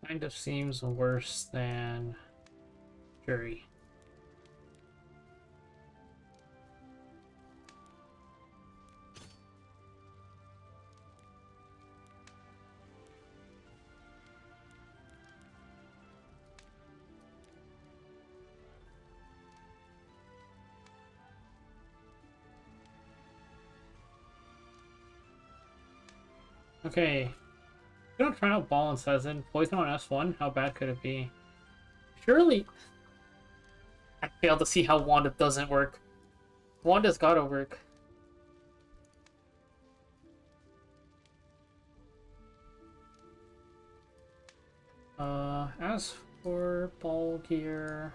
Kind of seems worse than Shuri. Okay. Gonna try out Ball and Sezen. Poison on S1? How bad could it be? Surely... I fail to see how Wanda doesn't work. Wanda's gotta work. As for Ball gear...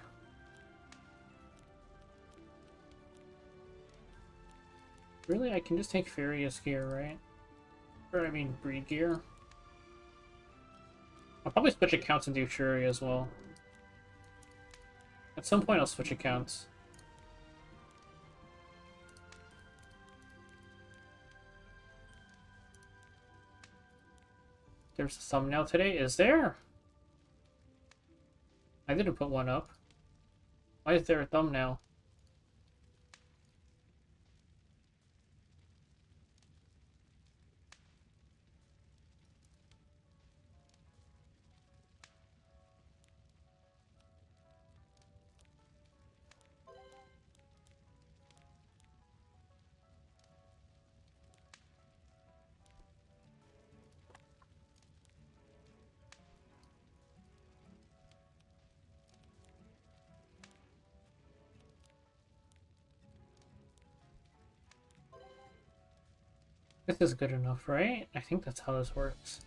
Really, I can just take Furious gear, right? Or, I mean, Breed gear. I'll probably switch accounts and do Shuri as well. At some point I'll switch accounts. There's a thumbnail today, is there? I didn't put one up. Why is there a thumbnail? This is good enough, right? I think that's how this works.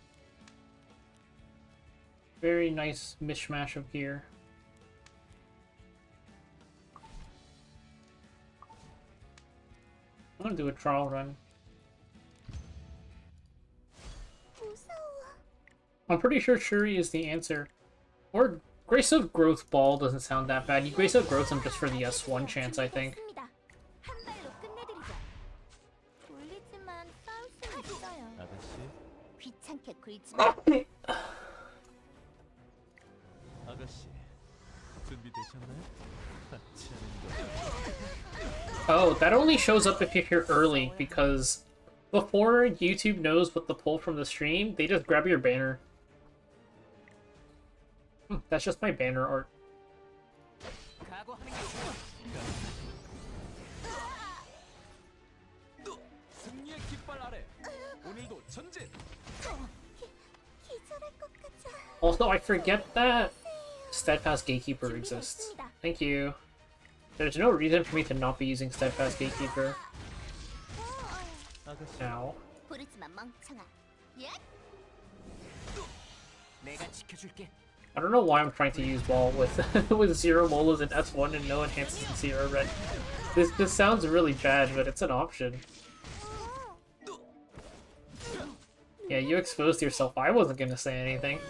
Very nice mishmash of gear. I'm gonna do a trial run. I'm pretty sure Shuri is the answer. Or Grace of Growth Ball doesn't sound that bad. You Grace of Growth them just for the S1 chance, I think. Oh, that only shows up if you're here early, because before YouTube knows what to pull from the stream, they just grab your banner. That's just my banner art. Also, I forget that Steadfast Gatekeeper exists. Thank you. There's no reason for me to not be using Steadfast Gatekeeper. Now. I don't know why I'm trying to use Ball with with 0 Molas in S1 and no enhances in 0 red. This sounds really bad, but it's an option. Yeah, you exposed yourself. I wasn't gonna say anything.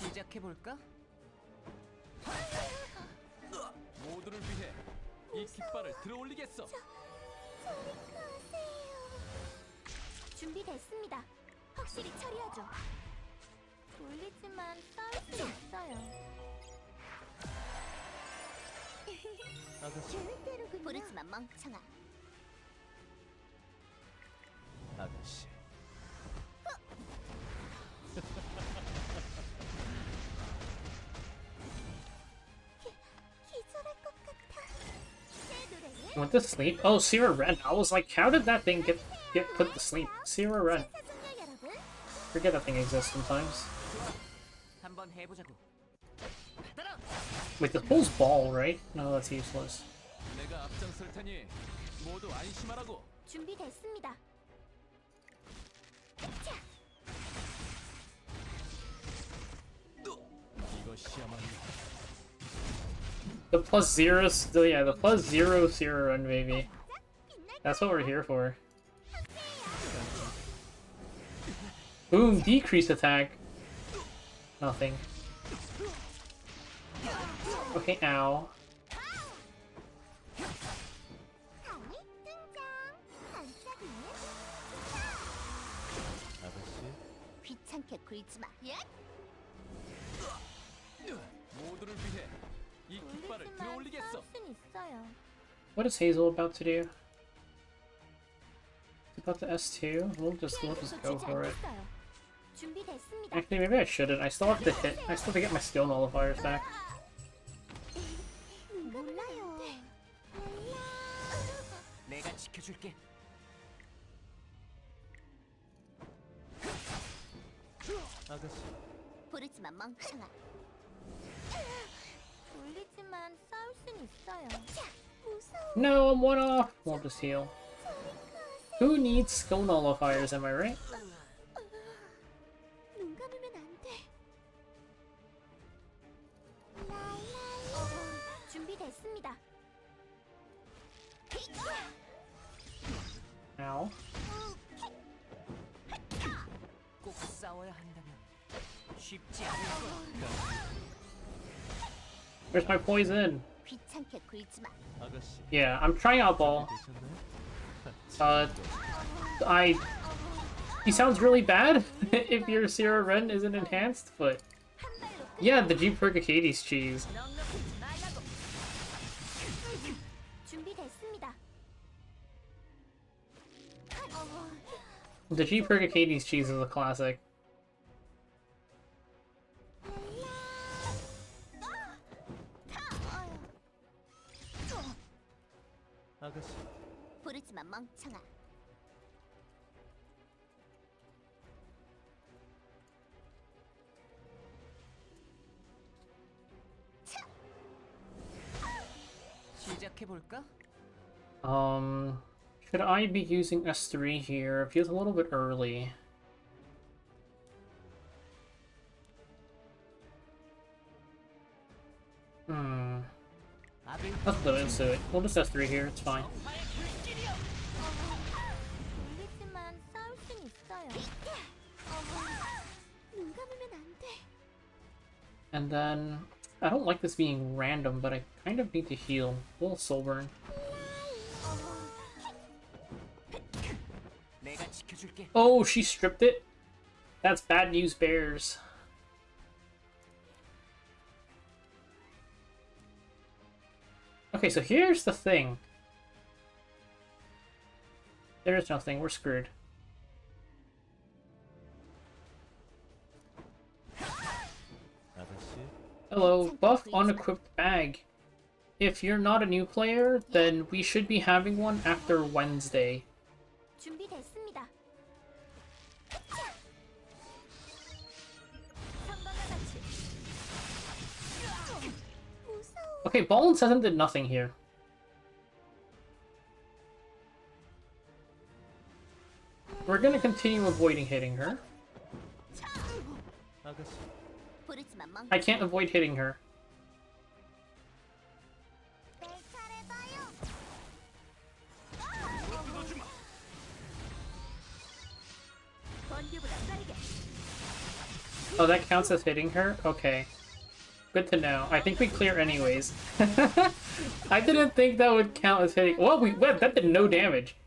시작해볼까? 모두를 위해 이 깃발을 들어올리겠어. 준비됐습니다. 확실히 처리하죠. 졸리지만 싸울 수 있어요. 계획대로군요. 부르지마 멍청아. 아가씨. Went to sleep? Oh, Sierra Ren. I was like, how did that thing get put to sleep? Sierra Ren. Forget that thing exists sometimes. Wait, the bull's Ball, right? No, that's useless. 내가 앞장설 테니 모두 안심하라고. 준비됐습니다. 이것이야말로. The +0, yeah, the +0 Sierra Run, baby. That's what we're here for. Boom, decrease attack. Nothing. Okay, ow. 귀찮게 굴지 마. 예? 모두를 위해 이 깃발을 울리지만 들어올리겠어. 싸울 순 있어요. What is Hazel about to do? About the S2? We'll just go for it. 않겠어요. 준비됐습니다. Actually, maybe I shouldn't. I still have to hit. I still have to get my skill nullifiers back. 몰라요. 내가 지켜줄게. 아가씨. 부르지마 멍청아. 울리지만 싸울 순 있어요. 무서워. No, I'm one off. We'll just heal. Who needs skill nullifiers, am I right? 눈 감으면 안 돼. 준비됐습니다. Ow. 꼭 싸워야 한다면 쉽지 않을 거야. Where's my poison? 귀찮게 굴지 마. 아가씨. Yeah, I'm trying out ball. 되셨나요? He sounds really bad if your Sierra Ren isn't enhanced, but yeah, the G Percocades cheese. 넉넉하지 말라고. 준비됐습니다. The G Percocades cheese is a classic. 아가씨. 부르지마 멍청아. 시작해 볼까? Should I be using S3 here? It feels a little bit early. Let's do it, let's do it. We'll just S3 here, it's fine. 울리지만 싸울 순 있어요. 눈 감으면 안 돼. And then, I don't like this being random, but I kind of need to heal. A little soul burn. 내가 지켜줄게. Oh, she stripped it? That's bad news bears. Okay, so here's the thing. There is nothing, we're screwed. 아가씨. Hello, buff unequipped bag. If you're not a new player, then we should be having one after Wednesday. 준비됐습니다. 성광과 같이. 무서워. Okay, Ball and Sesame did nothing here. We're gonna continue avoiding hitting her. 아가씨. 부르지마 멍. I can't avoid hitting her. 내 차례다요. 번개보다 빠르게. Oh, that counts as hitting her? Okay. Good to know. I think we clear anyways. I didn't think that would count as hitting. Well, that did no damage.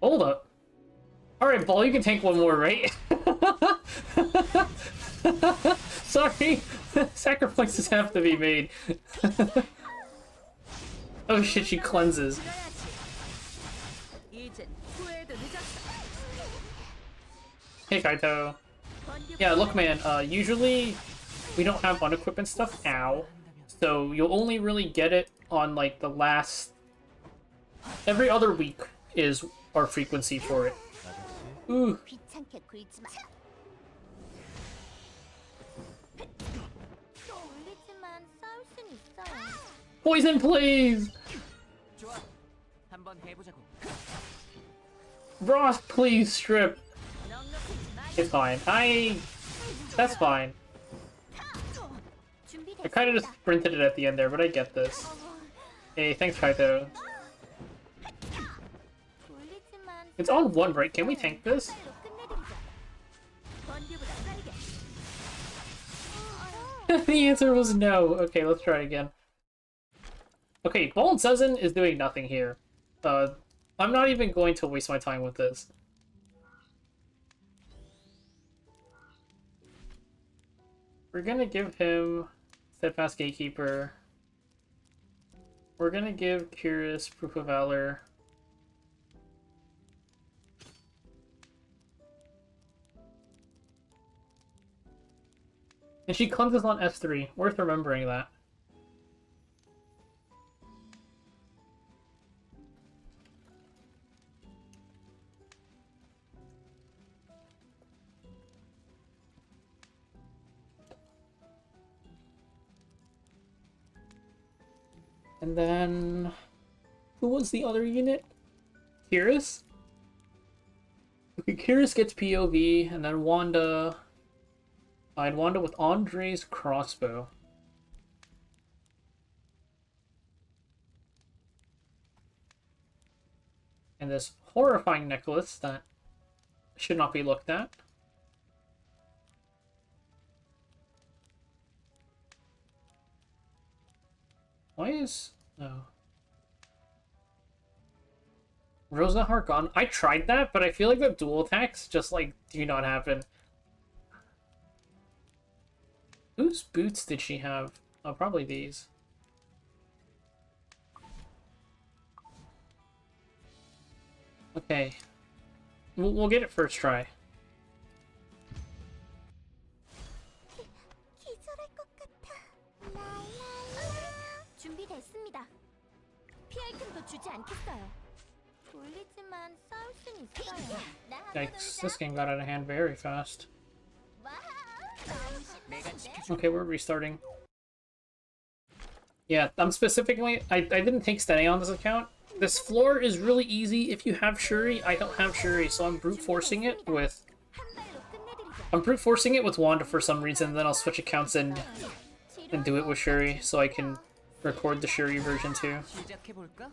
Hold up. Alright, Ball, you can tank one more, right? Sorry. Sacrifices have to be made. Oh shit, she cleanses. Hey, Kaito. Yeah, look, man, usually we don't have unequipment stuff, ow. So you'll only really get it on, like, the last... Every other week is our frequency for it. Ooh. 귀찮게 굴지 마. 울리지만 싸울 순 있어요. Poison, please! 좋아. 한번 해보자고. Ross, please strip. 넉넉하지 말라고. It's fine. That's fine. I kind of just sprinted it at the end there, but I get this. Hey, thanks, Kaito. It's on one, right? Can we tank this? The answer was no. Okay, let's try it again. Okay, Ball and Sezin is doing nothing here. I'm not even going to waste my time with this. We're gonna give him Steadfast Gatekeeper. We're gonna give Curious Proof of Valor. And she cleanses on S3. Worth remembering that. And then... who was the other unit? Kyrus? Okay, Kyrus gets POV, and then Wanda... I'd Wanda with Andre's crossbow. And this horrifying necklace that should not be looked at. Why is... no. Rosa Harkon. I tried that, but I feel like the dual attacks just, like, do not happen. Whose boots did she have? Oh, probably these. Okay. We'll get it first try. 기절할 것 같아. 준비됐습니다. 피할 틈도 주지 않겠어요. 졸리지만 싸울 순 있어요. Yikes, this game got out of hand very fast. 와우, Okay, we're restarting. Yeah, I'm specifically... I didn't take Stene on this account. This floor is really easy if you have Shuri. I don't have Shuri, so I'm brute forcing it with... Wanda for some reason, then I'll switch accounts and do it with Shuri, so I can record the Shuri version too. 시작해볼까?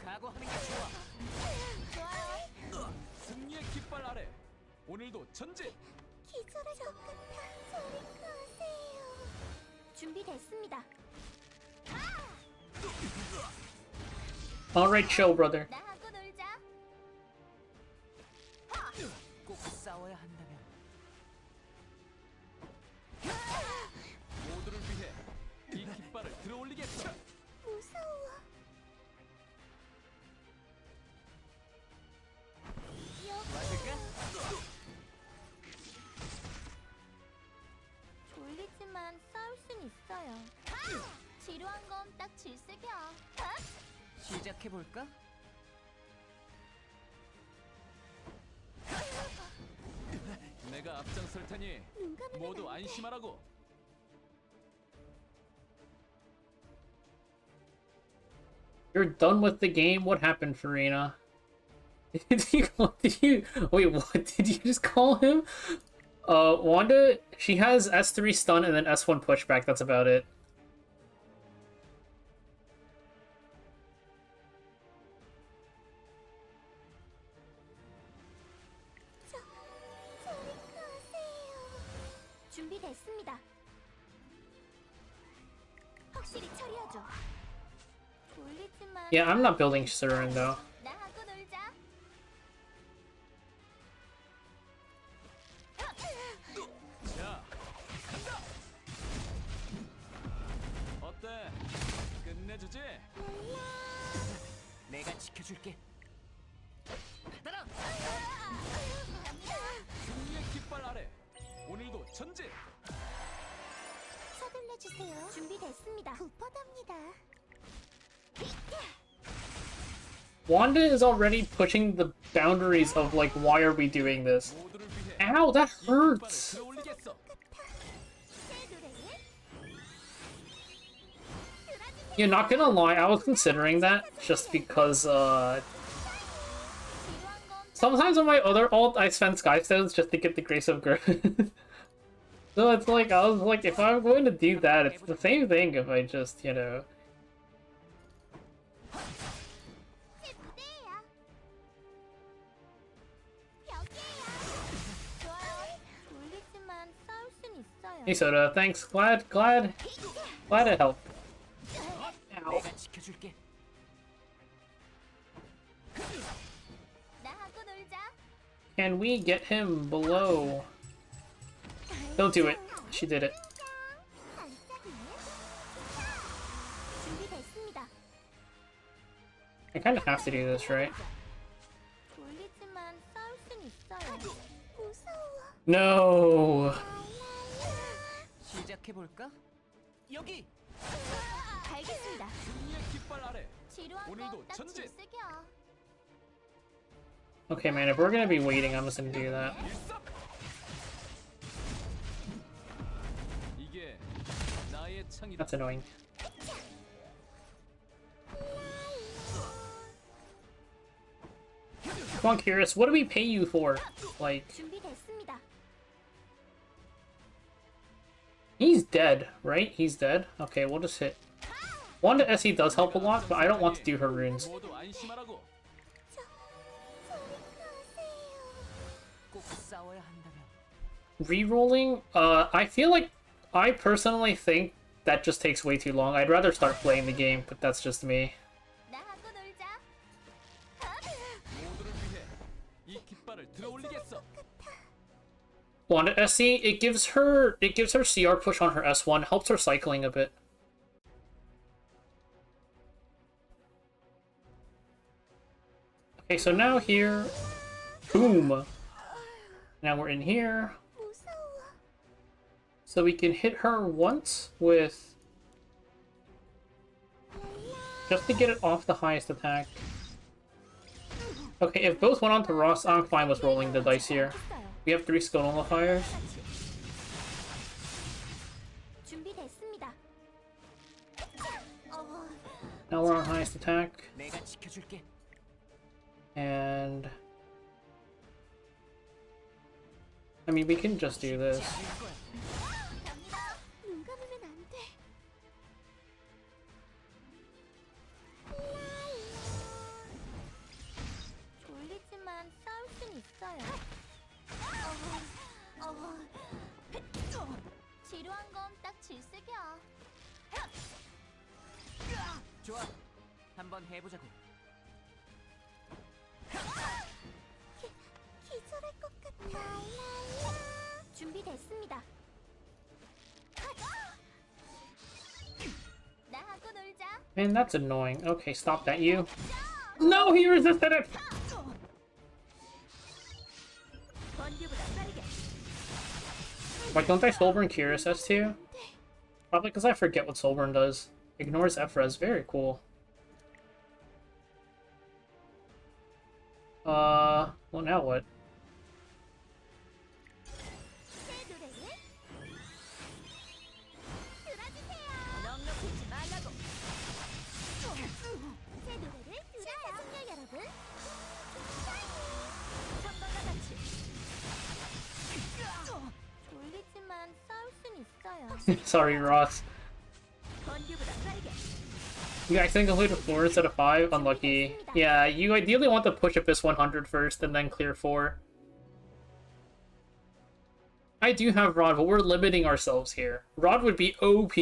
각오하는 게 좋아. 승리의 깃발 아래 오늘도 전진. 기절할 것 같아. 저리 가세요. 준비됐습니다. Alright, chill, brother. 나하고 놀자. 꼭 싸워야 한다면 모두를 위해 이 깃발을 들어올리겠다. 무서워. 맞을까? 졸리지만 싸울 순 있어요. 지루한 건 딱 질색이야. 시작해볼까? 내가 앞장설 테니 모두 안심하라고. You're done with the game? What happened, Farina? Wait, what? Did you just call him? Wanda, she has S3 stun and then S1 pushback, that's about it. 준비됐습니다. 확실히 처리하죠. 졸리지만 Yeah, I'm not building Surin though. 나하고 놀자. 자, 간다. 어때? 끝내주지? 내가 지켜줄게. 받아라. 승리의 깃발 아래 오늘도 전진. 서둘러 주세요. 준비됐습니다. 급하답니다. Wanda is already pushing the boundaries of, like, why are we doing this? 모두를 위해 Ow, that 이 깃발을 hurts! 들어올리겠어. Yeah, not gonna lie, I was considering that just because, sometimes on my other ult, I spend Skystones just to get the Grace of Griffin. So it's like, I was like, if I'm going to do that, it's the same thing if I just, you know... Hey Soda, thanks. Glad to help. Ow. 내가 지켜줄게. 나하고 놀자. Can we get him below? Don't do it. She did it. 준비됐습니다. I kind of have to do this, right? 졸리지만 싸울 순 있어요. 무서워. No. 시작해 볼까? 여기 알겠습니다. 승리의 깃발 아래 지루한 오늘도 거딱 전진. 질색이야. Okay, man, if we're gonna be waiting, I'm just gonna do that. 일섭. 이게 나의 창이다. That's annoying. Come on, Curious, what do we pay you for? Like, 준비됐습니다. he's dead, right? He's dead? Okay, we'll just hit. Wanda SE does help a lot, but I don't want to do her runes. 모두 안심하라고. 꼭 싸워야 한다면. Rerolling? I feel like, I personally think that just takes way too long. I'd rather start playing the game, but that's just me. 나하고 놀자. 모두를 위해 이 깃발을 들어올리겠어. Wanda SE, it gives her CR push on her S1, helps her cycling a bit. Okay, so now here, boom. Now we're in here, 무서워. so we can hit her once with, just to get it off the highest attack. Okay, if both went on to Ross, I'm fine with rolling the dice here. We have 3 skill nullifiers. 준비됐습니다. Now we're on highest attack, 내가 지켜줄게. and I mean, we can just do this. 갑니다. 눈 감으면 안 돼. 졸리지만 싸울 순 있어요. 지루한 건 딱 질색이야. 좋아. 한번 해보자고. 기절할 것 같아. 준비됐습니다. 나하고 놀자. Man, that's annoying. Okay, stop that, you. No, he resisted it! 번개보다 빠르게. Why don't I Soulburn Curious S2? Probably because I forget what Soulburn does. Ignores F-Res, very cool. Well now what? 새 노래를 들어주세요. 넉넉히지 말라고. 새 노래를 들어주세요, 여러분. 선방과 같이. 졸리지만 싸울 순 있어요. Sorry, Ross. 번개보다 빠르게. You accidentally completed 4 instead of 5? Unlucky. Yeah, you ideally want to push Abyss 100 first and then clear 4. I do have Rod, but we're limiting ourselves here. Rod would be OP.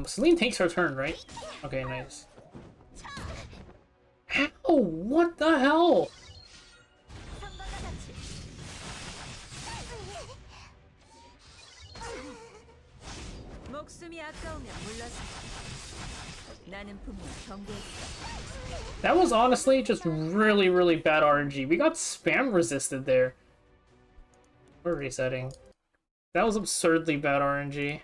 Celine takes her turn, right? Okay, nice. How? What the hell? 선방과 같이. 목숨이 아까우면 물러서. 나는 분명 경고했어. That was honestly just really, really bad RNG. We got spam resisted there. We're resetting. That was absurdly bad RNG.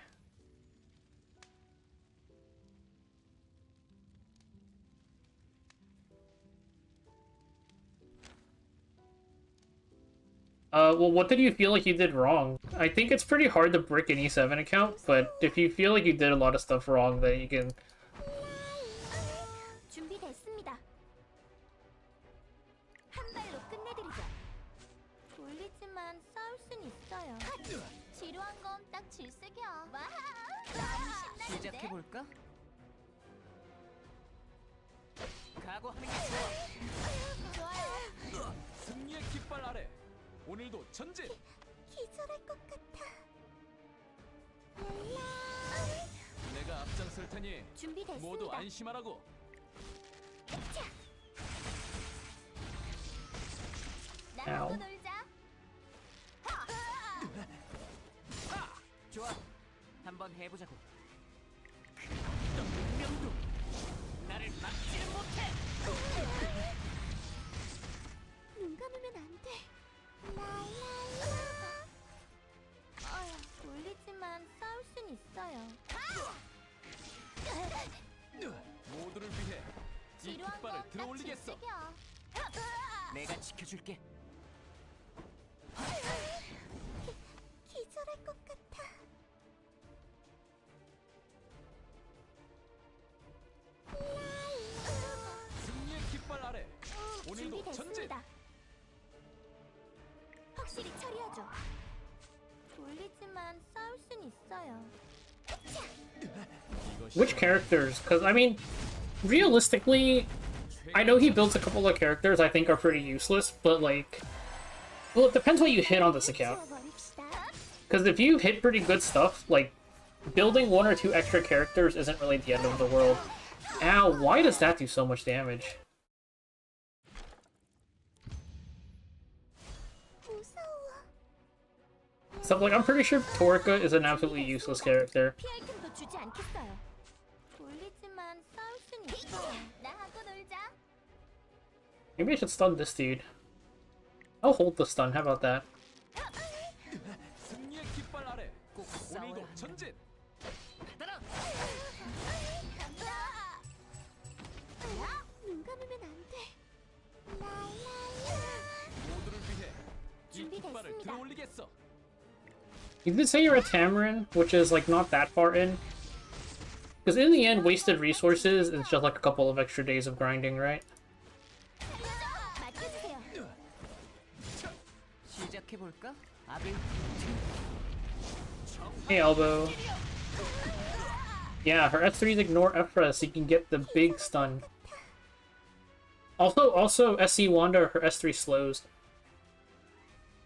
Well, what did you feel like you did wrong? I think it's pretty hard to brick an E7 account, but if you feel like you did a lot of stuff wrong, then you can... 준비됐습니다. 한 발로 끝내드리자. 졸리지만 싸울 순 있어요. 지루한 건 딱 질색이야. 와우, 시작해 신나는데? 볼까? 각오하는 게 좋아. 좋아요. 승리의 깃발 아래 오늘도 전진. 기절할 것 같아. 내가 앞장설 테니 준비됐습니다. 모두 안심하라고. 한번 해보자고. 어떤 운명도 나를 막지는 못해. 눈 감으면 안 돼. 라라라. 졸리지만 싸울 순 있어요. 모두를 위해 이 지루한 깃발을 건딱 들어올리겠어. 질색이야. 내가 지켜줄게. 기절할 것 같아. 승리의 깃발 아래 오늘도 전진. 준비됐습니다. 확실히 처리하죠. 졸리지만 싸울 순 있어요. Which characters? Because, I mean, realistically, I know he builds a couple of characters I think are pretty useless, but, like, well, it depends what you hit on this account. 치워버립시다. Because if you hit pretty good stuff, like, building one or two extra characters isn't really the end of the world. Ow, why does that do so much damage? 무서워. So, like, I'm pretty sure Torika is an absolutely useless character. 피할 틈도 주지 않겠어요. 졸리지만 싸울 순 있어요. 나하고 놀자. Maybe I should stun this dude. I'll hold the stun, how about that? 승리의 깃발 아래 꼭 오늘도 싸워야 한다. 전진. 받아라. 눈 감으면 안 돼. 모두를 위해 이 깃발을 준비됐습니다. 들어올리겠어. You did say you're a Tamarin, which is, like, not that far in. Because in the end, wasted resources is just, like, a couple of extra days of grinding, right? 맡겨주세요. 시작해 볼까? 아빌. Hey, Elbow. Yeah, her S3s ignore Ephra, so you can get the big stun. Also, SC Wanda, her S3 slows.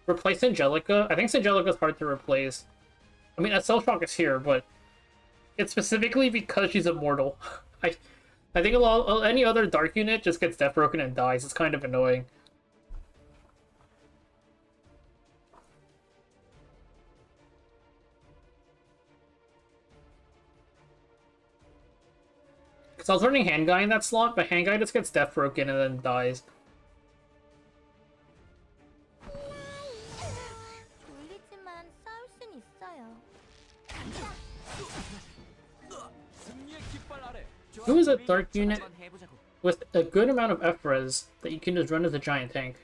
Replace Angelica? I think Angelica's hard to replace. I mean, SL Shock is here, but it's specifically because she's immortal. I think any other Dark unit just gets Death Broken and dies. It's kind of annoying. So I was running Handguy in that slot, but Handguy just gets Death Broken and then dies. 졸리지만 싸울 순 있어요. 승리의 깃발 아래 Who is a Dark unit 한번 해보자고. with a good amount of Ephras that you can just run as a giant tank?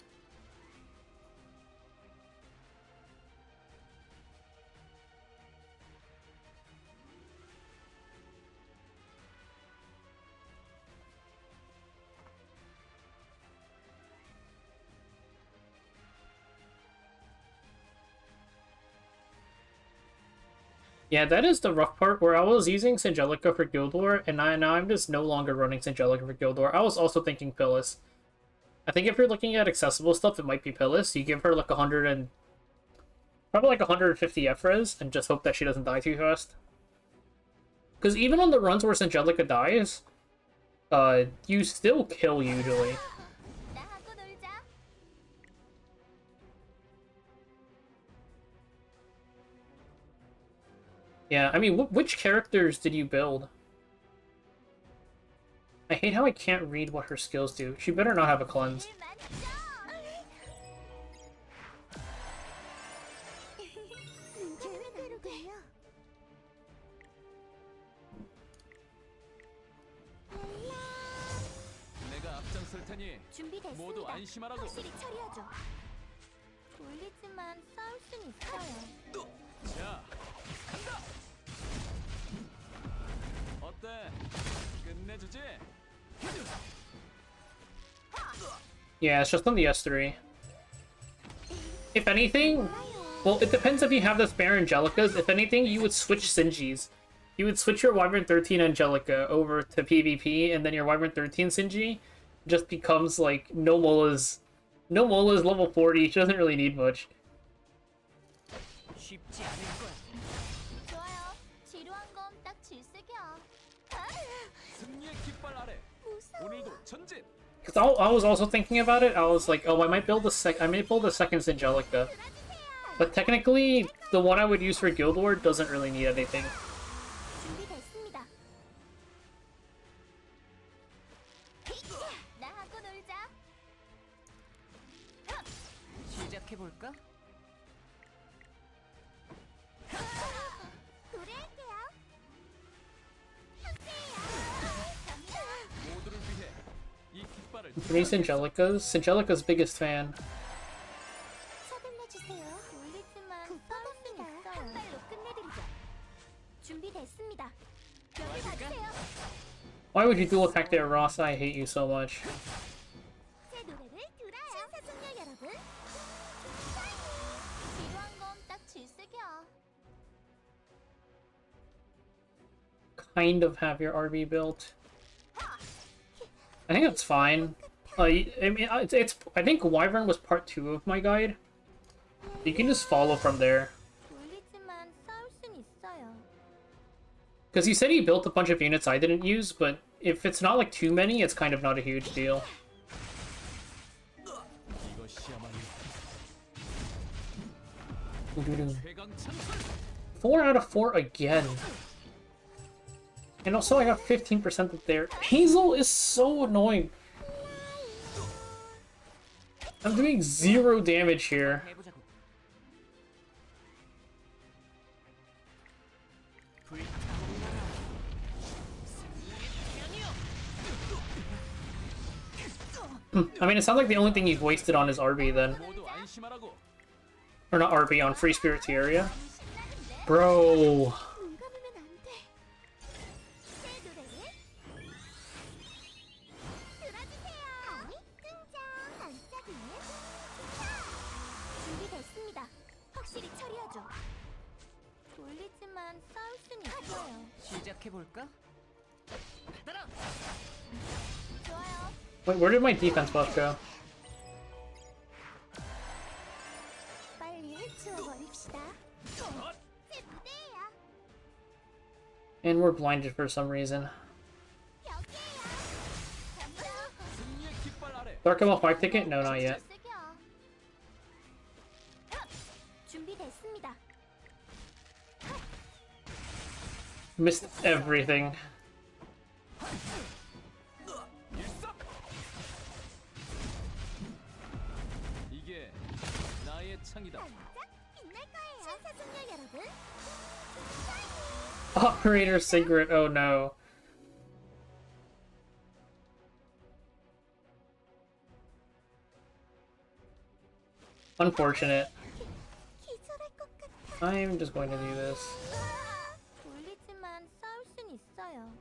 Yeah, that is the rough part, where I was using Sangelica for Guild War, and now I'm just no longer running Sangelica for Guild War. I was also thinking Pillis. I think if you're looking at accessible stuff, it might be Pillis. You give her like 100 and... probably like 150 Ephras, and just hope that she doesn't die too fast. Because even on the runs where Sangelica dies, you still kill usually. 나하고 놀자. Yeah, I mean, which characters did you build? I hate how I can't read what her skills do. She better not have a cleanse. 일 맞죠? 계획대로 돼요. 내가 앞장설 테니 준비됐습니다. 모두 안심하라고. 확실히 처리하죠. 졸리지만 싸울 순 있어요. 자, 간다. 어때? 끝내주지. Yeah, it's just on the S3. If anything, well, it depends if you have the spare Angelicas. If anything, you would switch Sinjis. You would switch your Wyvern 13 Angelica over to PvP, and then your Wyvern 13 Sinji just becomes like no Mola's level 40. She doesn't really need much. 쉽지 않을 거야. 좋아요. 지루한 건 딱 질색이야. 승리의 깃발 아래 무서워. 오늘도 전진. Because I was also thinking about it. I was like, oh, I might build I may build a second Angelica. But technically, the one I would use for Guild War doesn't really need anything. 준비됐습니다. 나하고 놀자. 시작해 볼까? 노래할게요. 모두를 위해 이 깃발을 Denise Angelica's biggest fan. 서둘러주세요. 울리지만 싸울 순 있어요. 한 발로 끝내드리죠. 준비됐습니다. 여기 봐주세요. Why would you dual attack there, Ross? I hate you so much. 제 노래를 들어요. 신사숙녀 여러분. 지루한 건 딱 질색이야. Kind of have your RB built. I think that's fine. I mean, it's. I think Wyvern was part 2 of my guide. You can just follow from there. 울리지만 싸울 순 있어요. Because he said he built a bunch of units I didn't use, but if it's not like too many, it's kind of not a huge deal. 이것이야말로 Doo-doo-doo. 최강 참설. 4 out of 4 again. And also I got 15% up there. Hazel is so annoying. I'm doing 0 damage here. 해보자고. I mean, it sounds like the only thing you've wasted on is RB then. 모두 안심하라고. Or not RB, on Free Spirit Area. Bro. 눈 감으면 안 돼. 제 노래를 들어주세요. 등장. 반짝이는 준비됐습니다. 확실히 처리하죠. 돌리지만 싸울 순 있어요. 시작해 볼까? 받아라. 좋아요. Wait, where did my defense buff go? 빨리 해치워버립시다. 제 무대예요. And we're blinded for some reason. 여기에요. 갑니다. 승리의 깃발 아래. Dark Elf 5 ticket? No, not yet. 질색이야. 준비됐습니다. Missed everything. 일섭. 이게 나의 창이다. 반짝 빛날 거예요. 신사숙녀 여러분. Operator Sigrid, oh no. Unfortunate. 기절할 것 같아. I'm just going to do this. 돌리지만 싸울 순 있어요.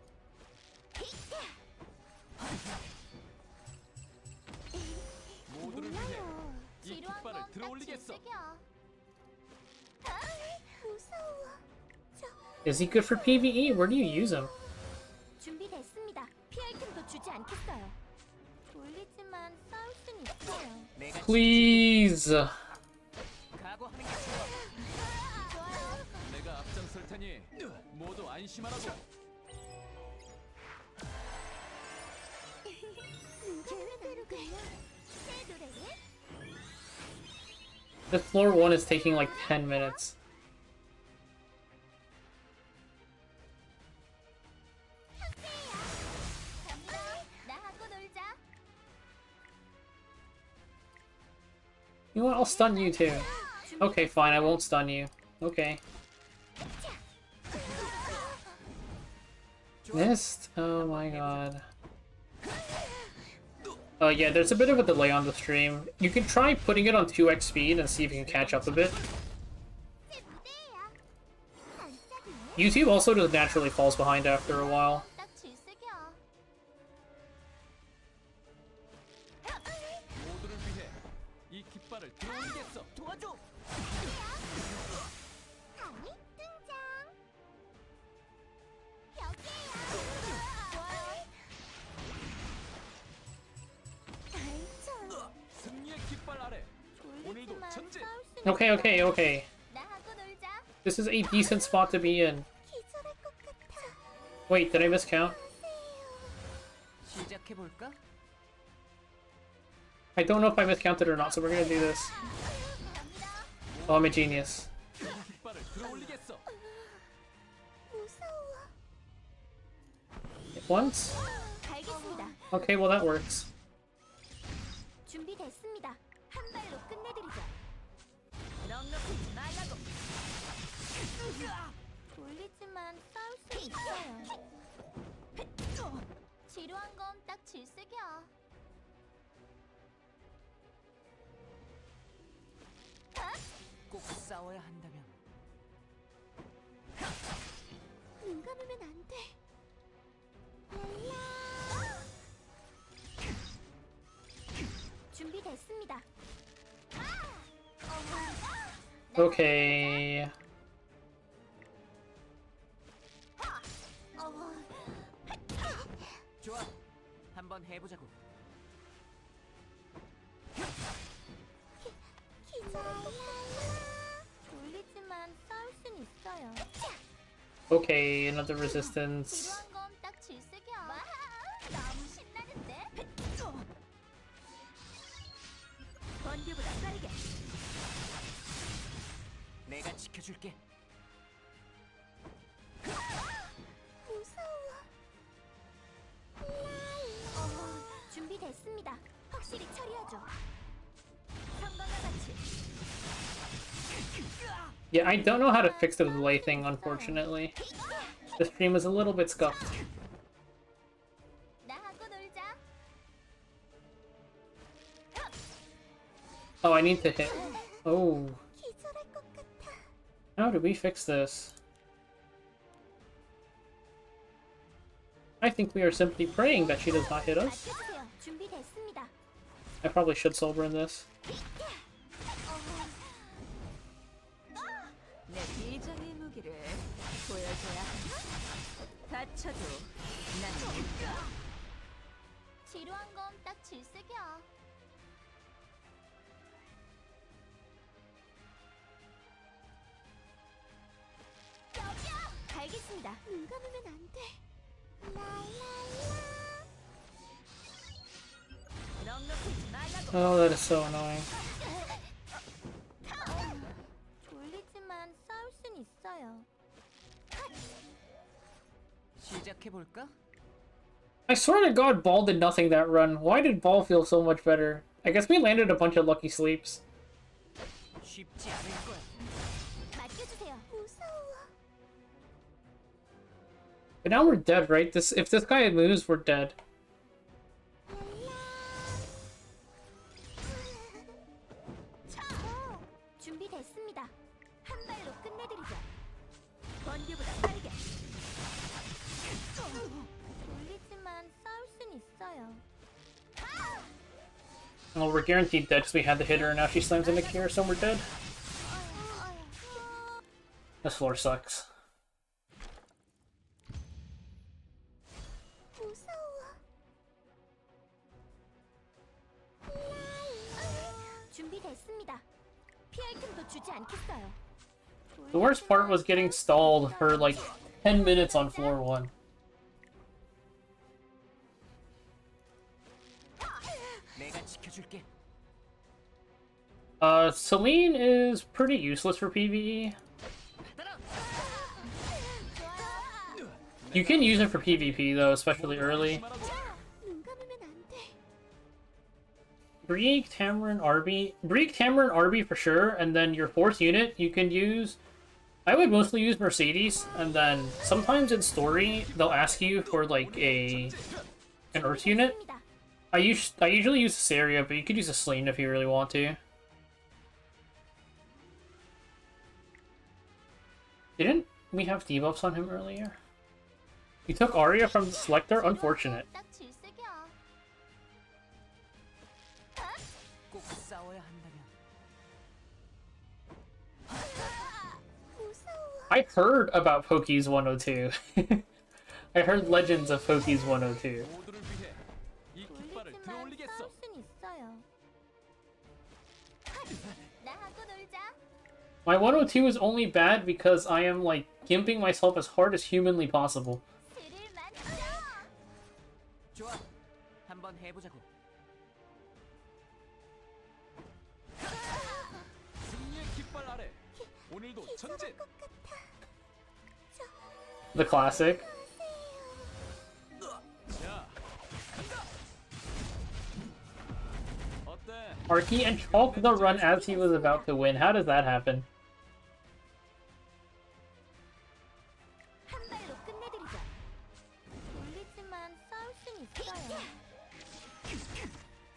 모두를 위해 몰라요. 이 지루한 깃발을 건딱 들어올리겠어. 질색이야. 아, 무서워. 저 Is he good for PvE? Where do you use him? 준비됐습니다. 피할 틈도 주지 않겠어요. 돌리지만 싸울 순 있어요. 내가 Please! 각오하는 게 좋아요. 내가 앞장설 테니 모두 안심하라고. 계획대로 가요. 제 노래를 This floor 1 is taking like 10 minutes. 갑니다. 나하고 놀자. You know what? I'll stun you too. Okay, fine, I won't stun you. Okay. Missed? Oh my god. Yeah, there's a bit of a delay on the stream. You can try putting it on 2x speed and see if you can catch up a bit. 제 무대예요. 반짝이는 YouTube also just naturally falls behind after a while. 딱 질색이야. 모두를 위해 이 깃발을 들어올리겠어. 도와줘. 강이 등장. 여기에요. 좋아요. 알죠. 승리의 깃발 아래. 오늘도 돌리지만 전진. 싸울 순 Okay, 있어요. okay, okay. 나하고 놀자. This is a decent spot to be in. 기절할 것 같아. Wait, did I miscount? 시작해 볼까? I don't know if I miscounted or not, so we're gonna do this. 갑니다. Oh, I'm a genius. 깃발 들어올리겠어. 무서워. Once? 알겠습니다. Okay, well that works. 준비됐습니다. 한 발로 끝내드리죠. 넉넉히 말라고. 돌리지만 싸울 수 있어요. 지루한 건 딱 질색이야. 꼭 싸워야 한다면 눈 감으면 안 돼. 준비됐습니다. Okay. 좋아. 한번 해보자고. 돌리지만 싸울 순 있어요. Okay, another resistance. 지루한 건 딱 질색이야. 너무 신나는데? 번개보다 빠르게. 내가 지켜줄게. 무서워. 준비됐습니다. 확실히 처리하죠. 상관과 같이. Yeah, I don't know how to fix the delay thing, unfortunately. The stream was a little bit scuffed. 나하고 놀자. Oh, I need to hit. Oh. 기절할 것 같아. How do we fix this? I think we are simply praying that she does not hit us. 맡겨주세요. 준비됐습니다. I probably should sober in this. 내 비장의 무기를 보여줘야 한다. 다쳐도 나는 지루한 건 딱 질색이야. 저기요! 알겠습니다. 눈 감으면 안 돼. 넉넉히 말라고. Oh, that is so annoying. 졸리지만 싸울 순 있어요. 시작해볼까? I swear to God, Ball did nothing that run. Why did Ball feel so much better? I guess we landed a bunch of lucky sleeps. 쉽지 않을 거야. 맡겨주세요. 무서워. But now we're dead, right? If this guy moves, we're dead. 준비됐습니다. 한 발로 끝내드리죠. 번개보다 빠르게. 졸리지만 싸울 순 있어요. Well, we're guaranteed dead because we had to hit her and now she slams into Kira, so we're dead. This floor sucks. 무서워. 준비됐습니다. 피할 틈도 주지 않겠어요. The worst part was getting stalled for like 10 minutes on floor 1. 내가 지켜줄게. Celine is pretty useless for PvE. You can use it for PvP though, especially early. 눈 감으면 안 돼. Brieg, Tamarin, Arby for sure, and then your 4th unit you can use. I would mostly use Mercedes, and then sometimes in story they'll ask you for like an Earth unit. I usually use Cesaria, but you could use a Celine if you really want to. Didn't we have debuffs on him earlier? We took Arya from the selector? Unfortunate. 딱 질색이야. 꼭 싸워야 한다면 무서워. I heard about Pokies 102. I heard legends of Pokies 102. 모두를 위해 이 깃발을 졸리지만 들어올리겠어. 싸울 순 있어요. 나하고 놀자. My 102 is only bad because I am like gimping myself as hard as humanly possible. 스릴 만져. 좋아. 한번 해보자고. 승리의 깃발 아래 오늘도 전진. The classic. 자, 간다. 어때? Arky and chalk the run as he was about to win. How does that happen? 한 발로 끝내드리죠. 놀리지만 싸울 순 있어요.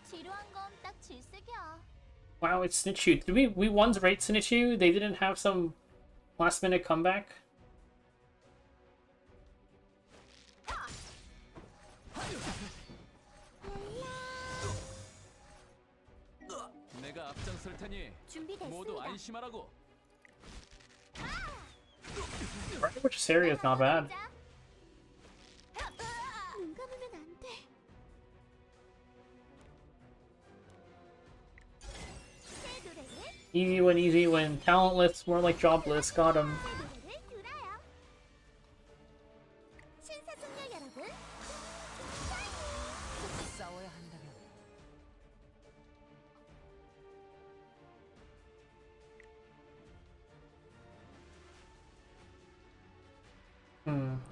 지루한 건 딱 질색이야. Wow, it's Snitchu. Did we once rate Snitchu? They didn't have some last minute comeback? 내가 앞장설 테니 모두 준비됐습니다. 안심하라고. Which area is not bad. 눈 감으면 안 돼. 새 노래를 Easy win. Talentless, more like jobless. Got him. 새 노래를 들어요. 신사숙녀 여러분, 꼭 싸워야 한다면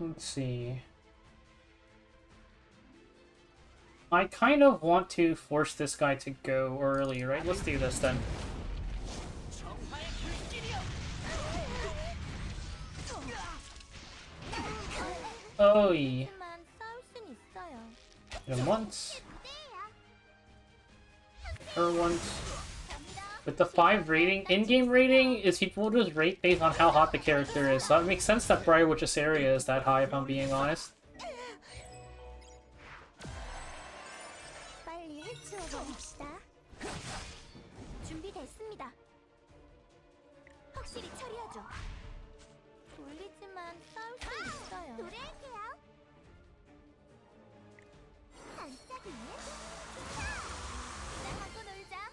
Let's see. I kind of want to force this guy to go early, right? Let's do this then. 정화의 불길이여. Oh, 하지만 싸울 순 있어요. hit him once, 때야. her once. 갑니다. With the 5 rating, in-game rating is people just rate based on how hot the character is. So it makes sense that Briar Witch's area is that high, if I'm being honest. 빨리 해치워 버립시다. 준비됐습니다. 확실히 처리하죠. 돌리지만 싸울 수 있어요. 노래할게요. 반짝이네. 나하고 놀자.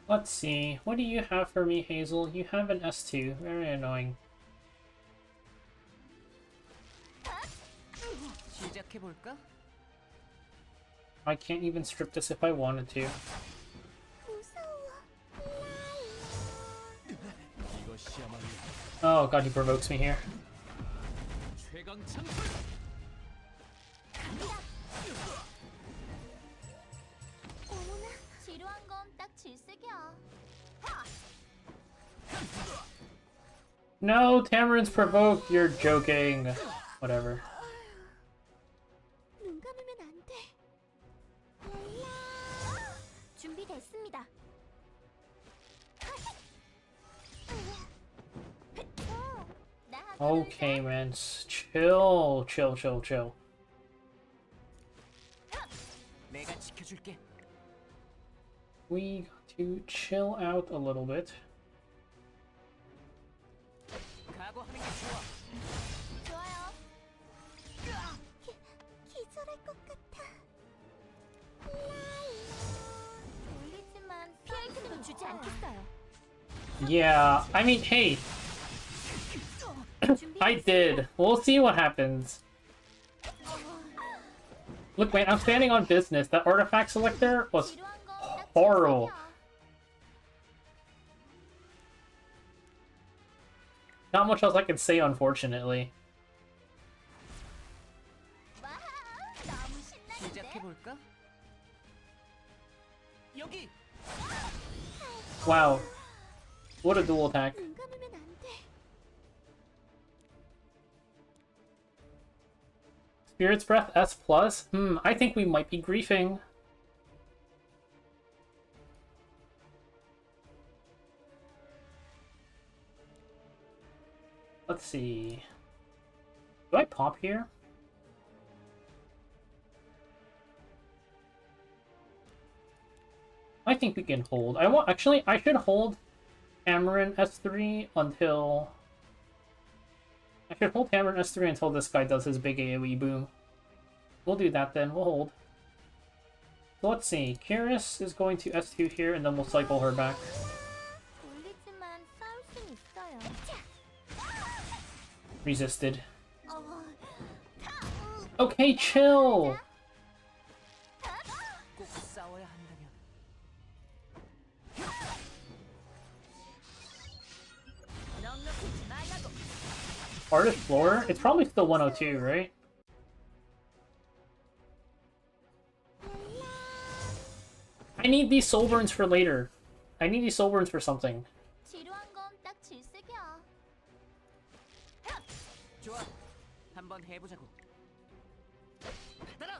Let's see. What do you have for me, Hazel? You have an S2. Very annoying. 시작해 볼까? I can't even strip this if I wanted to. 무서워. 이것이야말로 Oh god, he provokes me here. 최강 창술. 어머나, 지루한 건 딱 질색이야. No, Tamarin's provoked. You're joking. Whatever. 눈 감으면 안 돼. 준비됐습니다. Okay, man. Chill. 내가 지켜줄게. We got to chill out a little bit. 각오하는 게 좋아. 좋아요. 기절할 것 같아. 돌리지만 피할 틈도 주지 않겠어요. Yeah, I mean, hey, I did. We'll see what happens. Look, wait, I'm standing on business. That artifact selector was horrible. Not much else I can say, unfortunately. 시작해 볼까? 여기. Wow. What a dual attack. 눈 감으면 안 돼. Spirit's Breath S+. I think we might be griefing. Let's see. Do I pop here? I think we can hold. Actually, I should hold Amarin S3 until... I should hold Amarin S3 until this guy does his big AoE boom. We'll do that then. We'll hold. So let's see. Kiris is going to S2 here, and then we'll cycle her back. 돌리지만 싸울 순 있어요. Resisted. Okay, chill! 꼭 싸워야 한다면 Hardest floor? It's probably still 102, right? I need these soul burns for later. I need these soul burns for something. 지루한 건 딱 질색이야. 좋아. 한번 해보자고. 받아라.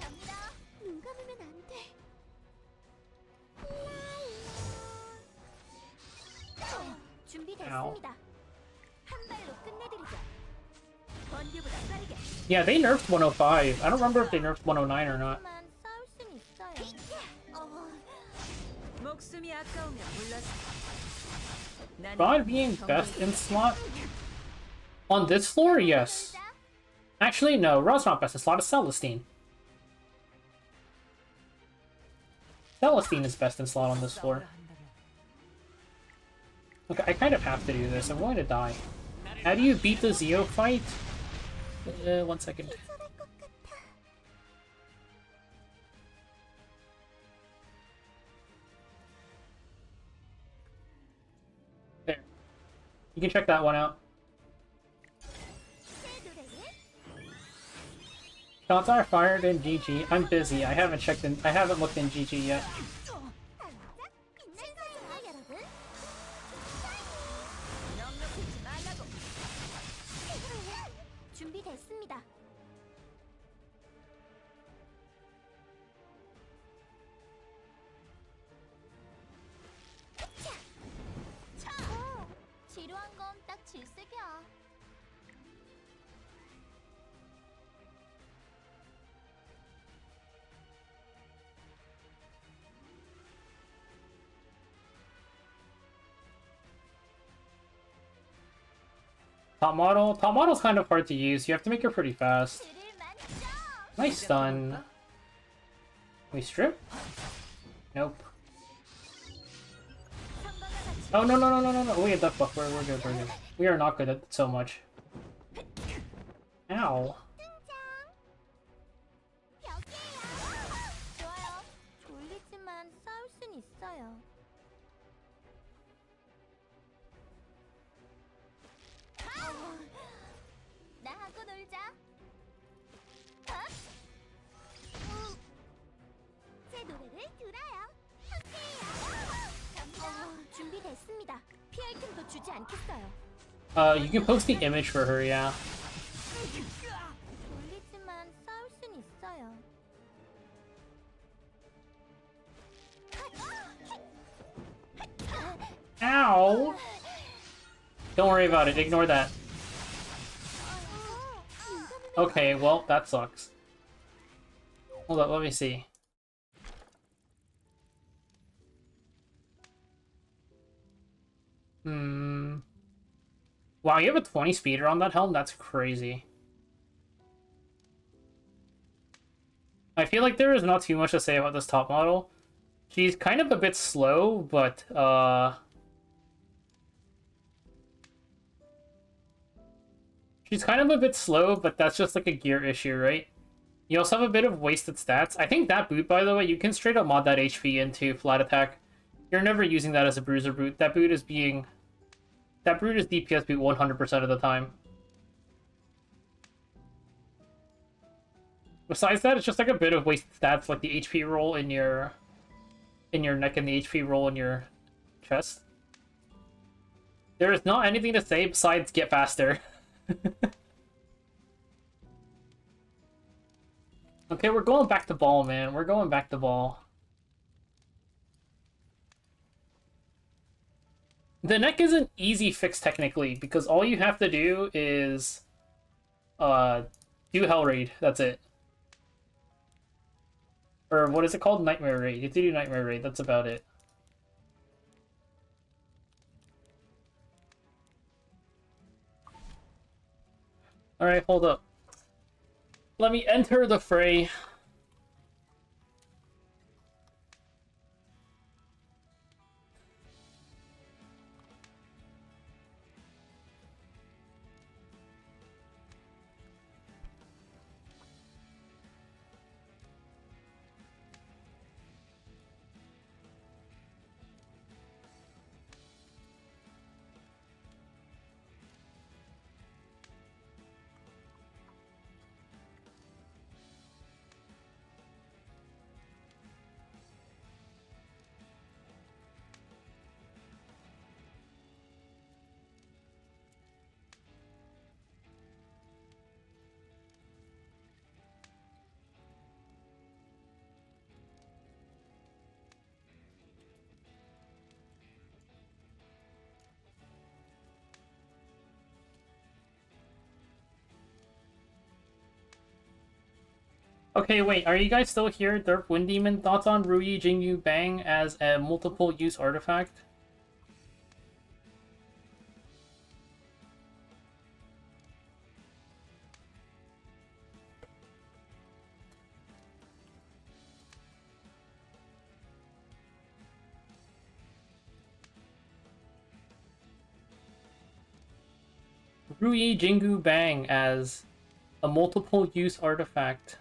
갑니다. 눈 감으면 안 돼. 준비됐습니다. 한 발로 끝내드리죠. 번개보다 빠르게. Yeah, they nerfed 105. I don't remember if they nerfed 109 or not. 하지만 싸울 순 있어요. 목숨이 아까우면 몰랐어. 나는 Rod being best in slot? On this floor, yes. Actually, no. Rod's not best in slot. It's Celestine. Celestine is best in slot on this floor. Okay, I kind of have to do this. I'm going to die. How do you beat the Zeo fight? 1 second. 기절할 것 같아. There. You can check that one out. 새 노래를 Shots are fired in GG. I'm busy. I haven't looked in GG yet. 반짝 빛날 거예요, 여러분. 넉넉히지 말라고. 준비됐습니다. 지루한 건 딱 질색이야. Top model? Top model's kind of hard to use. You have to make her pretty fast. 드릴 만점. Nice stun. We strip? Nope. 선방과 같이 Oh, no, no, no, no, no, no. We get that buff. We're good, we're good. We are not good at so much. Ow. 등장. 벽이에요. 좋아요. 졸리지만 싸울 순 있어요. 나하고 놀자. 제 노래를 들어요. 함께해요. 갑니다. 준비됐습니다. 피할 틈도 주지 않겠어요. You can post the image for her, yeah. 졸리지만 싸울 순 있어요. Ow! Don't worry about it. Ignore that. Okay, well, that sucks. Hold up, let me see. Wow, you have a 20 speeder on that helm? That's crazy. I feel like there is not too much to say about this top model. She's kind of a bit slow, but, she's kind of a bit slow, but that's just like a gear issue, right? You also have a bit of wasted stats. I think that boot, by the way, you can straight up mod that HP into flat attack. You're never using that as a bruiser boot. That boot is being... That boot is DPS boot 100% of the time. Besides that, it's just like a bit of wasted stats, like the HP roll in your neck and the HP roll in your chest. There is not anything to say besides get faster. Okay, we're going back to ball, man. We're going back to ball. The neck is an easy fix technically, because all you have to do is do Hell Raid. That's it. Or what is it called? Nightmare Raid. You have to do Nightmare Raid. That's about it. Alright, hold up. Let me enter the fray. Okay, wait, are you guys still here? Derp Wind Demon, thoughts on Ruyi Jingyu Bang as a multiple-use artifact? Ruyi Jingu Bang as a multiple-use artifact.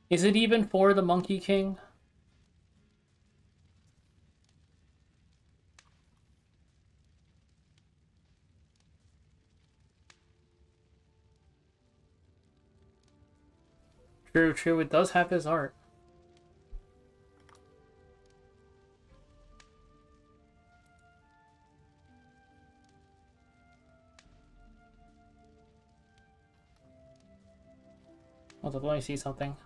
Is it even for the Monkey King? True, true, it does have his art. Hold up, let me see something.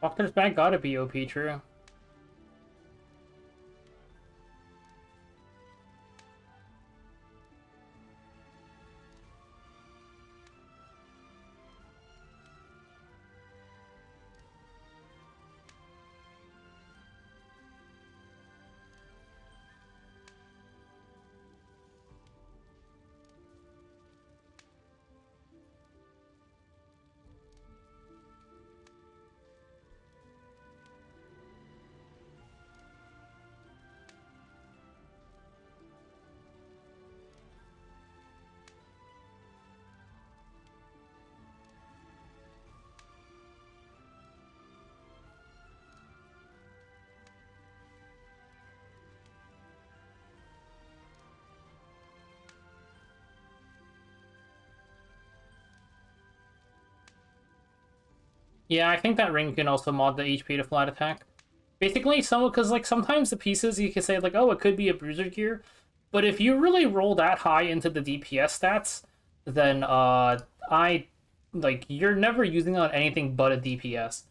Doctor's Bag gotta be OP, true. Yeah, I think that ring can also mod the HP to flat attack. Basically, because like sometimes the pieces you can say like, oh, it could be a bruiser gear, but if you really roll that high into the DPS stats, then I like you're never using it on anything but a DPS.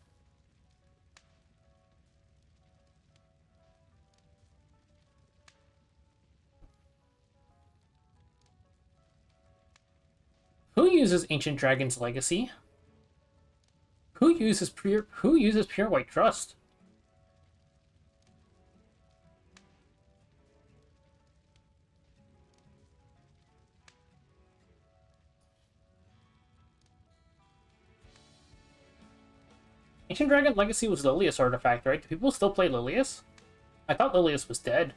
Who uses Ancient Dragon's Legacy? Who uses Pure White Trust? Ancient Dragon Legacy was Lilius artifact, right? Do people still play Lilius? I thought Lilius was dead.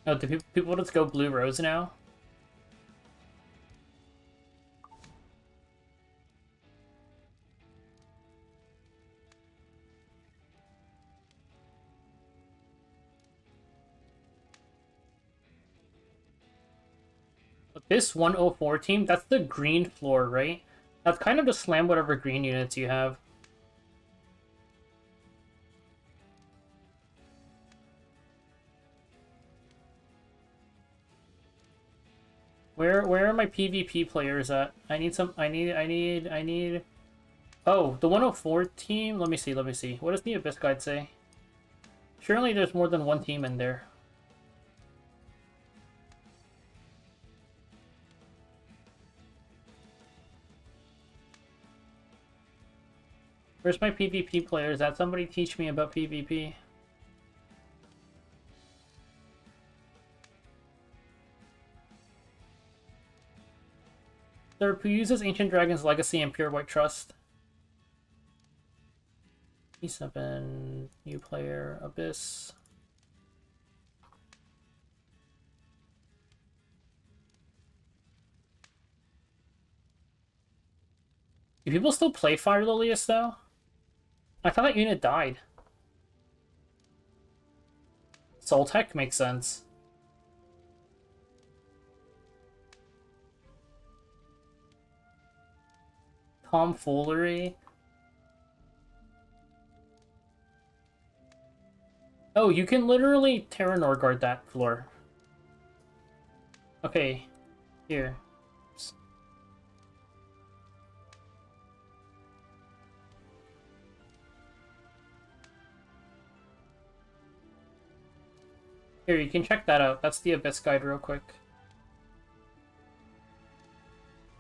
Oh, do people just go Blue Rose now? This 104 team, that's the green floor, right? That's kind of to slam whatever green units you have. Where are my PvP players at? I need. Oh, the 104 team? Let me see. What does the Abyss Guide say? Surely there's more than one team in there. Where's my PvP players at? Somebody teach me about PvP. Who uses Ancient Dragon's Legacy and Pure White Trust. E7, new player, Abyss. Do people still play Fire Lilius though? I thought that unit died. Soul Tech makes sense. Tomfoolery. Oh, you can literally Terra Norgard that floor. Okay, here. Here, you can check that out. That's the Abyss Guide real quick.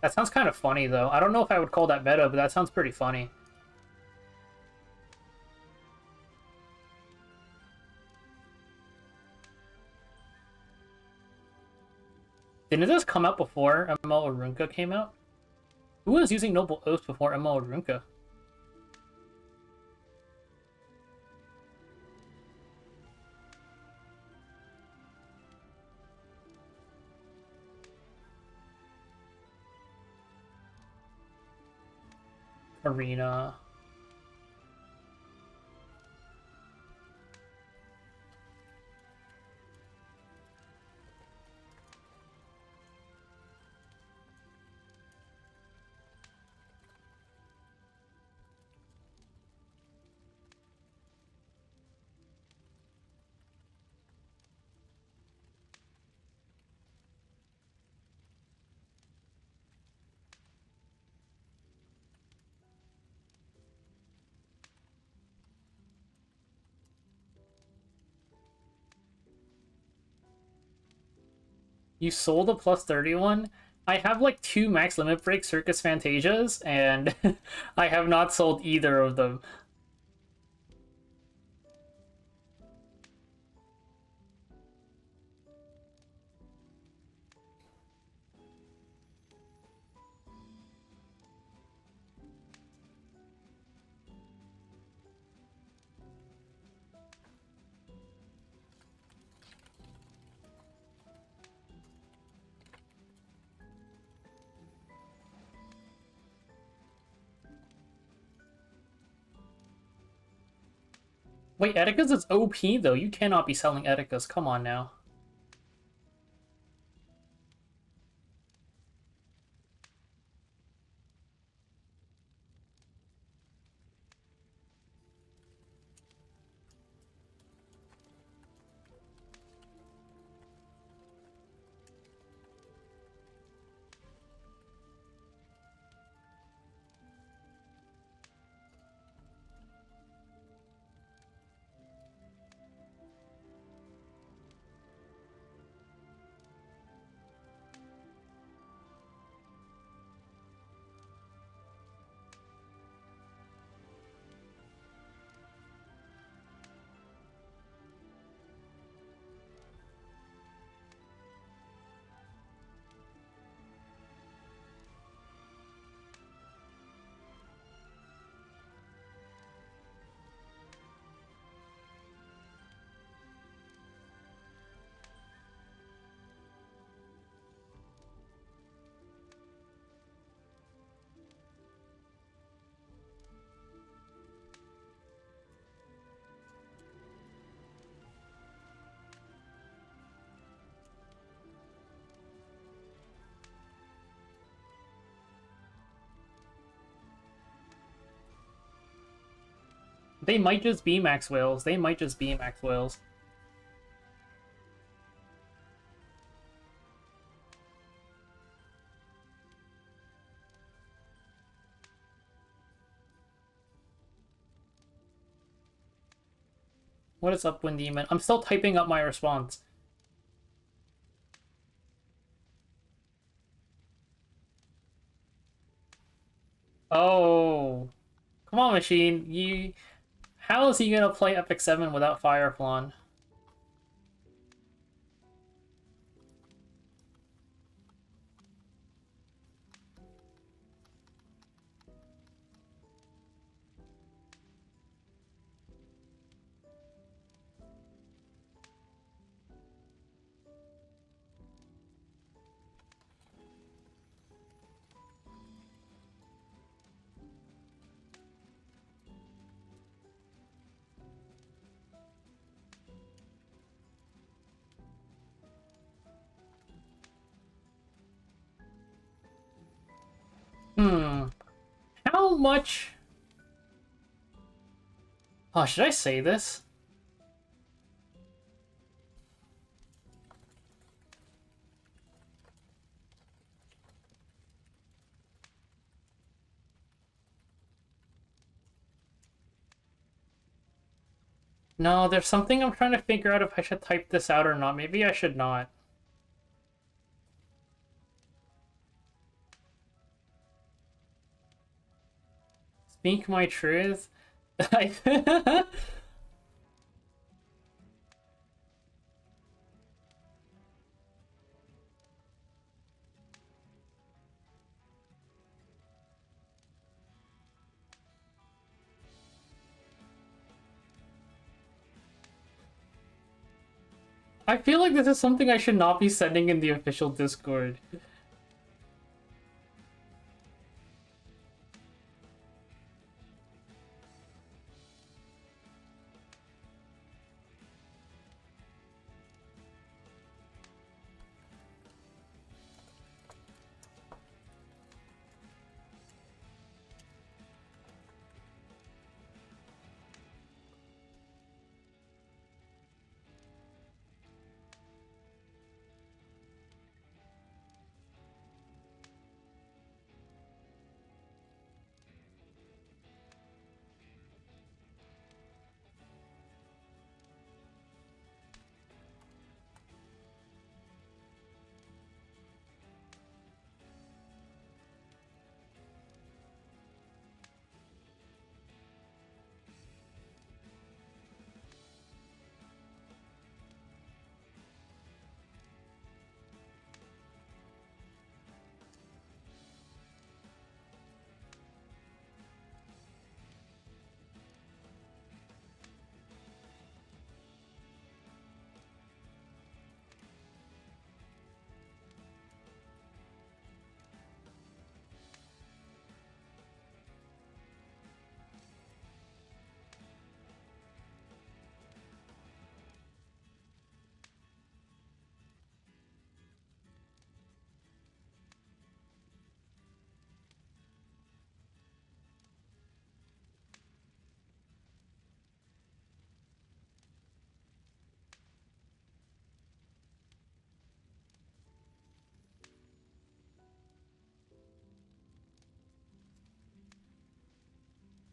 That sounds kind of funny, though. I don't know if I would call that meta, but that sounds pretty funny. Didn't this come out before ML Arunka came out? Who was using Noble Oath before ML Arunka? Arena. You sold a plus 31? I have like 2 max limit break Circus Fantasias, and I have not sold either of them. Wait, Eticus is OP though. You cannot be selling Eticus. Come on now. They might just be Max Whales. They might just be Max Whales. What is up, Wind Demon? I'm still typing up my response. Oh. Come on, Machine. How is he gonna play Epic 7 without Fireflon? much... Oh, should I say this? No, there's something I'm trying to figure out if I should type this out or not. Maybe I should not. Speak my truth. I feel like this is something I should not be sending in the official Discord.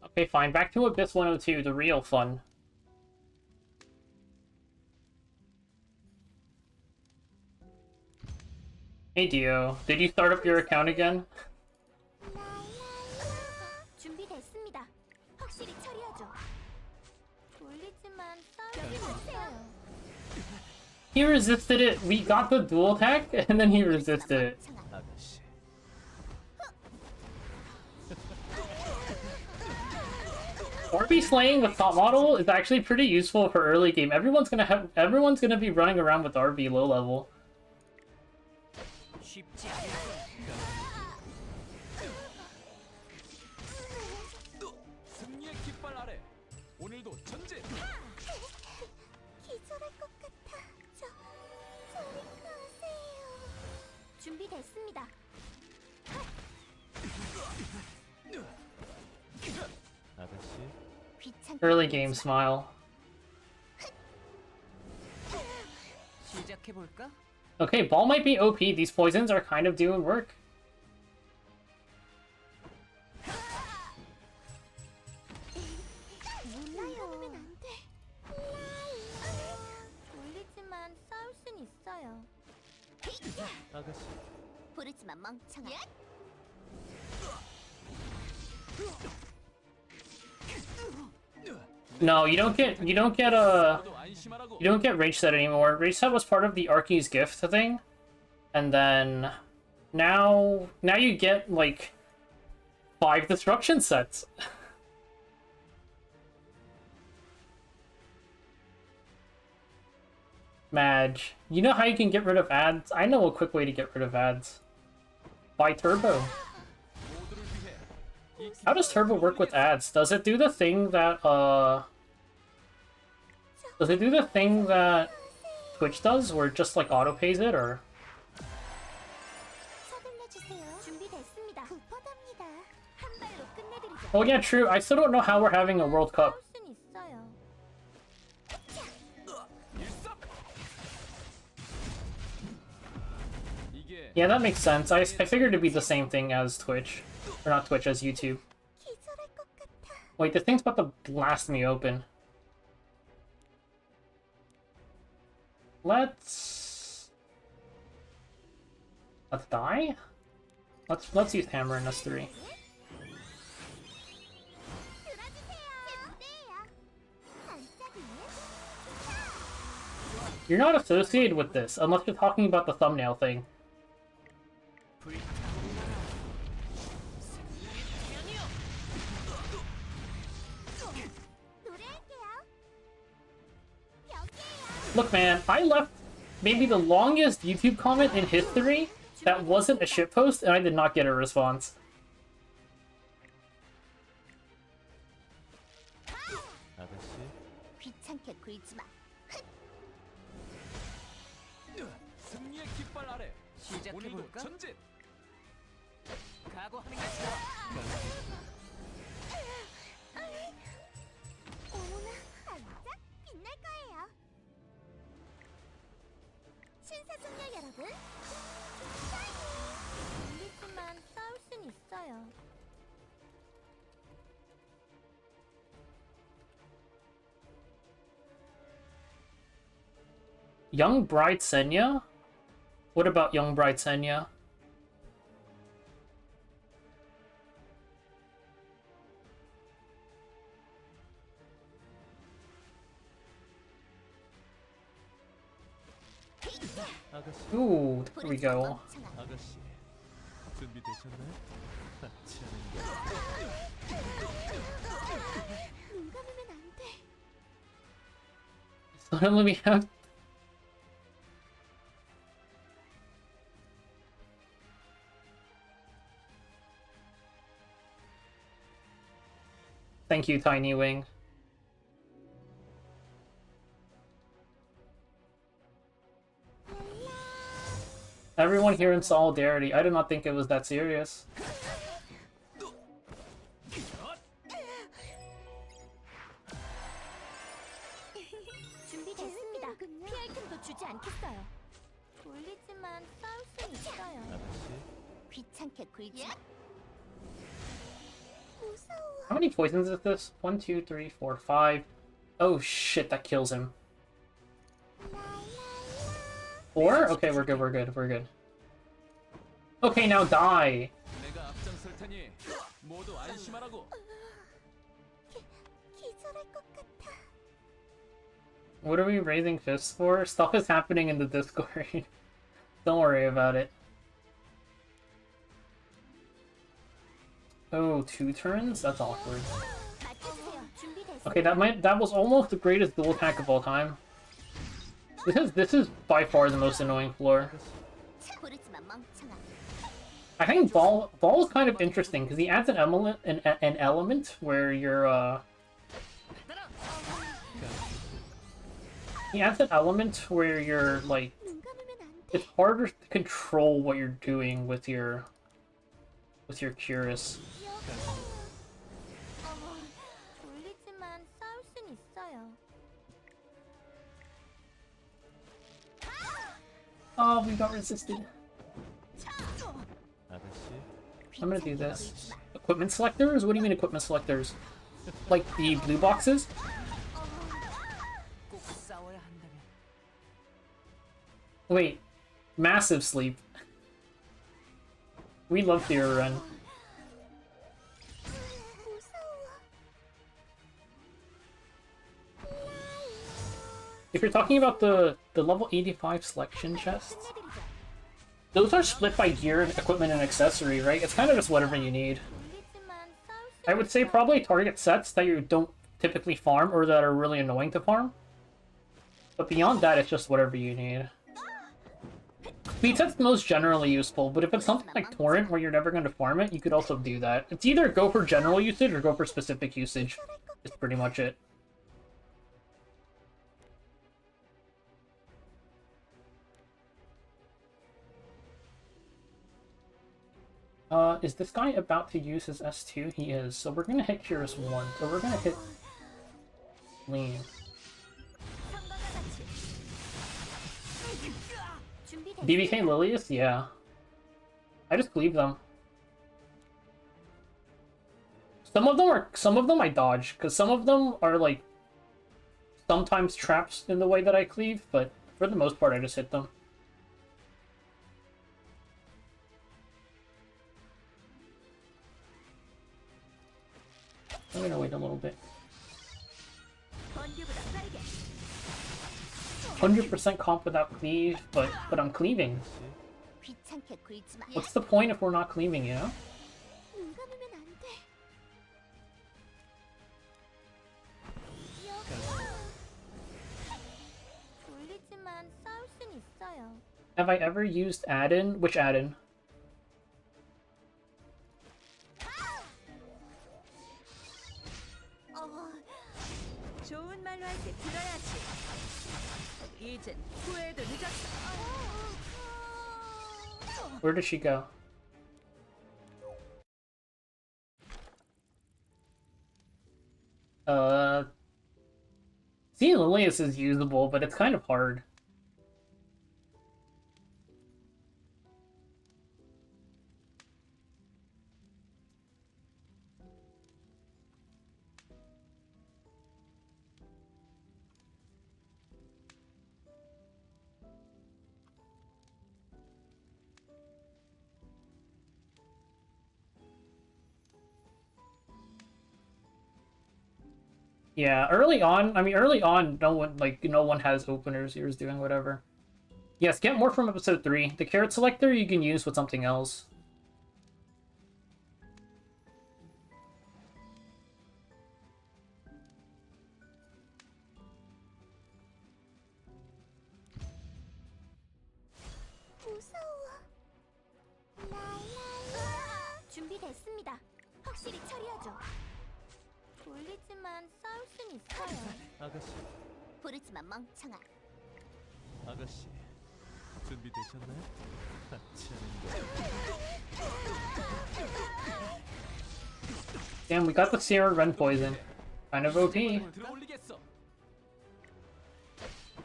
Okay, fine. Back to Abyss 102, the real fun. Hey Dio, did you start up your account again? 준비됐습니다. 확실히 처리하죠. 졸리지만 싸우지 마세요. He resisted it. We got the dual attack, and then he resisted it. 아가씨. Orby slaying with top model is actually pretty useful for early game. Everyone's gonna be running around with RB low level. 쉽지 않을 승리의 깃발 아래 오늘도 전진. 기절할 것 같아. 저리 가세요. 준비됐습니다. 아가씨. 귀찮게 Early game smile. 시작해 볼까? Okay, ball might be OP. These poisons are kind of doing work. 몰라요. 안 돼. 졸리지만 싸울 순 있어요. 아가씨. 부르지만 멍청아. No, you don't get 모두 안심하라고. you don't get rage set anymore. Rage set was part of the Arky's gift thing, and then now you get like 5 destruction sets. Madge, you know how you can get rid of ads? I know a quick way to get rid of ads. Buy Turbo. 모두를 위해 이 How does Turbo work with ads? Does it do the thing that does it do the thing that Twitch does, where it just like auto pays it, or? 서둘러 주세요. 준비됐습니다. 급하답니다. 한 발로 끝내드리죠. Oh yeah, true. I still don't know how we're having a World Cup. 싸울 순 있어요. 일섭. 이게 Yeah, that makes sense. I figured it'd be the same thing as Twitch. Or not Twitch, as YouTube. 기절할 것 같아. Wait, the thing's about to blast me open. Let's die? Let's use hammer in S3. You're not associated with this, unless you're talking about the thumbnail thing. Look, man, I left maybe the longest YouTube comment in history that wasn't a shitpost, and I did not get a response. 귀찮게 굴지 마. 승리의 깃발 아래 시작해 오늘도 볼까? 전진. 각오하는 것이다. 어머나, 반짝 빛날 거예요. 신사숙녀 여러분, 밀리지만 싸울 순 있어요. Young Bride Senya? What about Young Bride Senya? Ooh, there we go. 아가씨 준비되셨나요? 눈 감으면 안 돼. So let me have. Thank you, Tiny Wing. Everyone here in solidarity. I did not think it was that serious. 준비됐습니다. 피할 틈도 주지 않겠어요. 졸리지만 싸울 순 있어요. 귀찮게 굴지 마. 무서워. How many poisons is this? 1, 2, 3, 4, 5. Oh shit, that kills him. 4? Okay, we're good, we're good, we're good. Okay, now die. 내가 앞장설 테니 모두 안심하라고. 기절할 것 같아. What are we raising fists for? Stuff is happening in the Discord. Don't worry about it. Oh, 2 turns? That's awkward. 맞춰주세요. 준비됐습니다. Okay, that was almost the greatest dual attack of all time. This is by far the most annoying floor. 부르지 마, 멍청아. I think Ball is kind of interesting because he adds an element where you're he adds an element where you're like 눈 감으면 안 돼. it's harder to control what you're doing with your Curious. 졸리지만 싸울 순 있어요. Oh, we got resisted. I'm gonna do this. Equipment selectors? What do you mean equipment selectors? Like the blue boxes? 꼭 싸워야 한다면 Wait, massive sleep. We love Theory Run. If you're talking about the level 85 selection chests, those are split by gear and equipment and accessory, right? It's kind of just whatever you need. I would say probably target sets that you don't typically farm or that are really annoying to farm. But beyond that, it's just whatever you need. Speed set's most generally useful, but if it's something like Torrent where you're never going to farm it, you could also do that. It's either go for general usage or go for specific usage. Is pretty much it. Is this guy about to use his S2? He is. So we're gonna hit Curious 1. So we're gonna hit Lean. BBK Lilius? Yeah. I just cleave them. Some of them I dodge, because some of them are like sometimes traps in the way that I cleave, but for the most part I just hit them. I'm gonna wait a little bit. 100% comp without cleave, but I'm cleaving. What's the point if we're not cleaving, you know? Have I ever used add-in? Which add-in? 좋은 말로 할 때 들어야지. 이젠 후회도 늦었어. Where did she go? Seeing Lilius is usable, but it's kind of hard. Yeah, early on, no one has openers. You're just doing whatever. Yes, get more from episode 3. The carrot selector you can use with something else. 준비됐습니다. 확실히 처리하죠. 졸리지만 싸울 순 있어요. 아가씨, 부르지만 멍청아. 아가씨, 준비되셨나요? Damn, we got the Sierra Ren poison. Kind of OP. 들어올리겠어.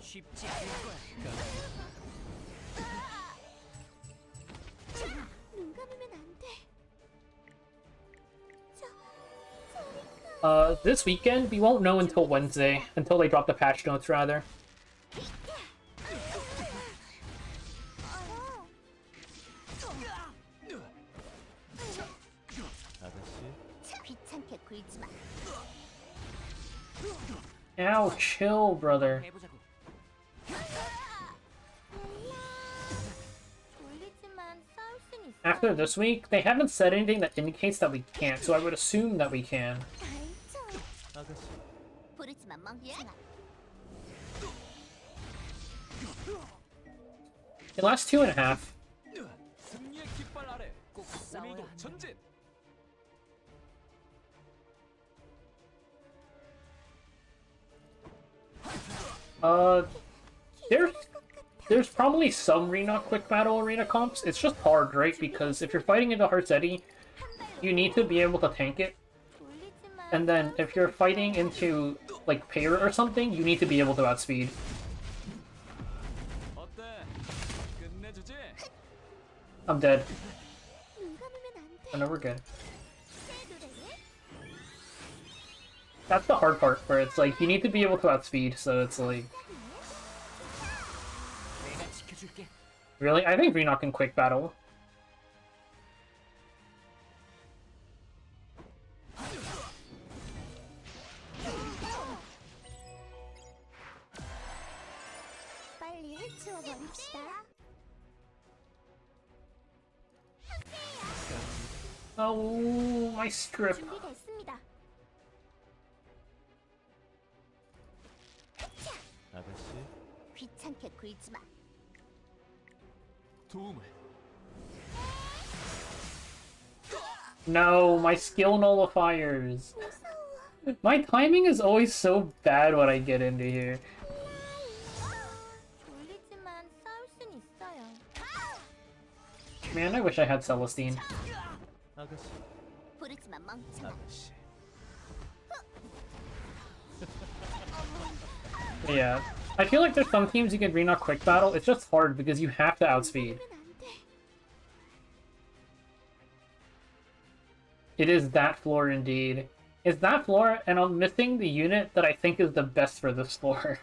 쉽지 않을 거야. 눈 감으면 안 돼. This weekend, we won't know until Wednesday. Until they drop the patch notes, rather. 귀찮게 굴지 마. Ow, chill, brother. 해보자고. 졸리지만 싸울 순 있어요. After this week, they haven't said anything that indicates that we can't, so I would assume that we can. 알죠. 아가씨, 부르지만 멍청아. It lasts 2.5. 승리의 깃발 아래 꼭 오늘도 전진. There's probably some Rena quick battle arena comps. It's just hard, right? Because if you're fighting into Heart's Eddy, you need to be able to tank it. 졸리지만 And then if you're fighting into, like, Pair or something, you need to be able to outspeed. 어때? 끝내주지. I'm dead. 눈 감으면 안 돼. I know we're good. 새 노래에 That's the hard part, where it's like, you need to be able to outspeed, so it's like... 내가 지켜줄게. Really? I think Rena can quick battle. 빨리 해치워 버립시다. Oh, my strip. 준비됐습니다. 아가씨, 귀찮게 굴지 마. 도움을. No, my skill nullifiers. My timing is always so bad when I get into here. 졸리지만 싸울 순 있어요. Man, I wish I had Celestine. 아가씨. 부르지마 멍청아. 아가씨. Yeah. I feel like there's some teams you can bring on quick battle. It's just hard because you have to outspeed. 그러면 안 돼. It is that floor indeed. It's that floor, and I'm missing the unit that I think is the best for this floor.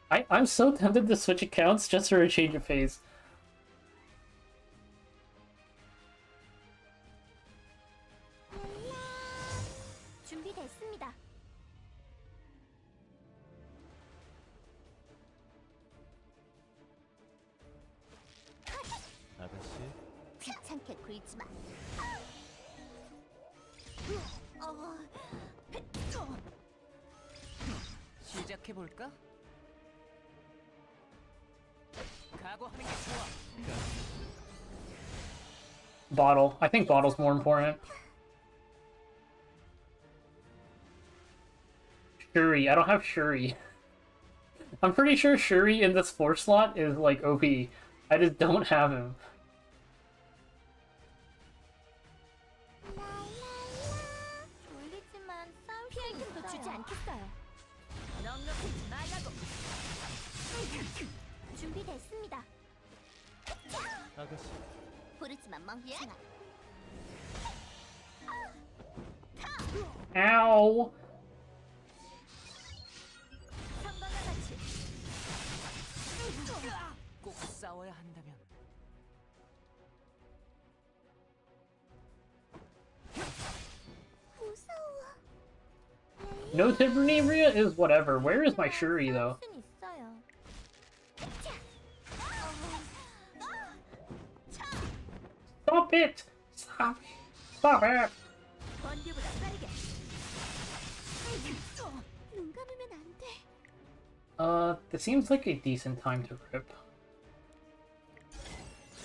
I'm so tempted to switch accounts just for a change of pace. 준비됐습니다. 아가씨. 귀찮게 굴지 마. 시작해 볼까? 각오하는 게 좋아. Bottle. I think bottle's more important. Shuri. I don't have Shuri. I'm pretty sure Shuri in this 4 slot is like OP. I just don't have him. 졸리지만 싸울 수 있어요. 주지 않겠어요. 넉넉하지 말라고. 준비됐습니다. 아가씨. 부르지만 멍청아. Ow! 상관과 같이. 꼭 싸워야 한다면. 무서워. No Tiffany-Ria is whatever. Where is my Shuri though? 싸울 순 있어요. Stop it! Stop it! Stop it! 번개보다 빠르게. 눈 감으면 안 돼. This seems like a decent time to rip.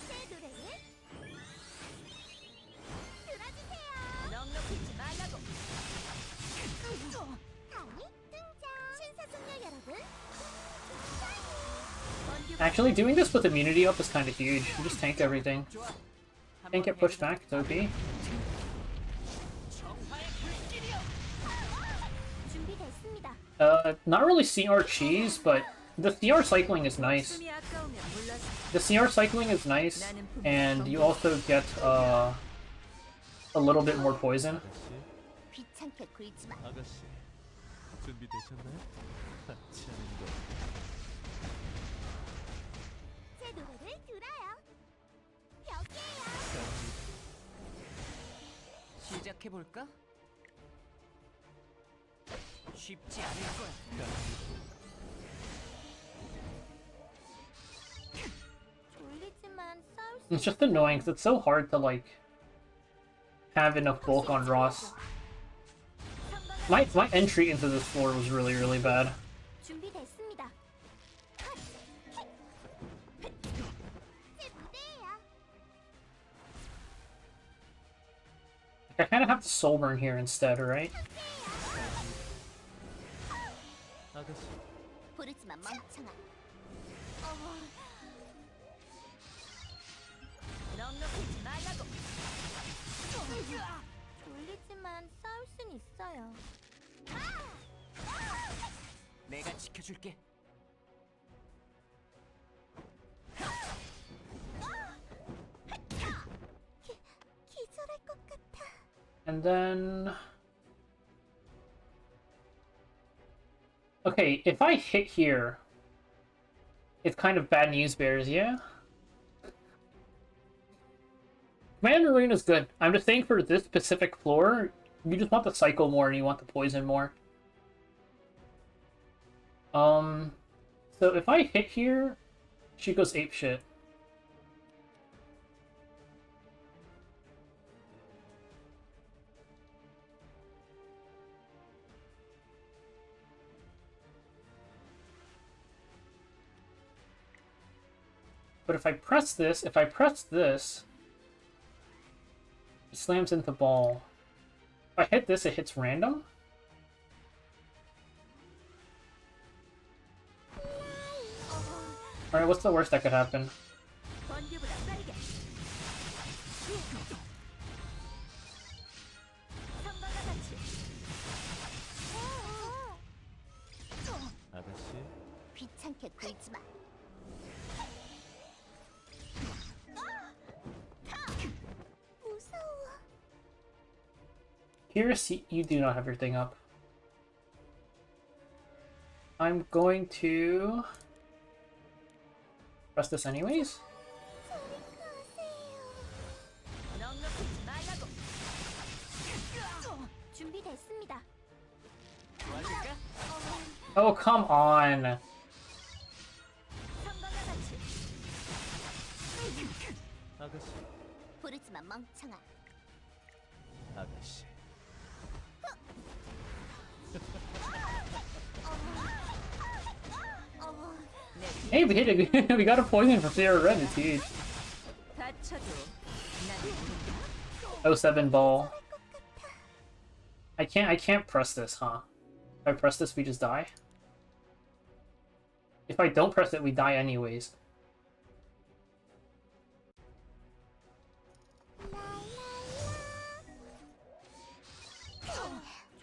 새 노래를 들어주세요. 넉넉하지 말라고. 다음이 등장. 신사숙녀 여러분. Actually, doing this with immunity up is kind of huge. You just tank everything. 좋아. Can't get pushed back, it's OP. 정화의 불길이여. 준비됐습니다. Not really CR cheese, but the CR cycling is nice. 숨이 아까우면 물러서. The CR cycling is nice, and you also get a little bit more poison. 아가씨. 귀찮게 굴지 마. 아가씨. 준비되셨나요? 하찮은 거. 제 노래를 들어요. 벽이에요. 시작해 볼까? 쉽지 않을 거야. 졸리지만 싸울 수 It's just annoying because it's so hard to like have enough bulk on Ross. My entry into this floor was really bad. 준비됐습니다. 제 무대예요. I kind of have to soul burn here instead, right? 아가씨. 부르지만 멍청아. 넉넉하지 말라고. 졸리지만 싸울 순 있어요. 내가 지켜줄게. 기절할 것 같아. And then... Okay, if I hit here, it's kind of bad news bears, yeah? Command Arena's good. I'm just saying for this specific floor, you just want the cycle more and you want the poison more. So if I hit here, she goes apeshit. But if I press this, it slams into ball. If I hit this, it hits random? Alright, what's the worst that could happen? 번개보다 빠르게. 굴지 마. 무서워. Here's you do not have your thing up. I'm going to press this anyways. 넉넉하지 말라고. 준비됐습니다. 도와줄까? Oh, come on. 성광과 같이. 아가씨, 부르지 마, 멍청아. 아가씨. Hey, we hit it. We got a poison for Fear Red. It's huge. 다쳐도 난 07 ball. I can't press this, huh? If I press this, we just die? If I don't press it, we die anyways.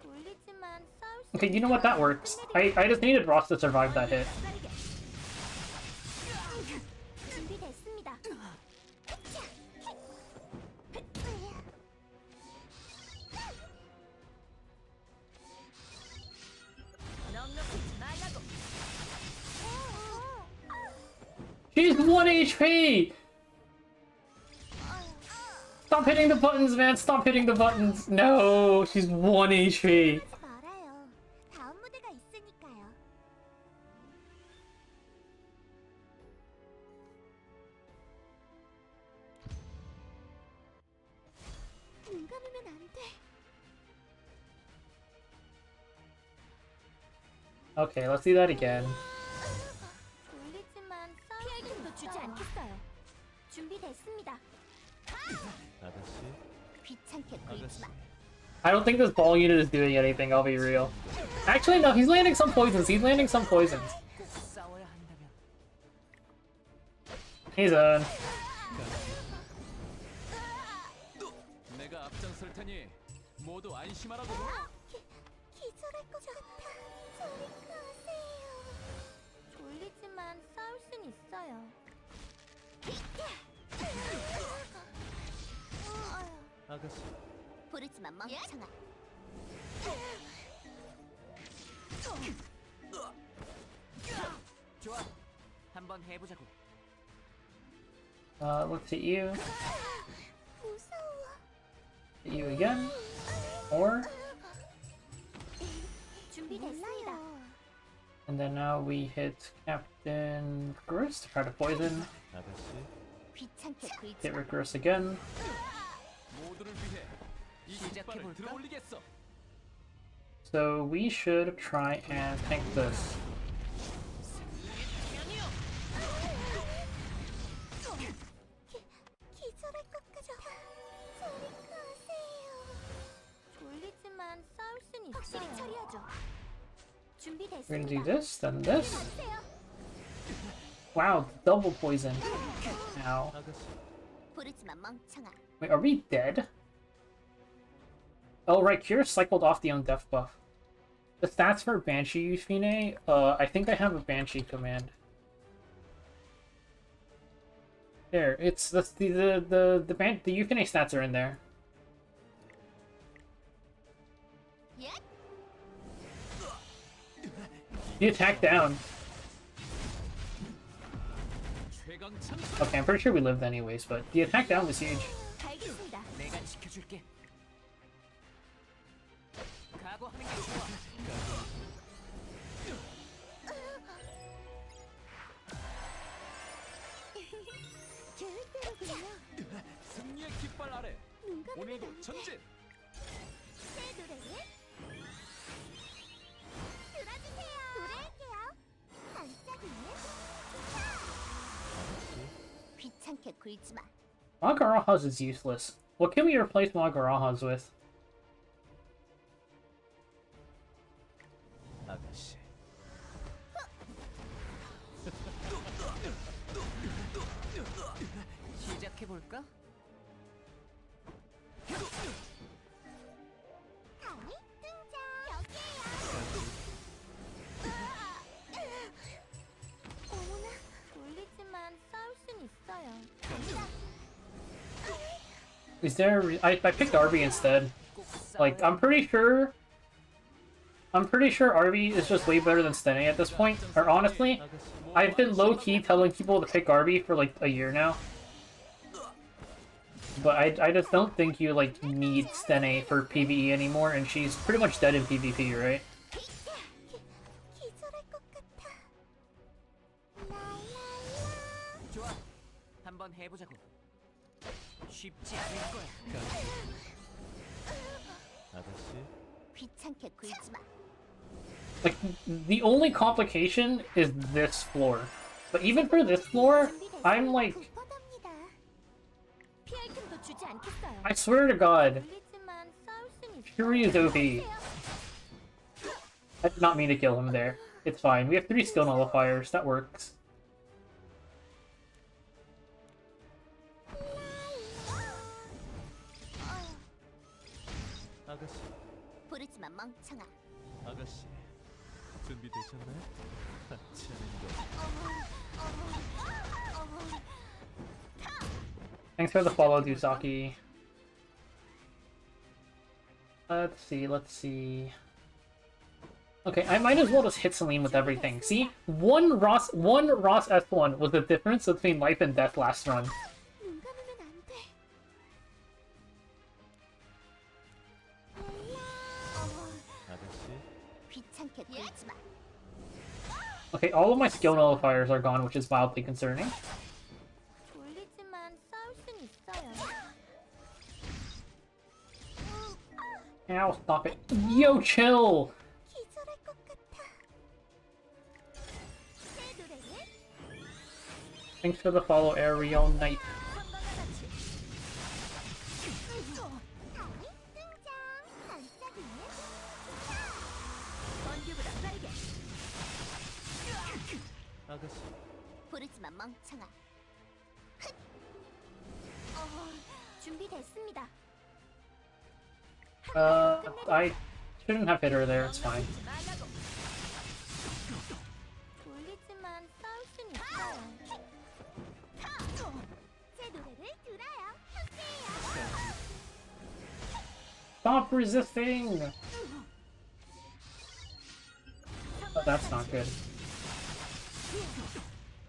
졸리지만 싸울 수 Okay, you know what? That works. I just needed Ross to survive that hit. 빠르게. 준비됐습니다. 넉넉하지 말라고. She's 1 HP! Stop hitting the buttons, man! Stop hitting the buttons! No! She's 1 HP! 하지 말아요. 다음 무대가 있으니까요. 눈 감으면 안 돼. Okay, let's do that again. 졸리지만 피할 틈도 주지 않겠어요. 준비됐습니다. 아가씨, 귀찮게 굴지 마. I don't think this ball unit is doing anything, I'll be real. Actually, no, he's landing some poisons. He's landing some poisons. 꼭 싸워야 한다면. He's on. 내가 앞장설 테니 모두 안심하라고. 기절할 것 같아. 저리 가세요. 졸리지만 싸울 순 있어요. 아가씨, 부르지만 멍청아. 좋아. 한번 해보자고. Let's hit you. 무서워. Hit you again. Or. 준비됐습니다. And then now we hit Captain Rikurus to try to poison. 아가씨, 귀찮게 굴지 Hit 마. Rikurus again. 모두를 위해 이 깃발을 들어올리겠어. So we should try and tank this. 기절할 것 같아. 저리 가세요. 졸리지만 싸울 순 있어요. 확실히 처리하죠. We're gonna 준비됐습니다. do this, then this. 하세요. Wow, double poison. Ow. 아가씨, 부르지만 멍청아. Wait, are we dead? Oh, right, Cure cycled off the own death buff. The stats for Banshee Euphine, I think I have a Banshee command. There, it's the Euphine stats are in there. 예? The attack down. 최강창. Okay, I'm pretty sure we lived anyways, but the attack down was huge. 알겠습니다. 내가 지켜줄게. 각오하는 게 좋아. 계획대로군요. 승리의 깃발 아래 눈 감으면 오늘도 안 돼. 전진. 새 노래에 들어주세요. 노래할게요. 반짝이네. 귀찮게 굴지 마. Magarajas is useless. What can we replace Magarajas with? 아가씨. 시작해 볼까? 강이 등장. 여기에요. Is there? I picked RB instead. Like I'm pretty sure RB is just way better than Stene at this point. Or honestly, I've been low key telling people to pick RB for like a year now. But I just don't think you like need Stene for PvE anymore, and she's pretty much dead in PvP, right? 기절할 것 같아. 좋아. 한번 해보자고. 쉽지 않을 거야. 아가씨. 귀찮게 굴지 마. Like, the only complication is this floor. But even for this floor, I'm like, 뻔합니다. 피할 틈도 주지 않겠어요. I swear to God, 걸리지만 싸울 순 있어요. Shuri is OP. I did not mean to kill him there. It's fine. We have 3 skill nullifiers. That works. 아가씨. 부르지 마 멍청아. 아가씨. 준비되셨나요? 하찮은 거. Thanks for the follow, Dusaki. Let's see. Okay, I might as well just hit Celine with everything. See? One Ross S1 was the difference between life and death last run. 눈 감으면 안 돼. 아가씨. 귀찮게 굴지 마. Okay, all of my skill nullifiers are gone, which is mildly concerning. 졸리지만 싸울 순 있어요. Ow, stop it. Yo, chill! 기절할 것 같아. 새 노래를 Thanks for the follow, Ariel Knight. 등장. 반짝이는 번개보다 빠르게. 아가씨. 부르지 마 멍청아. 준비됐습니다. I shouldn't have hit her there, it's fine. 말라고. 졸리지만 싸울 순 있어요. 새 노래를 들어요. 함께해요. Stop resisting! Oh, that's not good.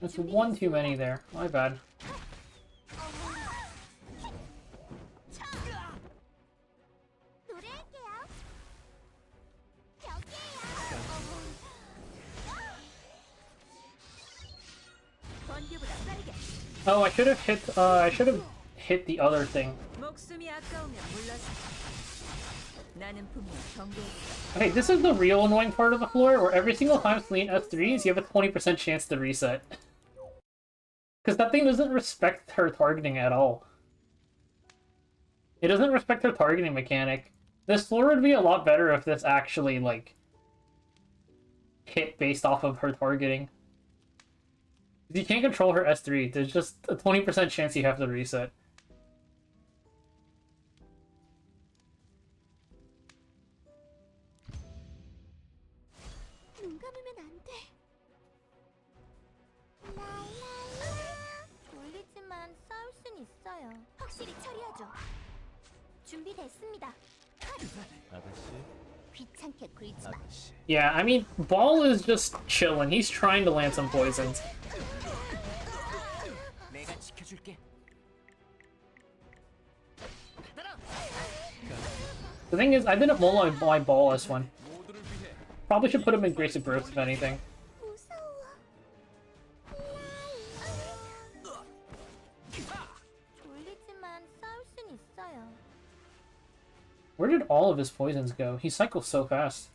That's one too many there. My bad. 노래할게요. 여기에요. 번개보다 빠르게. Oh, I should have hit the other thing. 목숨이 아까우면 물러서. 나는 분명 경고했어. Okay, this is the real annoying part of the floor, where every single time Celine S3s, you have a 20% chance to reset. Because that thing doesn't respect her targeting at all. It doesn't respect her targeting mechanic. This floor would be a lot better if this actually, like, hit based off of her targeting. You can't control her S3, there's just a 20% chance you have to reset. 눈 감으면 안 돼. 졸리지만 싸울 순 있어요. 확실히 처리하죠. 준비됐습니다. 아가씨. 귀찮게 굴지 마. 아가씨. Yeah, I mean, Ball is just chilling. He's trying to land some poisons. 내가 지켜줄게. 받아라. The thing is, I didn't mull on my Ball S1. 모두를 위해. Probably should put him in Grace of Growth, if anything. 무서워. 졸리지만 싸울 순 있어요. Where did all of his poisons go? He cycles so fast.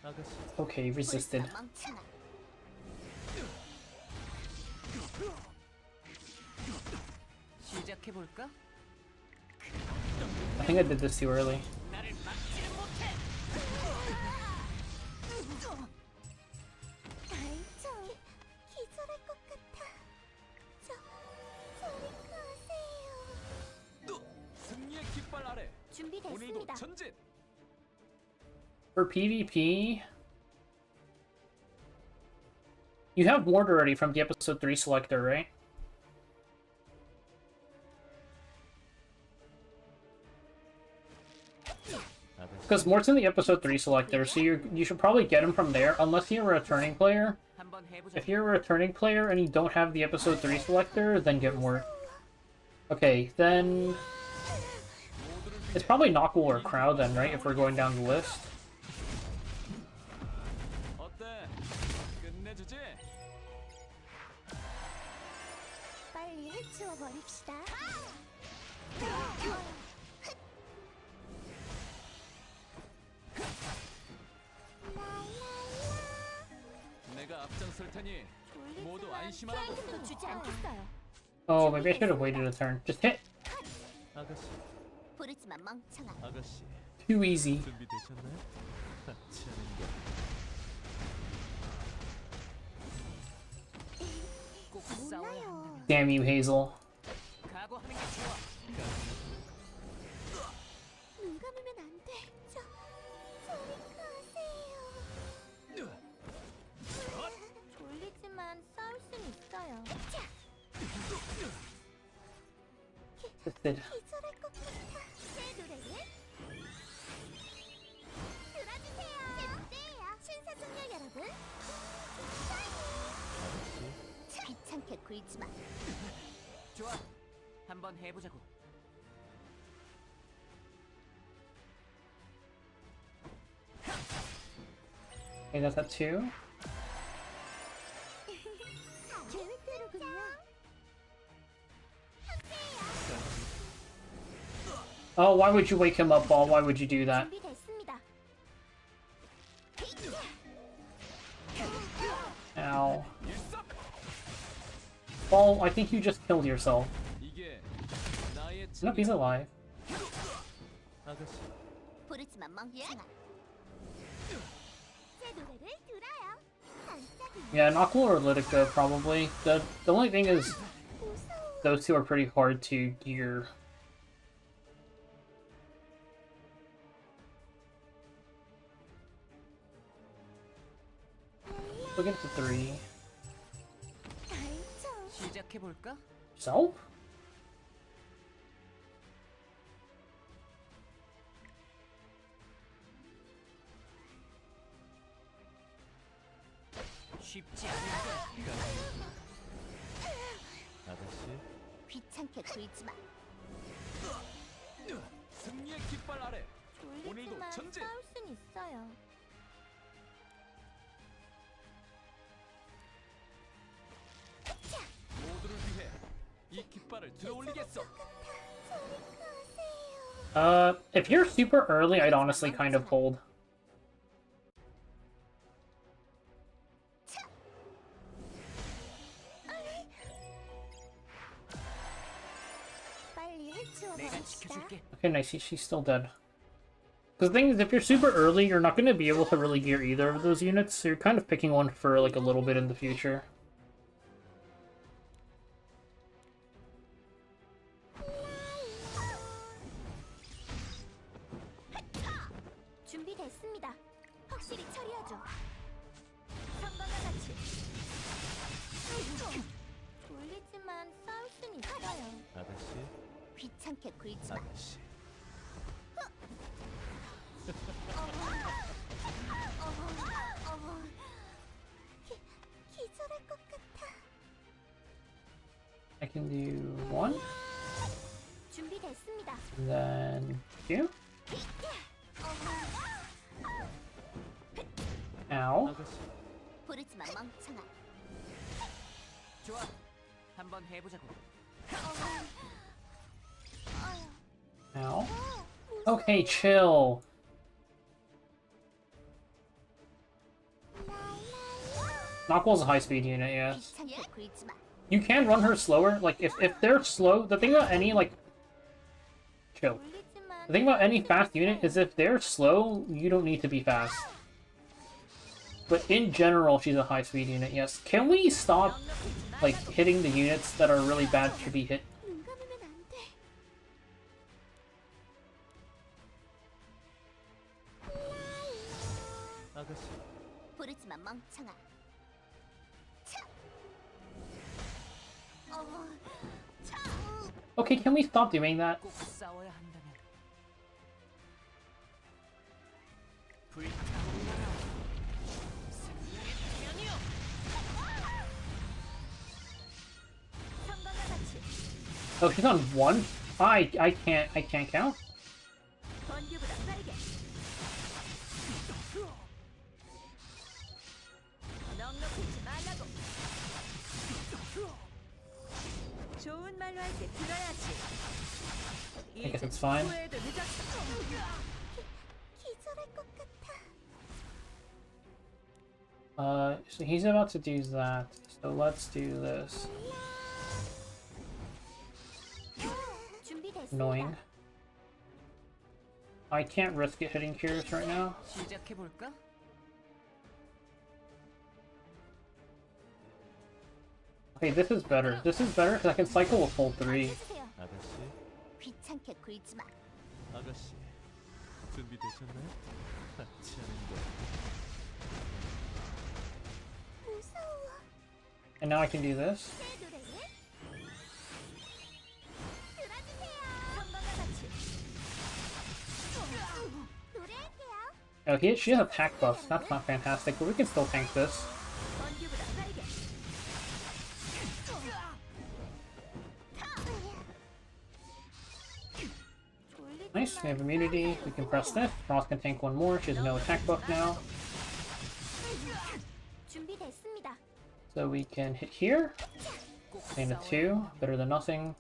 아가씨. Okay, resisted. 멍청아. 시작해 볼까? I think I did this too early. 나를 막지는 못해. 저 기절할 것 같아. 저리 가세요. 승리의 깃발 아래. 오늘도 준비됐습니다. 전진. For PvP, you have Ward already from the episode 3 selector, right? Because Mort's in the episode 3 selector, so you should probably get him from there, unless you're a returning player. 한번 해보자. If you're a returning player and you don't have the episode 3 selector, then get Mort. Okay, then... It's probably Knuckle or Crow then, right? If we're going down the list. 어때? 끝내주지? 빨리 해치워 버립시다. 내가 앞장설 테니 모두 안심하라고. 아이템도 주지 않겠어요. Oh, maybe I should have waited a turn. Just hit! 아가씨, 부르지마 멍청아. 아가씨, Too easy. 준비되셨나요? 하찮은 거. 꼭 싸워야 한다면 몰라요. Damn you, Hazel. 각오하는 게 좋아. 눈 감으면 안 돼. 저리 가세요. 졸리지만 싸울 순 있어요. Twisted. 기절할 것 같아. 제 노래를 들어주세요. 제때예요. 신사숙녀 여러분. 귀찮게 굴지 마. 좋아. 한번 해보자고. Okay, that's at 2. 계획대로군요. Oh, why would you wake him up, Ball? Why would you do that? 준비됐습니다. Ow. Ball, I think you just killed yourself. 이게 나의 Nope, he's alive. 아가씨, 부르지마 멍청아. 제 노래를 들어요. 반짝이 Yeah, Knuckle or Litica, probably. The only thing is, 무서워. those two are pretty hard to gear. Look at the 3. 알죠. 시작해 볼까? Self? 쉽지 않을 거야. 아가씨, 귀찮게 굴지 마. 승리의 깃발 아래 오늘도 졸리지만 전진! 싸울 순 있어요. 모두를 위해 이 깃발을 들어올리겠어. If you're super early, I'd honestly kind of hold. 빨리 해치워 내가 버립시다. 지켜줄게. Okay, nice. She's still dead. Because the thing is, if you're super early, you're not going to be able to really gear either of those units, so you're kind of picking one for like a little bit in the future. 준비됐습니다. 확실히 처리하죠. 선방과 같이. 졸리지만 싸울 순 있어요. 아가씨, 귀찮게 굴지 마. 아가씨. 기절할 것 같아. I can do 1, 준비됐습니다. and then 2. Ow. 아가씨, 부르지마 멍청아. 좋아. 한번 해보자고. Ow. Okay, chill. Knuckle's a high-speed unit, yes. 귀찮게 굴지 마. You can run her slower. Like, if they're slow, the thing about any, like... Chill. 졸리지만 The thing about any fast unit is if they're slow, you don't need to be fast. But in general, she's a high-speed unit, yes. Can we stop, like, hitting the units that are really bad to be hit? 눈 감으면 안 돼. 아가씨. 부르지마 멍청아. Okay, can we stop doing that? 꼭 싸워야 한다면 불타올라라. 승리의 태양이여. 성광과 같이 Oh, she's on one? I can't count? 번개보다 빠르게. 넉넉해지 말라고. 좋은 말로 할 때 들어야지. I guess it's fine. 후회도 늦었어. 기절할 것 같아. So he's about to do that. So let's do this. 준비됐습니다. Annoying. I can't risk it hitting Curious right now. 시작해 볼까? Okay, this is better. This is better because I can cycle a full 3. 해주세요. 아가씨, 귀찮게 굴지 마. 아가씨, 준비되셨나요? 같이 하는 거. 무서워. And now I can do this. 새 노래를 들어주세요. 성광과 같이 노래할게요. Oh, she has attack buffs. That's not fantastic, but we can still tank this. 번개보다 빠르게. Nice, we have immunity. We can press this. Frost can tank one more. She has no attack buff now. 준비됐습니다. So we can hit here. Gain a 2. Better than nothing.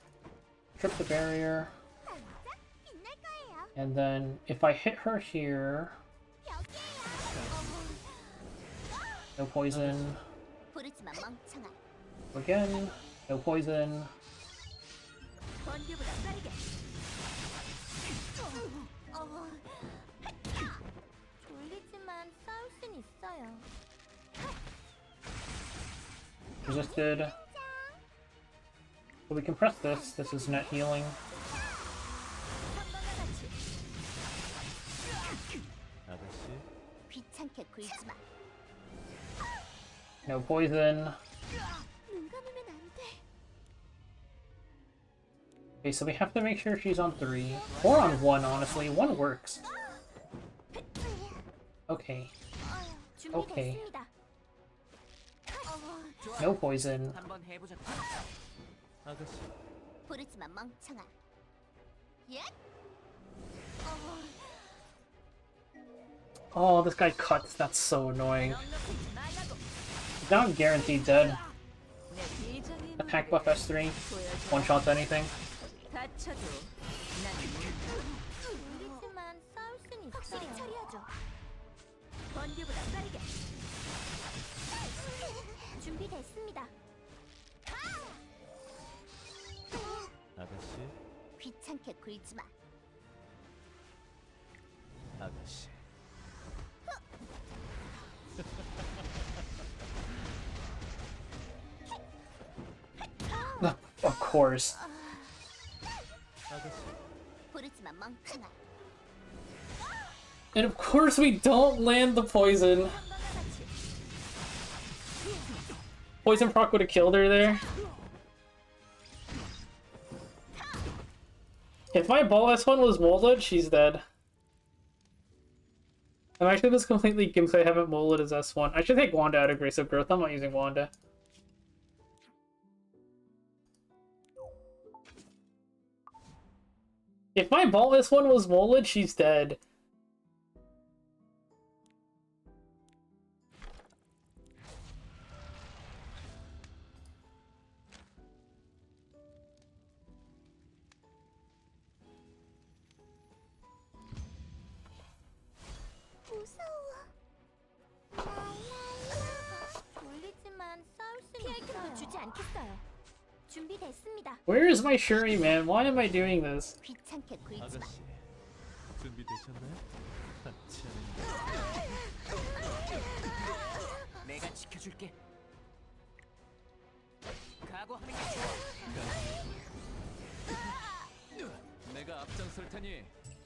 Trip the barrier. 빛날 거예요. And then if I hit her here, 여기에요. no poison. 부르지 마 멍청아. Again, no poison. 번개보다 빠르게. 졸리지만 싸울 순 있어요. Resisted. So we can press this. This is net healing. 성광과 같이 아가씨, 귀찮게 굴지 마. No poison. 눈 감으면 안 돼. Okay, so we have to make sure she's on 3. Or on 1, honestly. 1 works. Okay. 준비됐습니다. No poison. 한번 해보자. 아가씨, 부르지 마 멍청아. 예? Oh, this guy cuts. That's so annoying. 넉넉해지 말라고. He's now guaranteed dead. 내 비장의 Attack buff S3. 보여줘. One shots anything. 다쳐도 난 졸리지만 싸울 순 있어요. 확실히 처리하죠. 번개보다 빠르게. 준비됐습니다. 아가씨, 귀찮게 굴지 마. 아가씨. Of course. 아가씨, 부르지 마 멍청아. And of course we don't land the poison. 성광과 같이 Poison proc would have killed her there. If my ball S1 was molded, she's dead. I'm actually just completely gimped I haven't molded as S1. I should take Wanda out of Grace of Growth. I'm not using Wanda. If my ball S1 was molded, she's dead. 무서워. 졸리지만 싸울 순 있어요. 피할 틈도 주지 않겠어요. 준비됐습니다. Where is my Shuri, man? Why am I doing this? 귀찮게 굴지 마. 아가씨, 준비되셨나요? 같이 하는 거. 내가 지켜줄게. 각오하는 게 좋아. 내가 앞장설 테니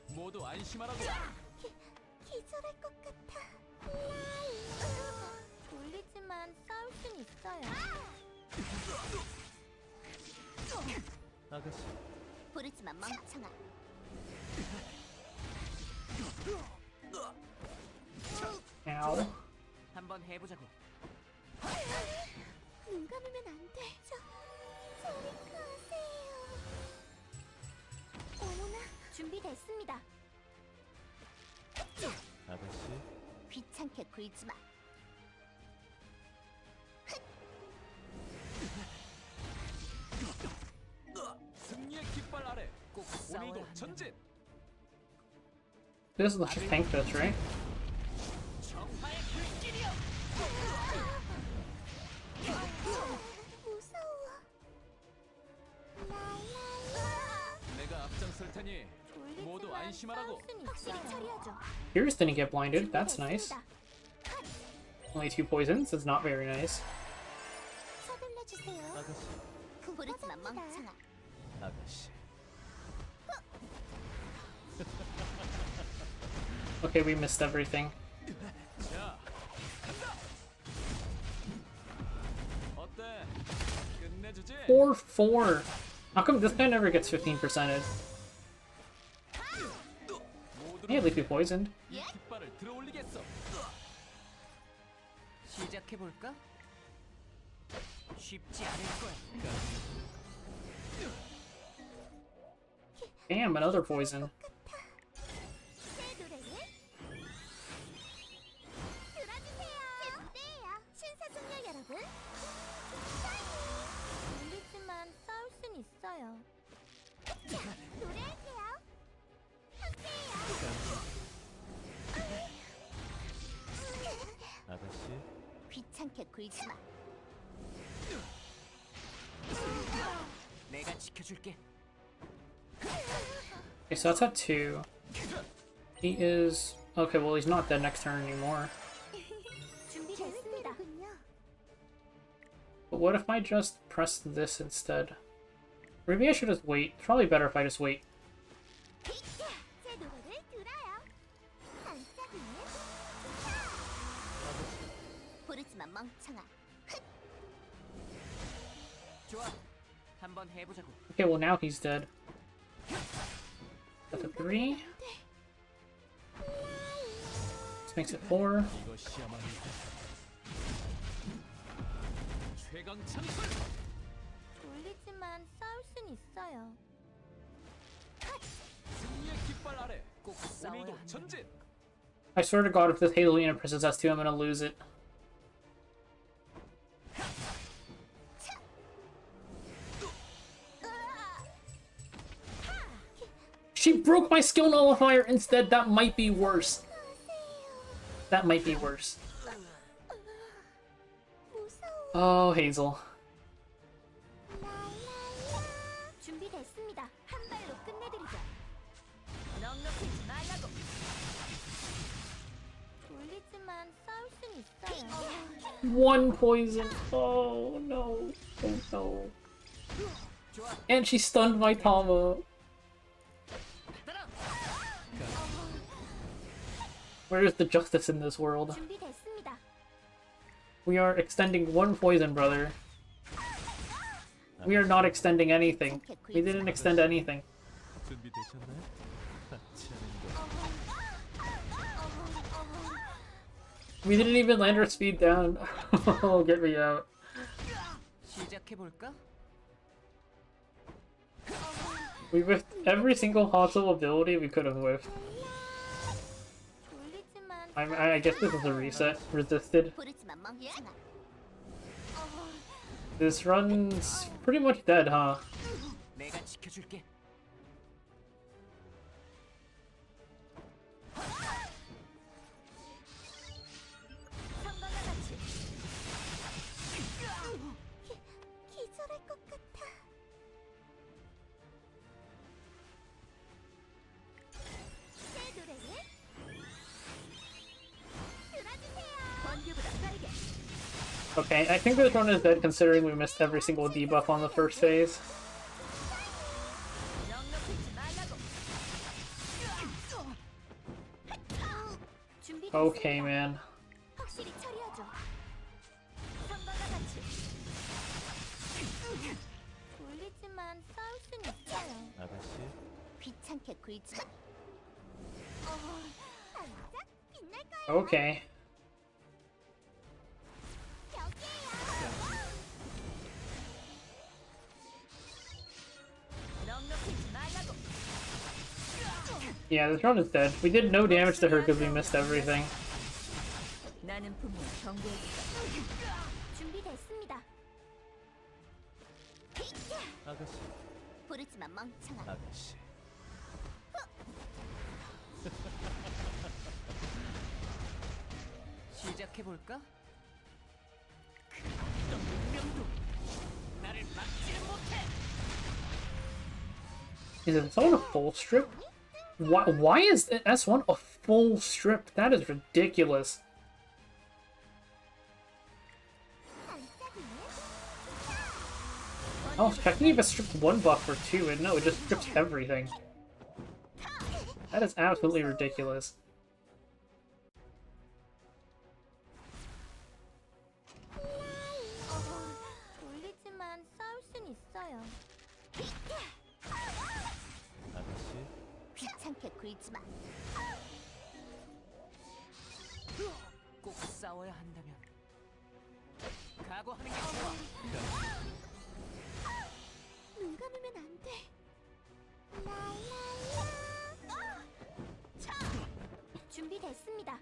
모두 안심하라고. 기절할 것 같아. 졸리지만 싸울 순 있어요. 아가씨, 부르지 마 멍청아. Ow. 한번 해보자고. 눈 감으면 안 돼. 저리 가세요. 어머나, 준비됐습니다. 아가씨. 귀찮게 굴지 마. 승리의 깃발 아래 꼭 싸워야 오늘도 한다. 전진. This is what you think this, right? 정화의 불길이여. 무서워. 라라라. 내가 앞장설 테니 모두 졸리지만 안심하라고. 싸울 순 확실히 처리하죠. Yours didn't get blinded. That's nice. 준비됐습니다. Only 2 poisons. It's not very nice. 서둘러 주세요. 아가씨. 부르지 마, 멍청아. 아가씨. Okay, we missed everything. 자, 간다. 어때? 끝내주지. 4-4. How come this guy never gets 15%ed? Hey, at least we poisoned. 이 깃발을 들어올리겠어. 시작해 볼까? 쉽지 않을 거야. Damn, another poison. 제 노래를 들어주세요. 제때예요. 신사숙녀 여러분. 졸리지만 싸울 순 있어요. 자, 노래할게요. 함께해요. 아가씨. 귀찮게 굴지 마. 내가 지켜줄게. Okay, so that's at 2. He is... Okay, well, he's not dead next turn anymore. 준비됐습니다. But what if I just press this instead? Maybe I should just wait. It's probably better if I just wait. 제 노래를 들어요. 반짝이는 부르지 마, 멍청아. 좋아. 한번 해보자고. Okay, well, now he's dead. That's a 3. This makes it 4. 이것이야말로 최강 창술. 졸리지만 싸울 순 있어요. 승리의 깃발 아래 꼭 싸워야 오늘도 한다. 전진. I swear to God, if this Hazel Unit presses S2, I'm gonna lose it. She broke my skill nullifier instead. That might be worse. That might be worse. 무서워. Oh, Hazel. 준비됐습니다. 한 발로 끝내드리죠. 넉넉히지 말라고. 졸리지만 싸울 순 있어요. 1 poison. Oh, no. Oh, no. 좋아. And she stunned my Tama. Where is the justice in this world? 준비됐습니다. We are extending 1 poison, brother. We are not extending anything. We didn't extend anything. 준비되셨나요? 같이 하는 거. We didn't even land our speed down. Oh, get me out. 시작해 볼까? We whiffed every single possible ability we could have whiffed. 졸리지만 I guess this is a reset. Resisted. 부르지 마, 멍청아. This run's pretty much dead, huh? 내가 지켜줄게. 성광과 같이 기절할 것 같아. 제 노래를 들어주세요. 번개보다 빠르게. Okay, I think this run is dead considering we missed every single debuff on the first phase. 넉넉히지 말라고. 준비됐습니다. Okay, man. 확실히 처리하죠. 성광과 같이 졸리지만 싸울 순 있어요. 아가씨. 귀찮게 굴지 마. 반짝 빛날 거예요. Okay. Yeah, this run is dead. We did no damage to her because we missed everything. 나는 분명 경고했다. 준비됐습니다. 아가씨, 부르지마 멍청아. 아가씨. 시작해 볼까? 어떤 운명도 나를 막지는 못해. Is it someone a full strip? Why is S1 a full strip? That is ridiculous. I was checking if it stripped one buff or two, and no, it just strips everything. That is absolutely ridiculous. 졸리지만 싸울 순 있어요. 아가씨, 귀찮게 굴지 마. 꼭 싸워야 한다면 각오하는 게 좋아. 눈 감으면 안 돼. 준비됐습니다.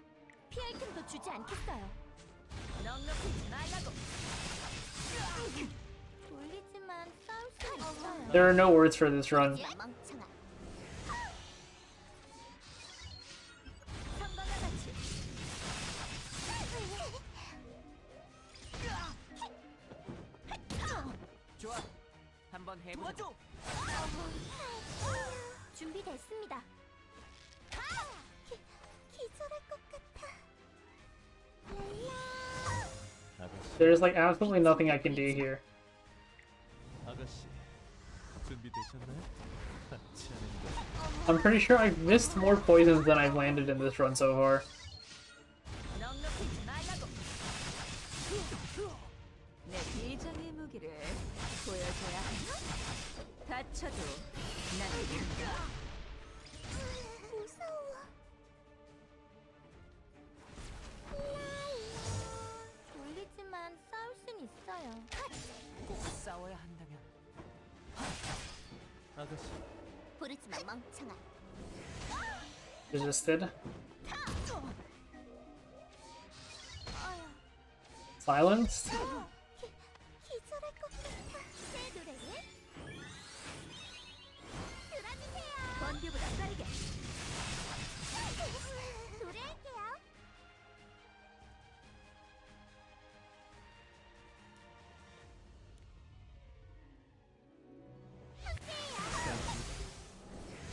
피할 틈도 주지 않겠어요. 넉넉히 말라고. 졸리지만 싸울 수 있어요. There are no words for this run. 멍청아. 상관과 같이 좋아, 한번 해보자. 준비됐습니다. 기절할 것 같아. 아가씨, There's like absolutely nothing I can do here. 아가씨, 준비되셨나요? 하찮은 거. I'm pretty sure I've missed more poisons than I've landed in this run so far. 넉넉히 말라고. 내 비장의 무기를 보여줘야 하나? 다쳐도 나는 이긴다. 무서워. 졸리지만 싸울 순 있어요. 꼭 싸워야 한다면 아가씨, 부르지마 멍청아. Resisted. 어휴, Silenced. 기절할 것 같아. 새 노래를 들어주세요. 번개보다 빠르게. 노래할게요.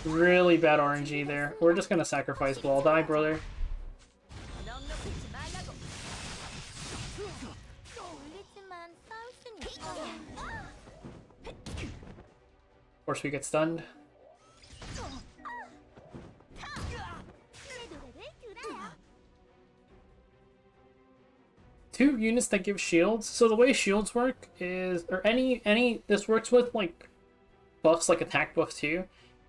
Really bad RNG there. We're just gonna sacrifice Wall Die, brother. 넉넉히 말라고. 졸리지만 싸울 순 있어요. Of course, we get stunned. 새 노래를 들어요. Two units that give shields. So the way shields work is, or this works with like buffs, like attack buffs too.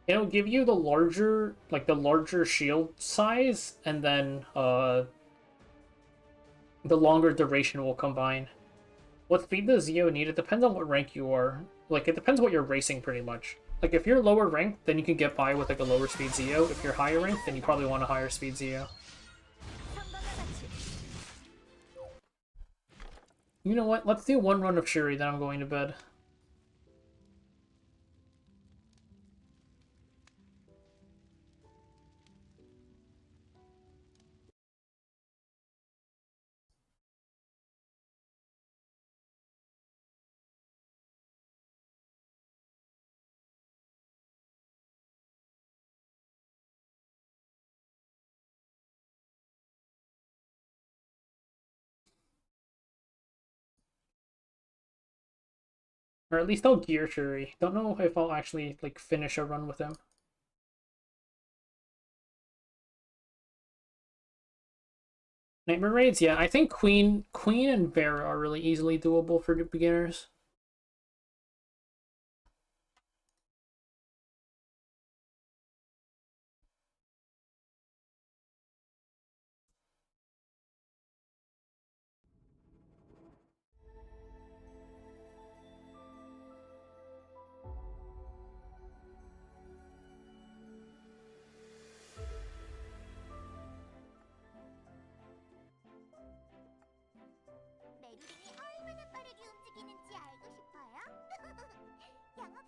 It'll give you the larger shield size, and then the longer duration will combine. What speed does Zeo need? It depends on what rank you are. Like, it depends what you're racing, pretty much. Like, if you're lower ranked, then you can get by with like a lower speed Zeo. If you're higher ranked, then you probably want a higher speed Zeo. 상관과 같이 You know what? Let's do one run of Shuri, then I'm going to bed. Or at least I'll gear Shuri. Don't know if I'll actually like finish a run with him. Nightmare raids, yeah. I think Queen and Bear are really easily doable for beginners.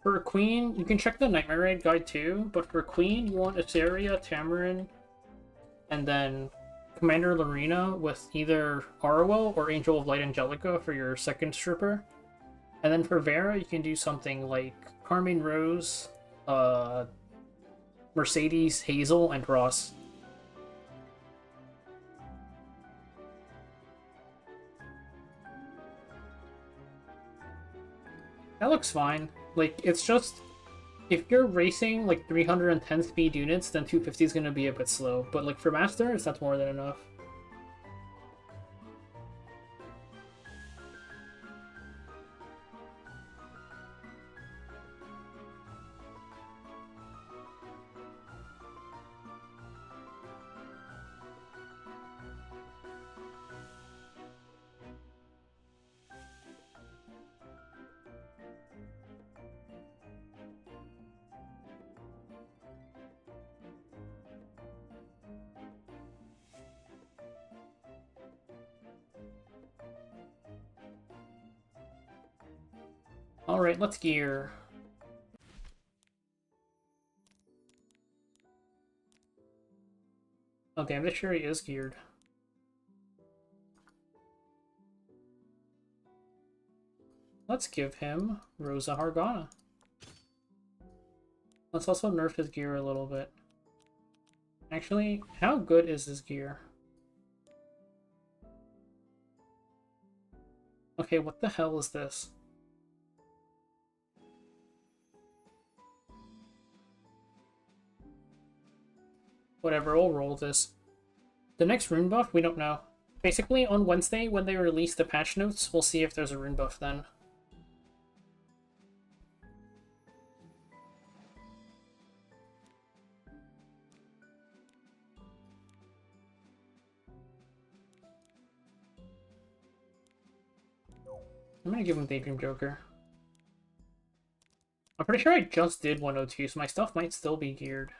For Queen, you can check the Nightmare Raid guide too, but for Queen, you want Asteria, Tamarin, and then Commander Lorena with either Arwo or Angel of Light Angelica for your second stripper. And then for Vera, you can do something like Carmine Rose, Mercedes, Hazel, and Ross. That looks fine. Like, it's just, if you're racing like 310 speed units, then 250 is going to be a bit slow. But like for Masters, that's more than enough. Alright, let's gear. Oh damn, this Shuri is geared. Let's give him Rosa Hargana. Let's also nerf his gear a little bit. Actually, how good is his gear? Okay, what the hell is this? Whatever, we'll roll this. The next rune buff, we don't know. Basically, on Wednesday, when they release the patch notes, we'll see if there's a rune buff then. I'm gonna give him Daydream Joker. I'm pretty sure I just did 102, so my stuff might still be geared.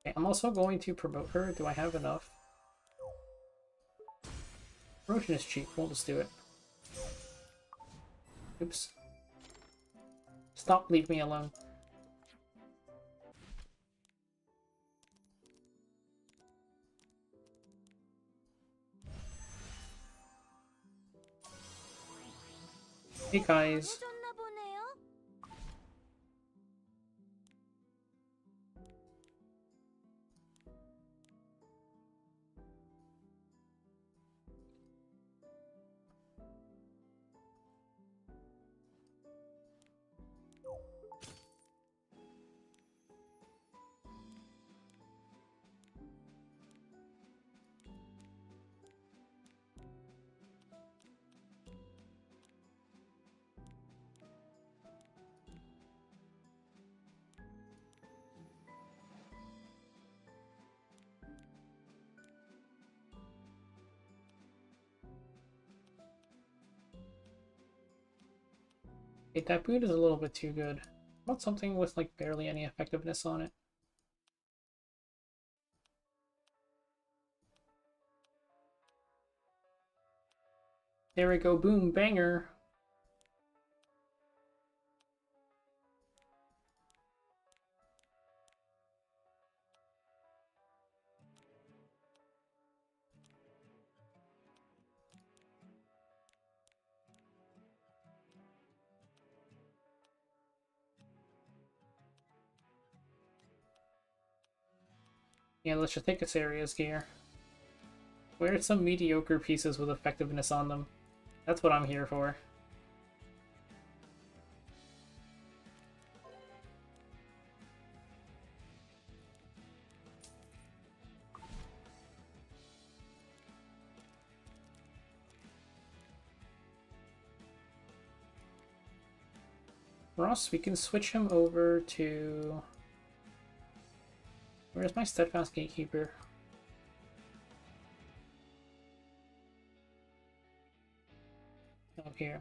Okay, I'm also going to promote her. Do I have enough? Promotion is cheap. We'll just do it. Oops. Stop, leave me alone. Hey guys. 해줬나 보네요. Okay, that boot is a little bit too good. How about something with like barely any effectiveness on it? There we go, boom, banger. Yeah, let's just take Asaria's gear. Where's some mediocre pieces with effectiveness on them? That's what I'm here for. Ross, we can switch him over to... Where's my Steadfast Gatekeeper? Oh, here.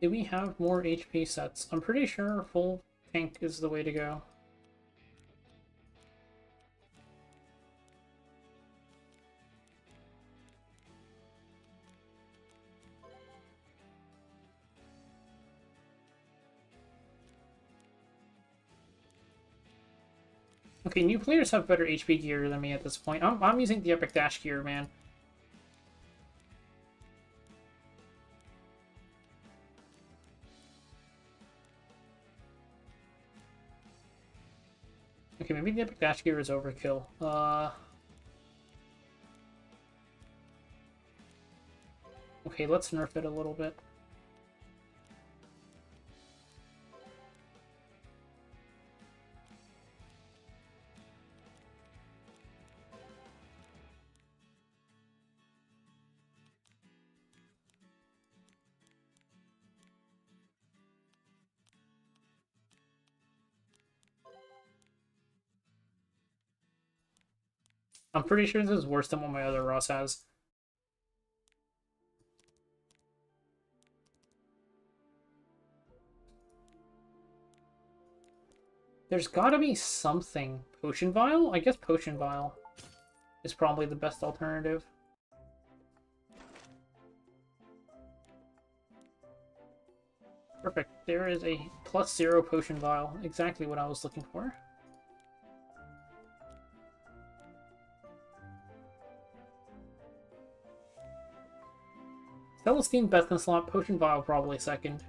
Do we have more HP sets? I'm pretty sure full tank is the way to go. Okay, new players have better HP gear than me at this point. I'm using the Epic Dash gear, man. Okay, maybe the Epic Dash gear is overkill. Okay, let's nerf it a little bit. I'm pretty sure this is worse than what my other Ross has. There's gotta be something. Potion Vial? I guess Potion Vial is probably the best alternative. Perfect. There is a +0 Potion Vial. Exactly what I was looking for. Celestine best in slot, Potion Vial probably second.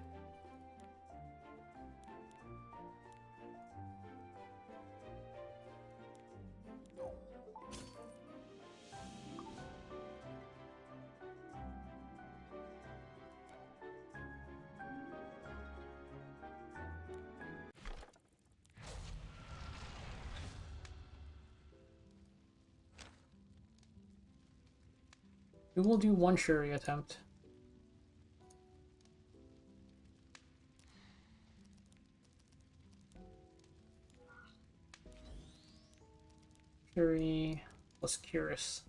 We will do one Shuri attempt. Shuri plus Curious.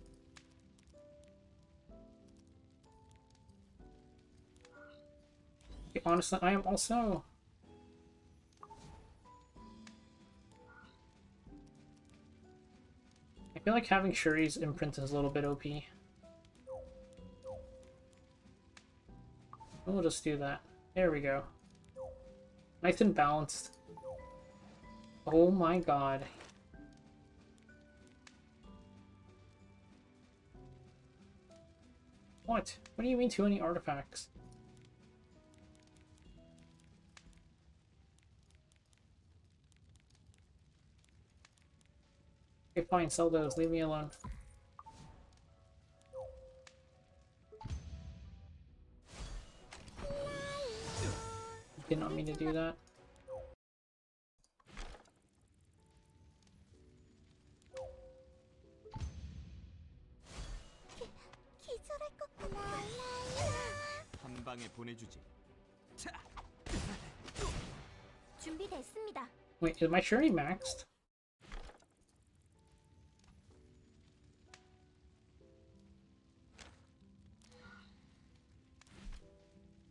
Okay, honestly, I am also... I feel like having Shuri's imprint is a little bit OP. We'll just do that. There we go. Nice and balanced. Oh my god. What? What do you mean too many artifacts? Okay, fine, sell those. Leave me alone. Did not mean to do that. 한 방에 보내주지. 준비됐습니다. Wait, is my Shuri maxed?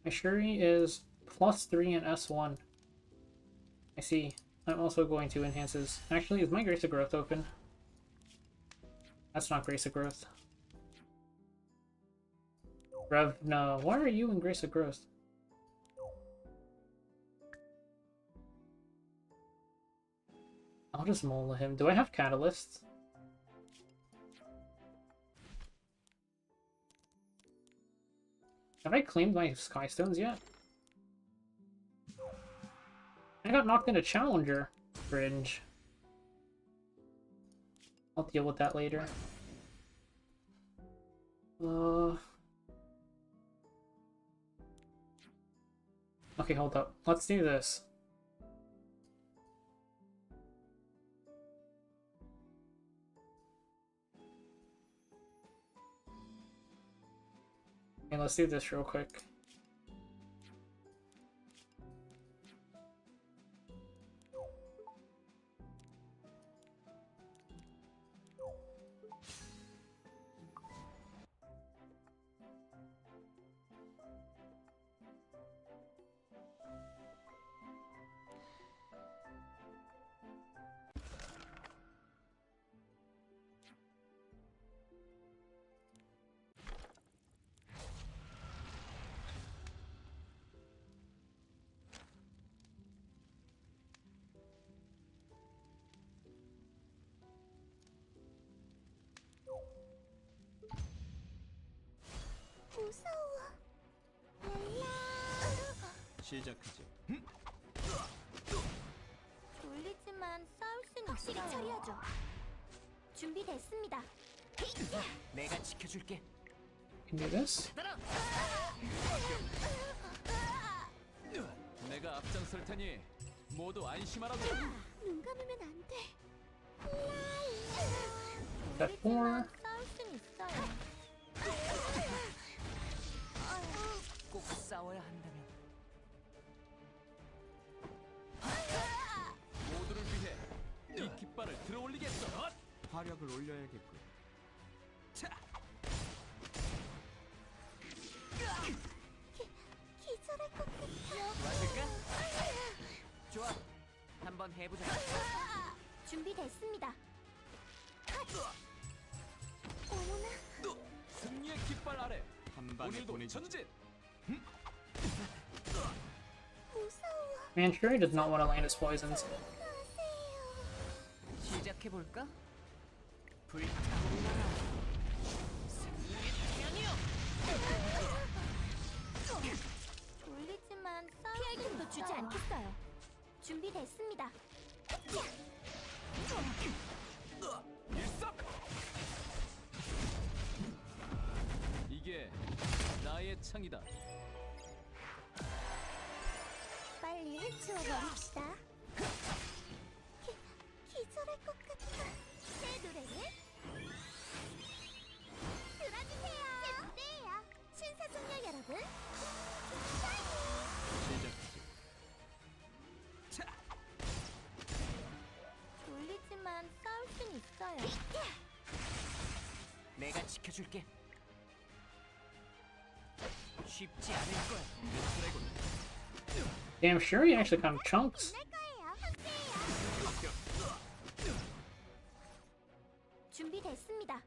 My Shuri is +3 in S1. I see. I'm also going to enhance his... Actually, is my Grace of Growth open? That's not Grace of Growth. Rev, no. Why are you in Grace of Growth? I'll just mold him. Do I have catalysts? Have I claimed my Skystones yet? I got knocked into Challenger. Cringe. I'll deal with that later. Okay, hold up. Let's do this. Okay, let's do this real quick. 시작하지. 졸리지만 싸울 순 확실히 처리하죠. 준비됐습니다. 내가 지켜줄게. Can do this? 내가 앞장설 테니 모두 안심하라고. 눈 감으면 안 돼. Step 4. 싸울 순 있어요. 꼭 싸워야 한다면 모두를 위해 이 깃발을 들어올리겠어. 화력을 올려야겠군. 자, 기절할 것 같아. 도와줄까? 좋아, 한번 해보자. 준비됐습니다. 어머나. 승리의 깃발 아래 한 방에 오늘도 보내주지. 전진. 무서워. Man, Shuri does not want to land his poisons. 가세요. 시작해 볼까? 불타오르라. 졸리지만 피할 틈도 주지 않겠어요. 준비됐습니다. 일섭. 이게 나의 창이다. 빨리 해치워 버립시다. 기절할 것 같아. 제 노래를 들어주세요. 제 무대예요. 신사숙녀 여러분. 시작하지. 자, 졸리지만 싸울 순 있어요. 내가 지켜줄게. 쉽지 않을 거야. 드래곤. Damn, Shuri actually kind of chunks. 날 거예요. 함께해요. 준비됐습니다.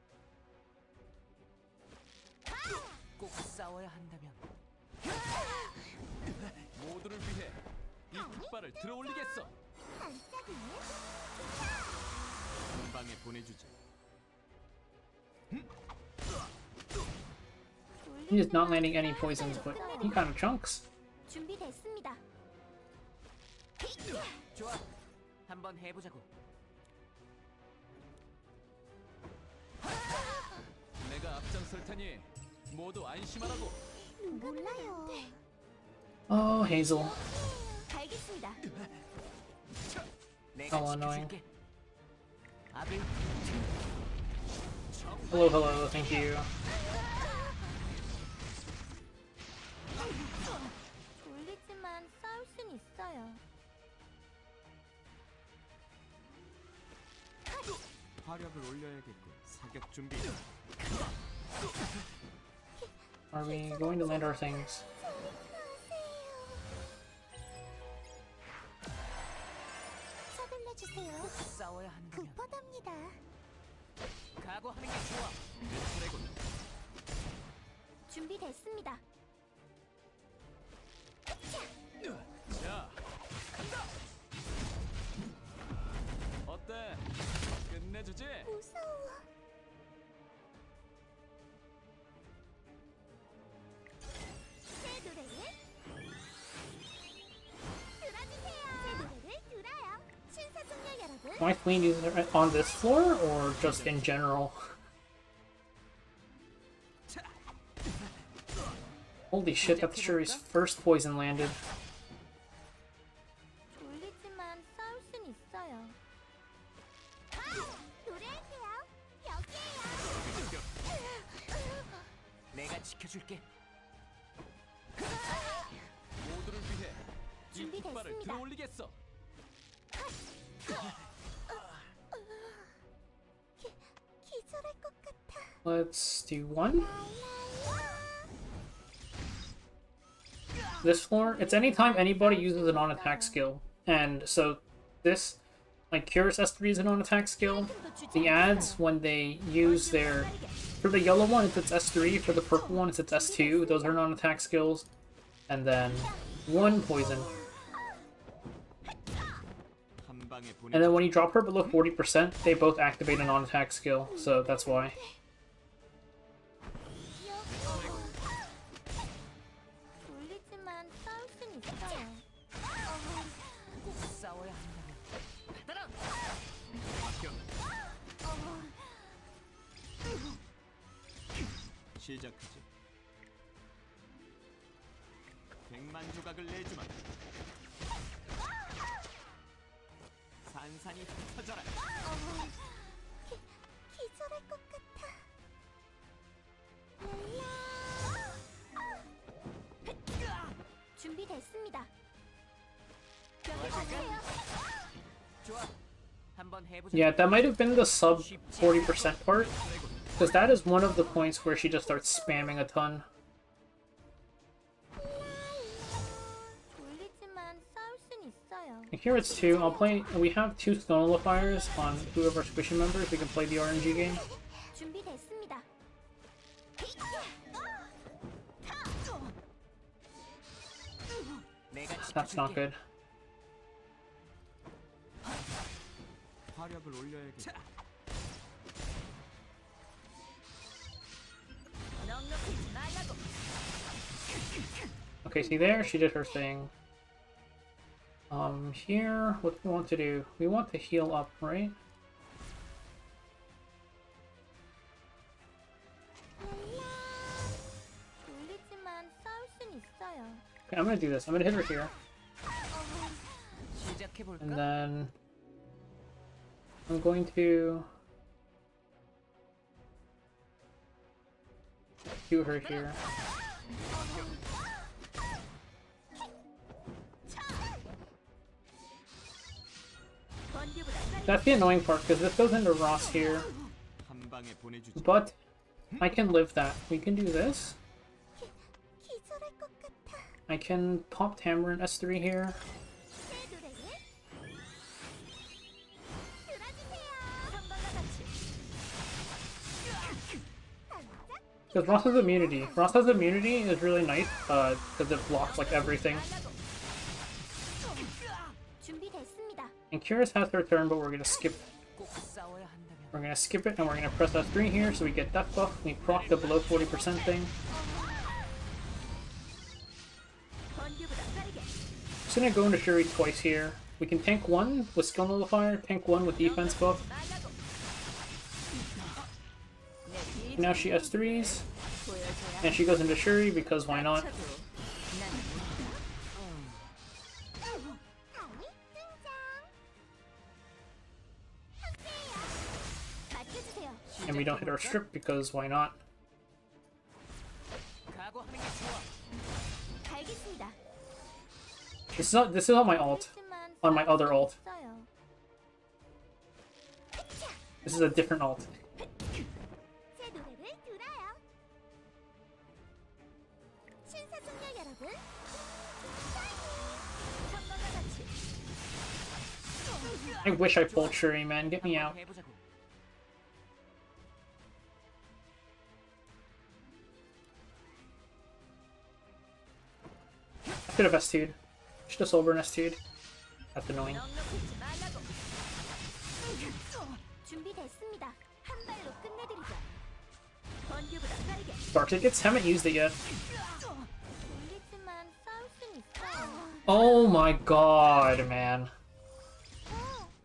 꼭 싸워야 한다면 모두를 위해 이 깃발을 들어올리겠어. 반짝이는 한 방에 보내주지. He is not landing any poisons, but he kind of chunks. 준비됐습니다. 좋아, 한번 해보자고. 내가 앞장설 테니 모두 안심하라고. 몰라요. Oh, Hazel. 알겠습니다. 내가 Oh, annoying. 지켜줄게. 아들. Hello, hello, thank you. 졸리지만 싸울 순 있어요. 화력을 올려야겠군. 사격 준비. Are we going to land our things? 서둘러주세요. 싸워야 한다면 급하답니다. 각오하는 게 좋아. 드래곤. 준비됐습니다. 자, 간다. 어때? 끝내주지. 무서워. 제 노래를 들어주세요. 제 노래를 들어요. 신사숙녀 여러분. Am I playing these on this floor or just in general? Holy shit, that's Shuri's first poison landed. 졸리지만 싸울 순 있어요. 노래할게요. 여기에요. 내가 지켜줄게. 모두를 위해 이 깃발을 준비됐습니다. 들어올리겠어. 기절할 것 같아. Let's do one. This floor, it's anytime anybody uses a non-attack skill. And so this, like Curious S3 is a non-attack skill. The ads, when they use their... For the yellow one, it's S3. For the purple one, it's S2. Those are non-attack skills. And then one poison. 한 방에 And 보내주지. then when you drop her below 40%, they both activate a non-attack skill. So that's why. 졸리지만 싸울 순 있어요. 시작하지. 100만 조각을 내주마. 산산이 흩어져라. 기절할 것 같아. 준비됐습니다. 여기 가세요. 좋아. 한번 해보자. Yeah, that might have been the sub 40% part. Because that is one of the points where she just starts spamming a ton. 졸리지만 싸울 순 있어요. And here it's two. I'll play. We have two stone nullifiers on two of our squishy members. We can play the RNG game. 준비됐습니다. That's not good. 화력을 올려야겠다. 넉넉히지 말라고. Okay, see there? She did her thing. Here, what do we want to do? We want to heal up, right? 졸리지만 싸울 순 있어요. Okay, I'm gonna do this. I'm gonna hit her here. 시작해 볼까? And then I'm going to do her here. That's the annoying part because this goes into Ross here, 한 방에 보내주지. but I can live that. We can do this. 기절할 것 같아. I can pop Tamarind S3 here. 제 노래를 들어주세요. 선방과 같이. Because Ross has immunity. Ross has immunity is really nice because it blocks like everything. 준비됐습니다. And Curious has her turn, but we're gonna skip. 꼭 싸워야 한다면 We're gonna skip it and we're gonna press S3 here so we get death buff. We proc the below 40% thing. 번개보다 빠르게. Just gonna go into Shuri twice here. We can tank one with skill nullifier, tank one with defense buff. 말라고. 내 뒤 Now she S3s, 보여줘야 and she goes into Shuri because why not? 쳐도 난 강이 등장. 함께해요. 맡겨주세요. And we don't hit our strip because why not? 각오하는 게 좋아. 알겠습니다. This is on my alt. 졸리지만 On my other alt. 있어요. This is a different alt. 제 노래를 들어요. 신사숙녀 여러분, 선방과 같이. I wish I pulled Shuri, man. Get me out. 해보자고. I could have S2'd. Should have sober and S2'd. That's annoying. 넉넉히지 말라고. 준비됐습니다. 한 발로 끝내드리죠. 번개보다 빠르게. Dark tickets? Haven't used it yet. 졸리지만 싸울 순 있어요. Oh my god, man.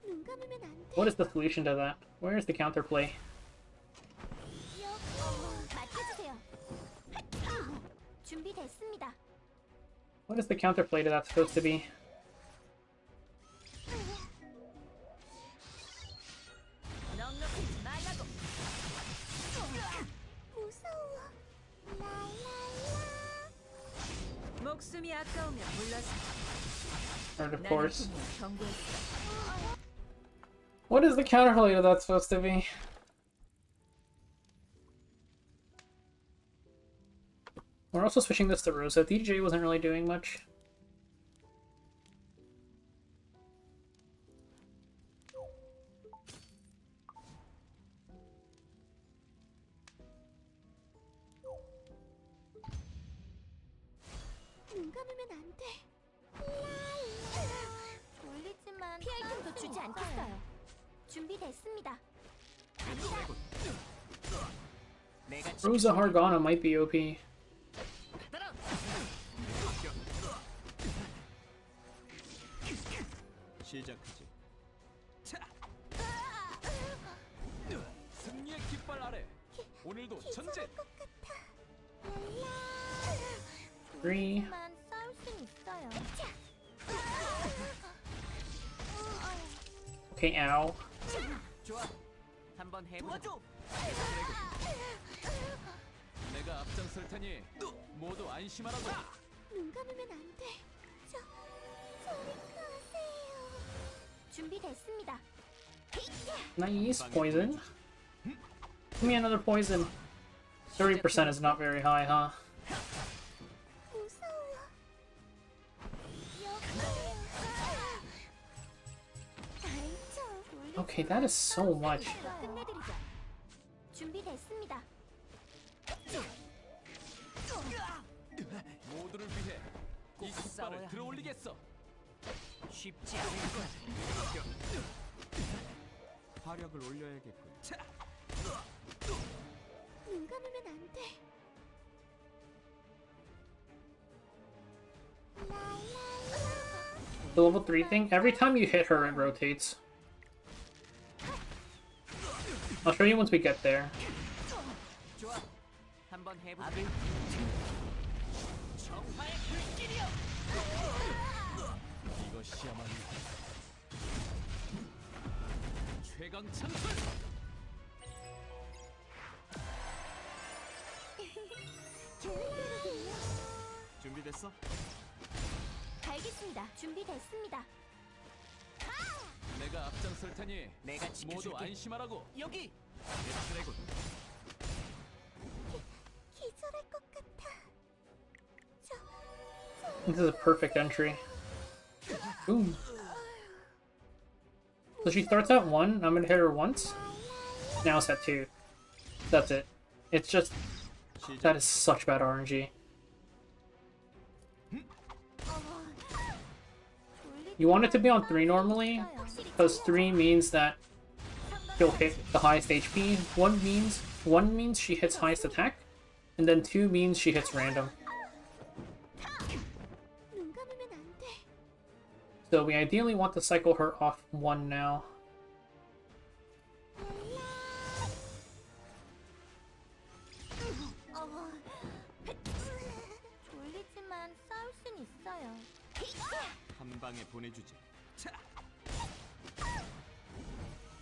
눈 감으면 안 돼. What is the solution to that? Where is the counterplay? 맡겨주세요. 준비됐습니다. What is the counterplay to that supposed to be? 넉넉히지 말라고. 무서워. 랄랄라. 목숨이 아까우면 불러서. Or of 나는 course. 분명 경고했어. What is the counterplay to that supposed to be? We're also switching this to Rosa. DJ wasn't really doing much. 눈 감으면 안 돼. 졸리지만 피할 틈도 주지 않겠어요. 준비됐습니다. 내가 Rosa Hargana might be OP. 시작하지. 승리의 깃발 아래. 오늘도 전진. 기절할 것 같아. 3. 보이지만 싸울 순 있어요. Okay, ow. 좋아. 한번 해보자. 내가 앞장설 테니 모두 안심하라고. 눈 감으면 안 돼. 저리 가세요. 준비됐습니다. Nice poison. Give me another poison. 30% is not very high, huh? 무서워. Okay, that is so much. 끝내드리죠. 준비됐습니다. 모두를 위해 이 깃발을 들어올리겠어. 쉽지 않을 거야. 화력을 올려야겠군. 눈 감으면 안 돼. The level 3 thing, every time you hit her, it rotates. I'll show you once we get there. 좋아. 한번 해보자. 정화의 불길이여. 이것이야말로 최강 창술. 준비됐어? 알겠습니다. 준비됐습니다. 내가 앞장설 테니 내가 모두 지켜줄게. 안심하라고. 여기. 드래곤. 기절할 것 같아. This is a perfect entry. Boom. So she starts at 1, I'm gonna hit her once. Now it's at 2. That's it. It's just... That is such bad RNG. You want it to be on 3 normally, because 3 means that she'll hit the highest HP. 1 means she hits highest attack, and then 2 means she hits random. 눈 감으면 안 돼. So we ideally want to cycle her off 1 now. 졸리지만 싸울 순 있어요. 한 방에 보내주지.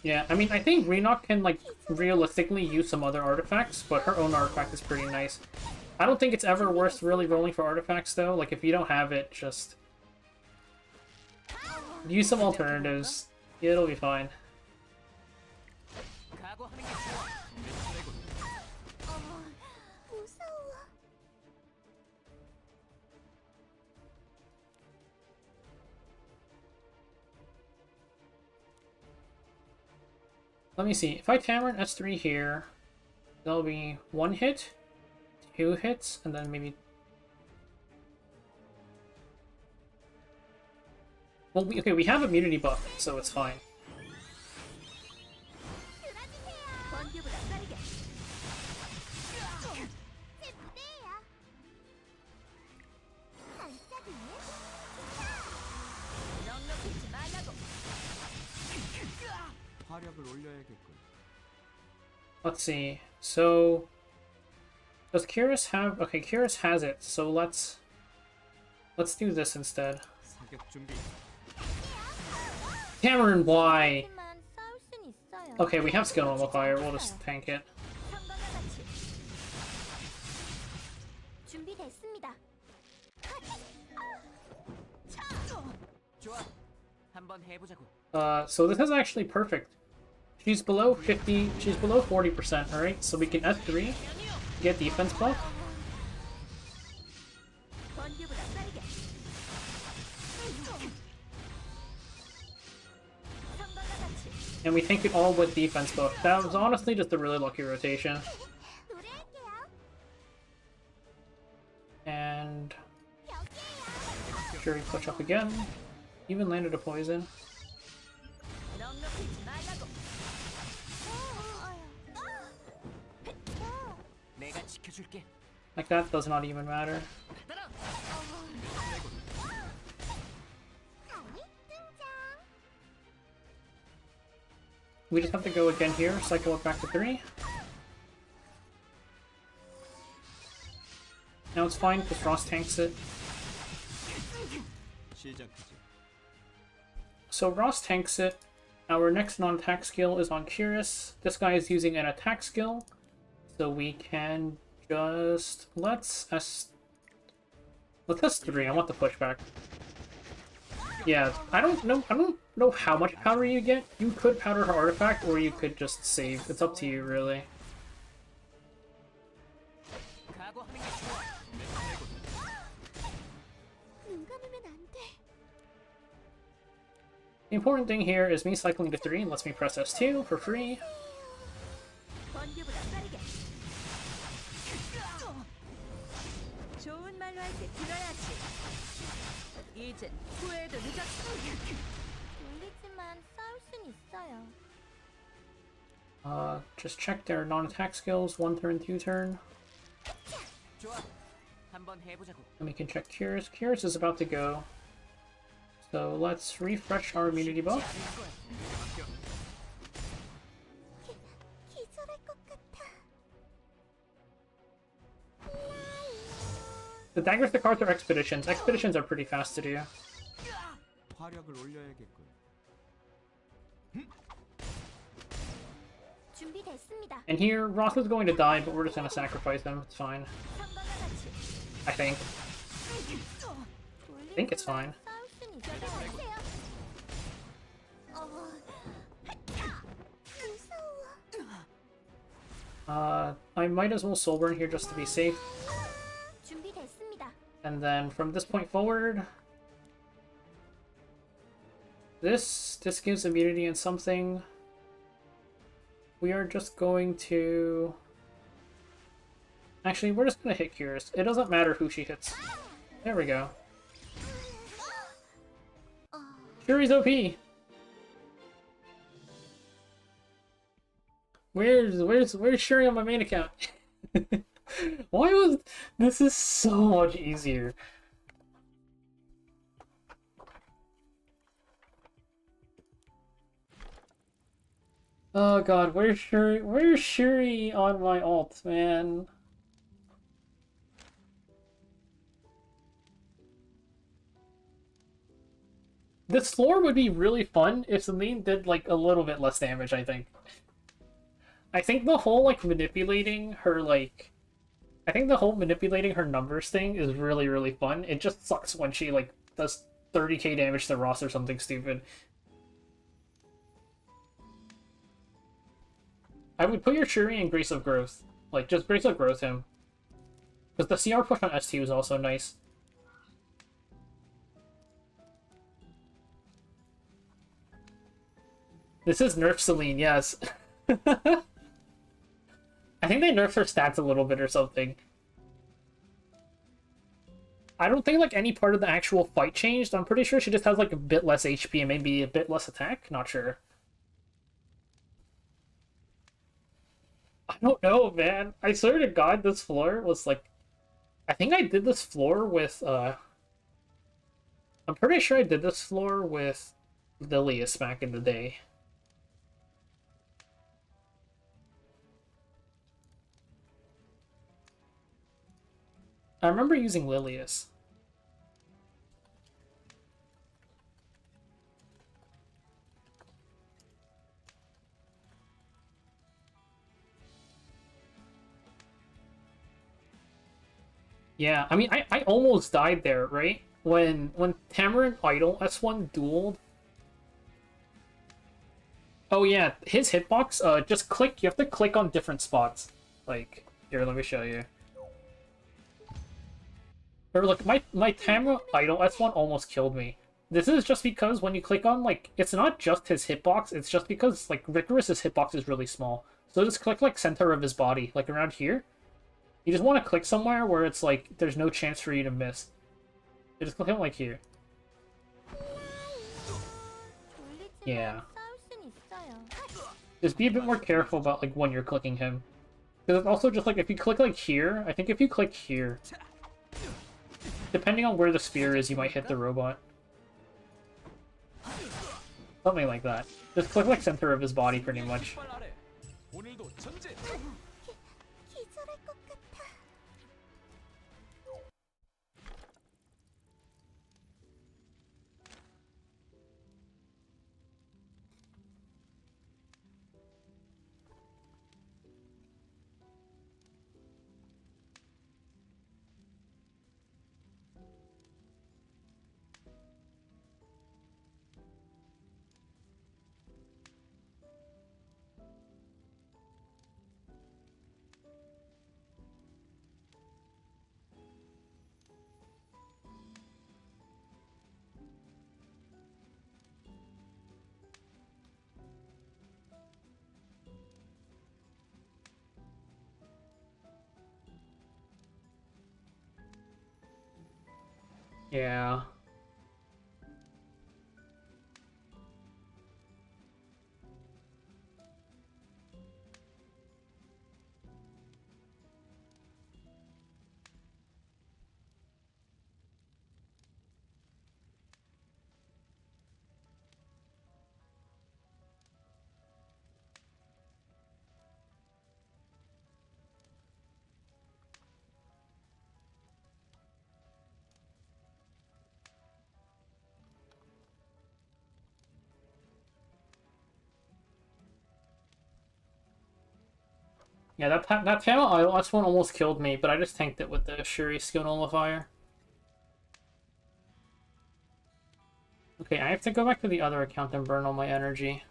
Yeah, I mean, I think Renok can, like, realistically use some other artifacts, but her own artifact is pretty nice. I don't think it's ever worth really rolling for artifacts, though. Like, if you don't have it, just... use some alternatives. It'll be fine. 각오하는 게 좋아. 무서워. Let me see. If I Tamarind S3 here, there'll be 1 hit, 2 hits, and then maybe... Well, okay, we have immunity buff, so it's fine. 번개보다 빠르게. 제 무대예요. 반짝이네. 넉넉히지 말라고. 화력을 올려야겠군. Let's see. So, does Curious have... Okay, Curious has it, so let's do this instead. 사격 준비. Tamarind, why? 하지만 싸울 순 있어요. Okay, we have skill modifier, we'll just tank it. 상관과 같이. 준비됐습니다. 좋아. 한번 해보자고. So this is actually perfect. She's below 50, she's below 40%, alright? So we can S3, get defense buff, 번개보다 빠르게. 상관과 같이. and we tank it all with defense buff. That was honestly just a really lucky rotation. 노래할게요. And 여기에요. Shuri push up again. Even landed a poison. 넉넉히지 말라고. 내가 지켜줄게. Like that does not even matter. 따라. 강이 등장. We just have to go again here, cycle it back to 3. Now cooldown's fine because Ross tanks it. 시작하지. So Ross tanks it. Our next non-attack skill is on Curious. This guy is using an attack skill, so we can just let's S3. I want the pushback. Yeah, I don't know how much powder you get. You could powder her artifact, or you could just save. It's up to you, really. The important thing here is me cycling to 3 and lets me press S2 for free. 좋은 말로 할 때 들어야지. 이젠 후회도 늦었어. 졸리지만 싸울 순 있어요. Just check their non-attack skills, 1 turn, 2 turn. 좋아. 한번 해보자고. And we can check Curious. Curious is about to go. So let's refresh our immunity buff. 기절할 것 같아. The daggers, the cards are expeditions. Expeditions are pretty fast to do. 화력을 올려야겠군. 준비됐습니다. And here, Roth is going to die, but we're just going to sacrifice him. It's fine. I think. I think it's fine. I might as well soulburn here just to be safe. And then from this point forward, this gives immunity and something. We are just going to... Actually, we're just going to hit Curious. It doesn't matter who she hits. There we go. Shuri's OP! Where's Shuri on my main account? Why was... This is so much easier. Oh god, where's Shuri? Where's Shuri on my alt, man? This floor would be really fun if Celine did like a little bit less damage, I think. I think the whole like manipulating her like... I think the whole manipulating her numbers thing is really, really fun. It just sucks when she like does 30k damage to Ross or something stupid. I would put your Shuri in Grace of Growth. Like, just Grace of Growth him. Because the CR push on ST was also nice. This is nerf Celine, yes. I think they nerfed her stats a little bit or something. I don't think like any part of the actual fight changed. I'm pretty sure she just has like a bit less HP and maybe a bit less attack. Not sure. I don't know, man. I swear to God, this floor was like... I think I did this floor with, I'm pretty sure I did this floor with Lilius back in the day. I remember using Lilius. Yeah, I mean, I almost died there, right? When Tamarin Idol S1 dueled. Oh yeah, his hitbox, just click, you have to click on different spots. Like, here, let me show you. Or look, my Tamarin Idol S1 almost killed me. This is just because when you click on, like, it's not just his hitbox, it's just because, like, Ricorous' hitbox is really small. So just click, like, center of his body, like, around here. You just want to click somewhere where it's like, there's no chance for you to miss. You just click it like here. Yeah. Just be a bit more careful about like when you're clicking him. Because it's also just like, if you click like here, I think if you click here, depending on where the spear is, you might hit the robot. Something like that. Just click like center of his body pretty much. Yeah. Yeah, that Tama last one almost killed me, but I just tanked it with the Shuri skill nullifier. Okay, I have to go back to the other account and burn all my energy.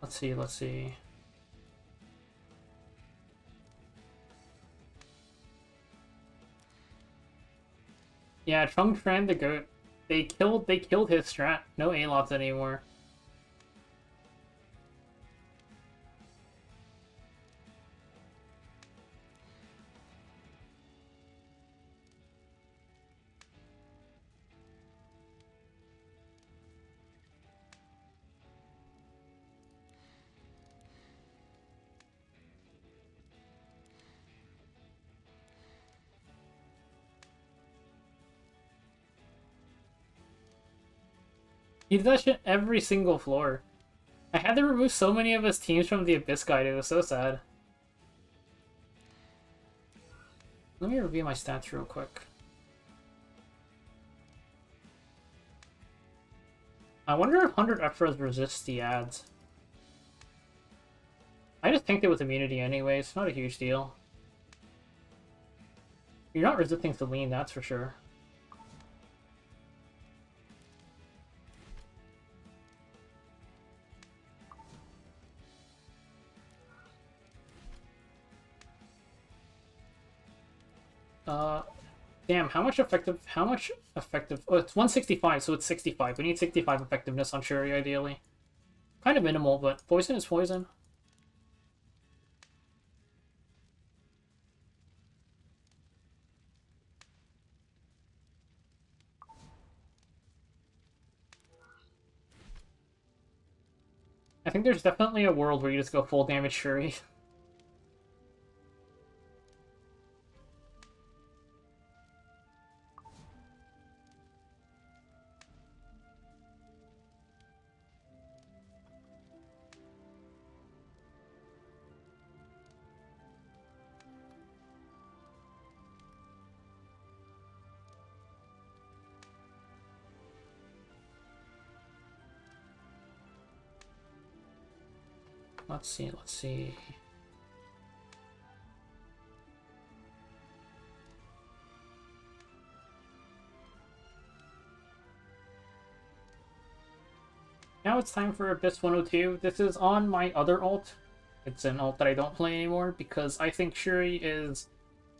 Let's see, let's see. Yeah, Chung Tran the goat. They killed his strat. No A-lots anymore. He did that shit every single floor. I had to remove so many of his teams from the Abyss Guide, it was so sad. Let me review my stats real quick. I wonder if 100 Ephras resists the ads. I just tanked it with immunity anyways, not a huge deal. You're not resisting Celine, that's for sure. Damn, how much effective, oh, it's 165, so it's 65. We need 65 effectiveness on Shuri, ideally. Kind of minimal, but poison is poison. I think there's definitely a world where you just go full damage Shuri. Let's see, let's see. Now it's time for Abyss 102. This is on my other ult. It's an ult that I don't play anymore because I think Shuri is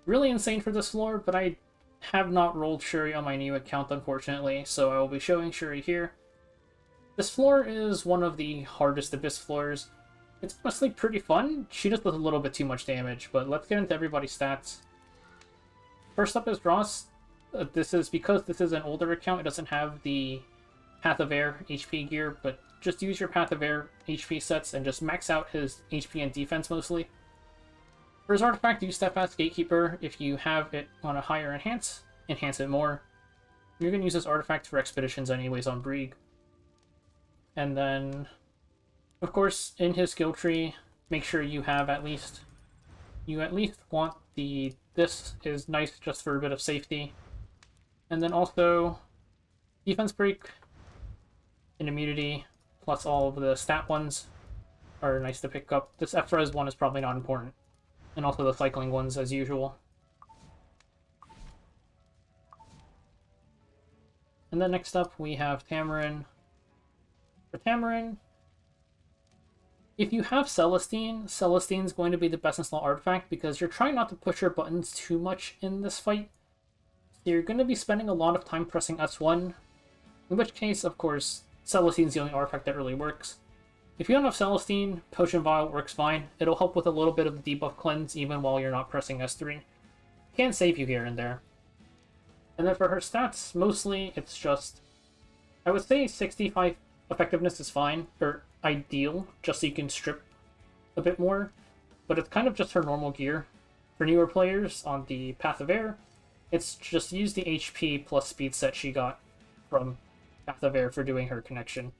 really insane for this floor, but I have not rolled Shuri on my new account, unfortunately, so I will be showing Shuri here. This floor is one of the hardest Abyss floors. It's honestly pretty fun. She just does a little bit too much damage, but let's get into everybody's stats. First up is Ross. This is because this is an older account, it doesn't have the Path of Air HP gear, but just use your Path of Air HP sets and just max out his HP and defense mostly. For his artifact, use Steadfast Gatekeeper. If you have it on a higher enhance it more. You're going to use this artifact for expeditions anyways on Brieg. And then, of course, in his skill tree, make sure you have at least want the, this is nice just for a bit of safety. And then also, defense break and immunity, plus all of the stat ones are nice to pick up. This Ephra's one is probably not important. And also the cycling ones as usual. And then next up we have Tamarin. For Tamarin, if you have Celestine, Celestine's going to be the best install artifact because you're trying not to push your buttons too much in this fight. So you're going to be spending a lot of time pressing S1, in which case, of course, Celestine's the only artifact that really works. If you don't have Celestine, Potion Vial works fine. It'll help with a little bit of the debuff cleanse even while you're not pressing S3. Can save you here and there. And then for her stats, mostly it's just... I would say 65 effectiveness is fine, or ideal, just so you can strip a bit more. But it's kind of just her normal gear. For newer players on the Path of Air, it's just use the HP plus speed set she got from Path of Air for doing her connection.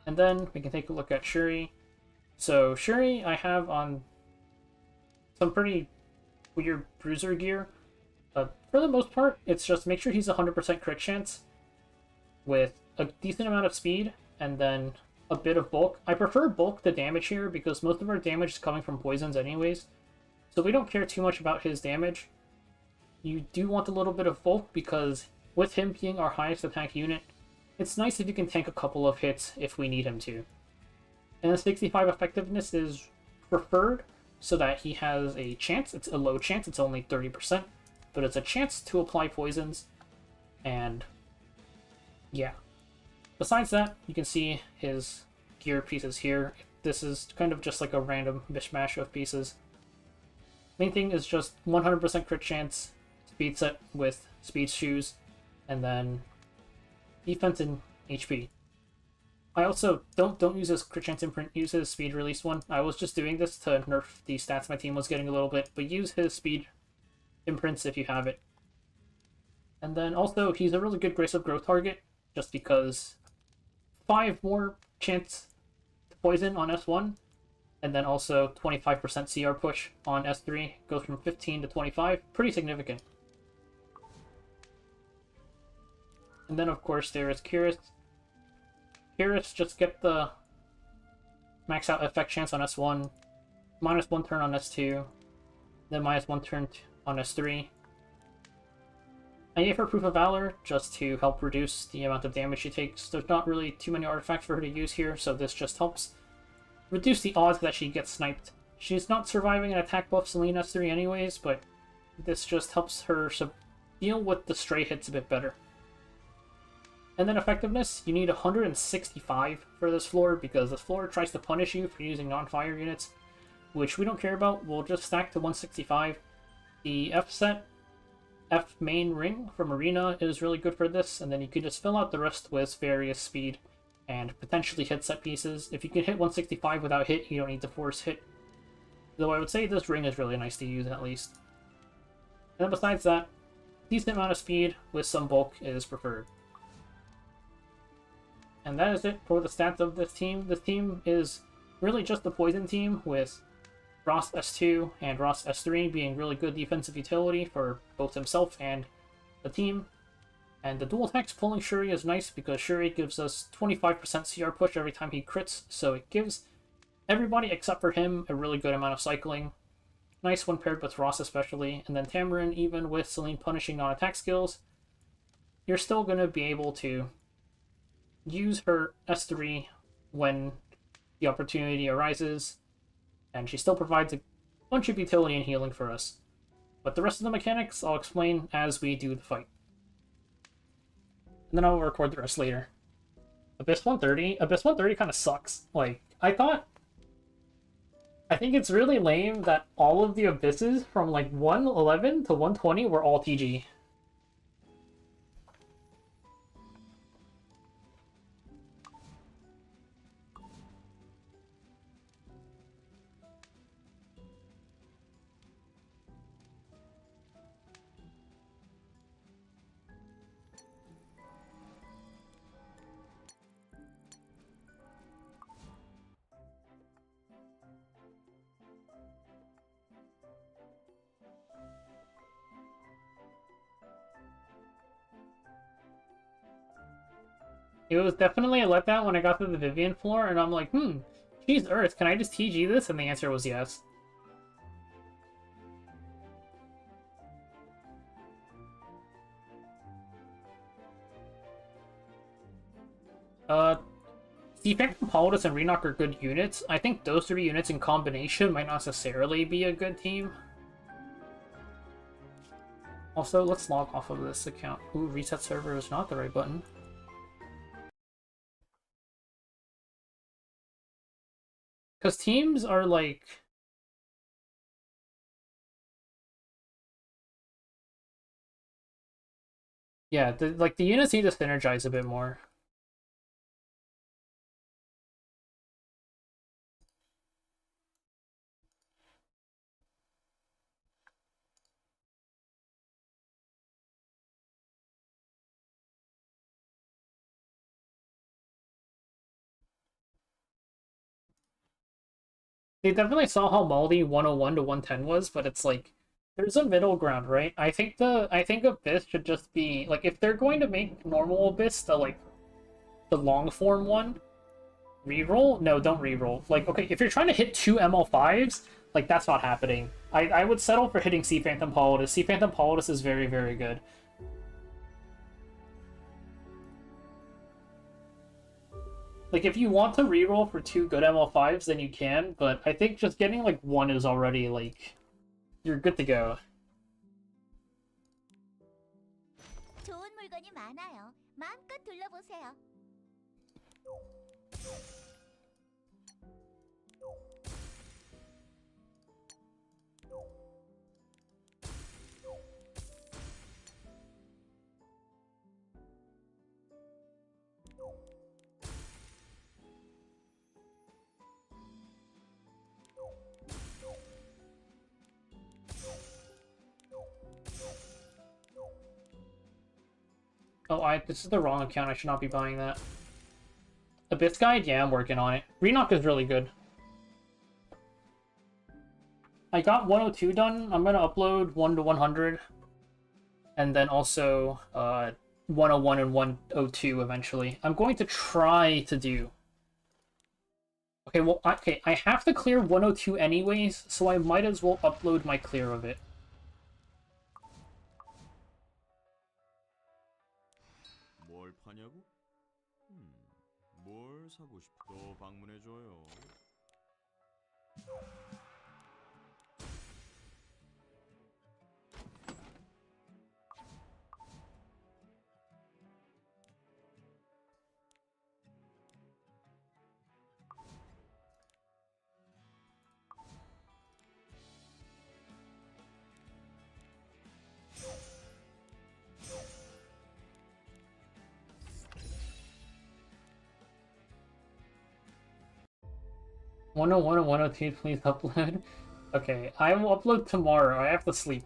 And then we can take a look at Shuri. So Shuri I have on some pretty weird bruiser gear. For the most part, it's just make sure he's 100% crit chance with a decent amount of speed and then a bit of bulk. I prefer bulk to damage here because most of our damage is coming from poisons anyways. So we don't care too much about his damage. You do want a little bit of bulk because with him being our highest attack unit, it's nice if you can tank a couple of hits if we need him to. And the 65 effectiveness is preferred so that he has a chance. It's a low chance, it's only 30%, but it's a chance to apply poisons. And yeah. Besides that, you can see his gear pieces here. This is kind of just like a random mishmash of pieces. Main thing is just 100% crit chance, speed set with speed shoes, and then defense and HP. I also don't use his crit chance imprint, use his speed release one. I was just doing this to nerf the stats my team was getting a little bit, but use his speed imprints if you have it. And then also, he's a really good Grace of Growth target, just because 5 more chance to poison on S1, and then also 25% CR push on S3, goes from 15 to 25, pretty significant. And then of course there is Curious. Curious, just get the max out effect chance on S1, -1 turn on S2, then -1 turn on S3. I gave her Proof of Valor just to help reduce the amount of damage she takes. There's not really too many artifacts for her to use here, so this just helps reduce the odds that she gets sniped. She's not surviving an attack buff Selene S3 anyways, but this just helps her deal with the stray hits a bit better. And then effectiveness, you need 165 for this floor, because this floor tries to punish you for using non-fire units, which we don't care about. We'll just stack to 165. The F set, F main ring from Arena is really good for this, and then you can just fill out the rest with various speed and potentially hit set pieces. If you can hit 165 without hit, you don't need to force hit. Though I would say this ring is really nice to use at least. And then besides that, decent amount of speed with some bulk is preferred. And that is it for the stats of this team. This team is really just the poison team, with Ross S2 and Ross S3 being really good defensive utility for both himself and the team. And the dual attacks pulling Shuri is nice because Shuri gives us 25% CR push every time he crits, so it gives everybody except for him a really good amount of cycling. Nice when paired with Ross especially. And then Tamarin, even with Selene punishing non-attack skills, you're still going to be able to use her S3 when the opportunity arises, and she still provides a bunch of utility and healing for us. But the rest of the mechanics I'll explain as we do the fight. And then I'll record the rest later. Abyss 130? Abyss 130 kind of sucks. Like, I think it's really lame that all of the Abysses from like 111 to 120 were all TG. It was definitely a letdown when I got to the Vivian floor, and I'm like, she's Earth, can I just TG this? And the answer was yes. See, Phantom Politis and Renok are good units. I think those 3 units in combination might not necessarily be a good team. Also, let's log off of this account. Ooh, reset server is not the right button. Because teams are like... Yeah, like the units need to synergize a bit more. They definitely saw how moldy 101 to 110 was, but it's like there's a middle ground, right? I think Abyss should just be like if they're going to make normal Abyss the long form one, reroll? No, don't reroll. Like, okay, if you're trying to hit 2 ML5s, like that's not happening. I would settle for hitting Sea Phantom Politis. Sea Phantom Politis is very, very good. Like, if you want to reroll for 2 good ML5s, then you can, but I think just getting, like, 1 is already, like, you're good to go. 좋은 물건이 많아요. 마음껏 둘러보세요. Oh, this is the wrong account. I should not be buying that. Abyss Guide? Yeah, I'm working on it. Renock is really good. I got 102 done. I'm gonna upload 1 to 100. And then also 101 and 102 eventually. I'm going to try to do... Okay, well, I have to clear 102 anyways, so I might as well upload my clear of it. 뭘 파냐고? 뭘 사고 싶어? 또 방문해줘요. One oh one and 102, please upload. Okay, I will upload tomorrow. I have to sleep.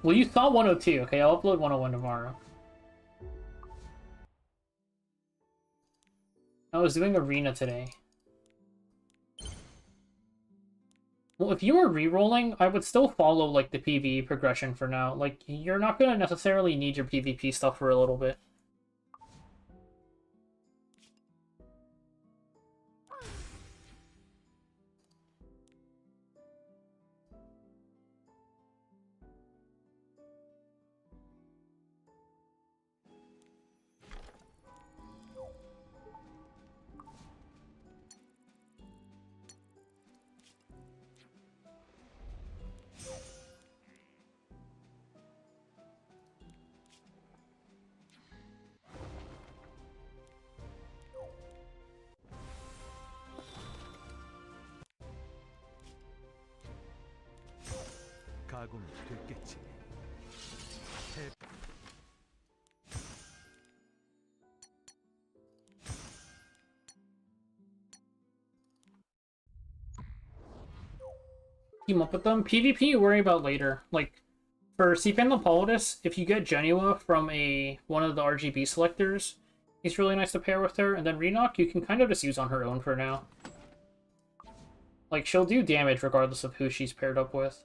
Well, you saw 102. Okay, I'll upload 101 tomorrow. I was doing Arena today. Well, if you were re-rolling, I would still follow, like, the PvE progression for now. Like, you're not gonna necessarily need your PvP stuff for a little bit. 각오는 됐겠지. Team up with them. PvP, you worry about later. Like, for Seapan Politis, if you get Genua from one of the RGB selectors, he's really nice to pair with her. And then Renock, you can kind of just use on her own for now. Like, she'll do damage regardless of who she's paired up with.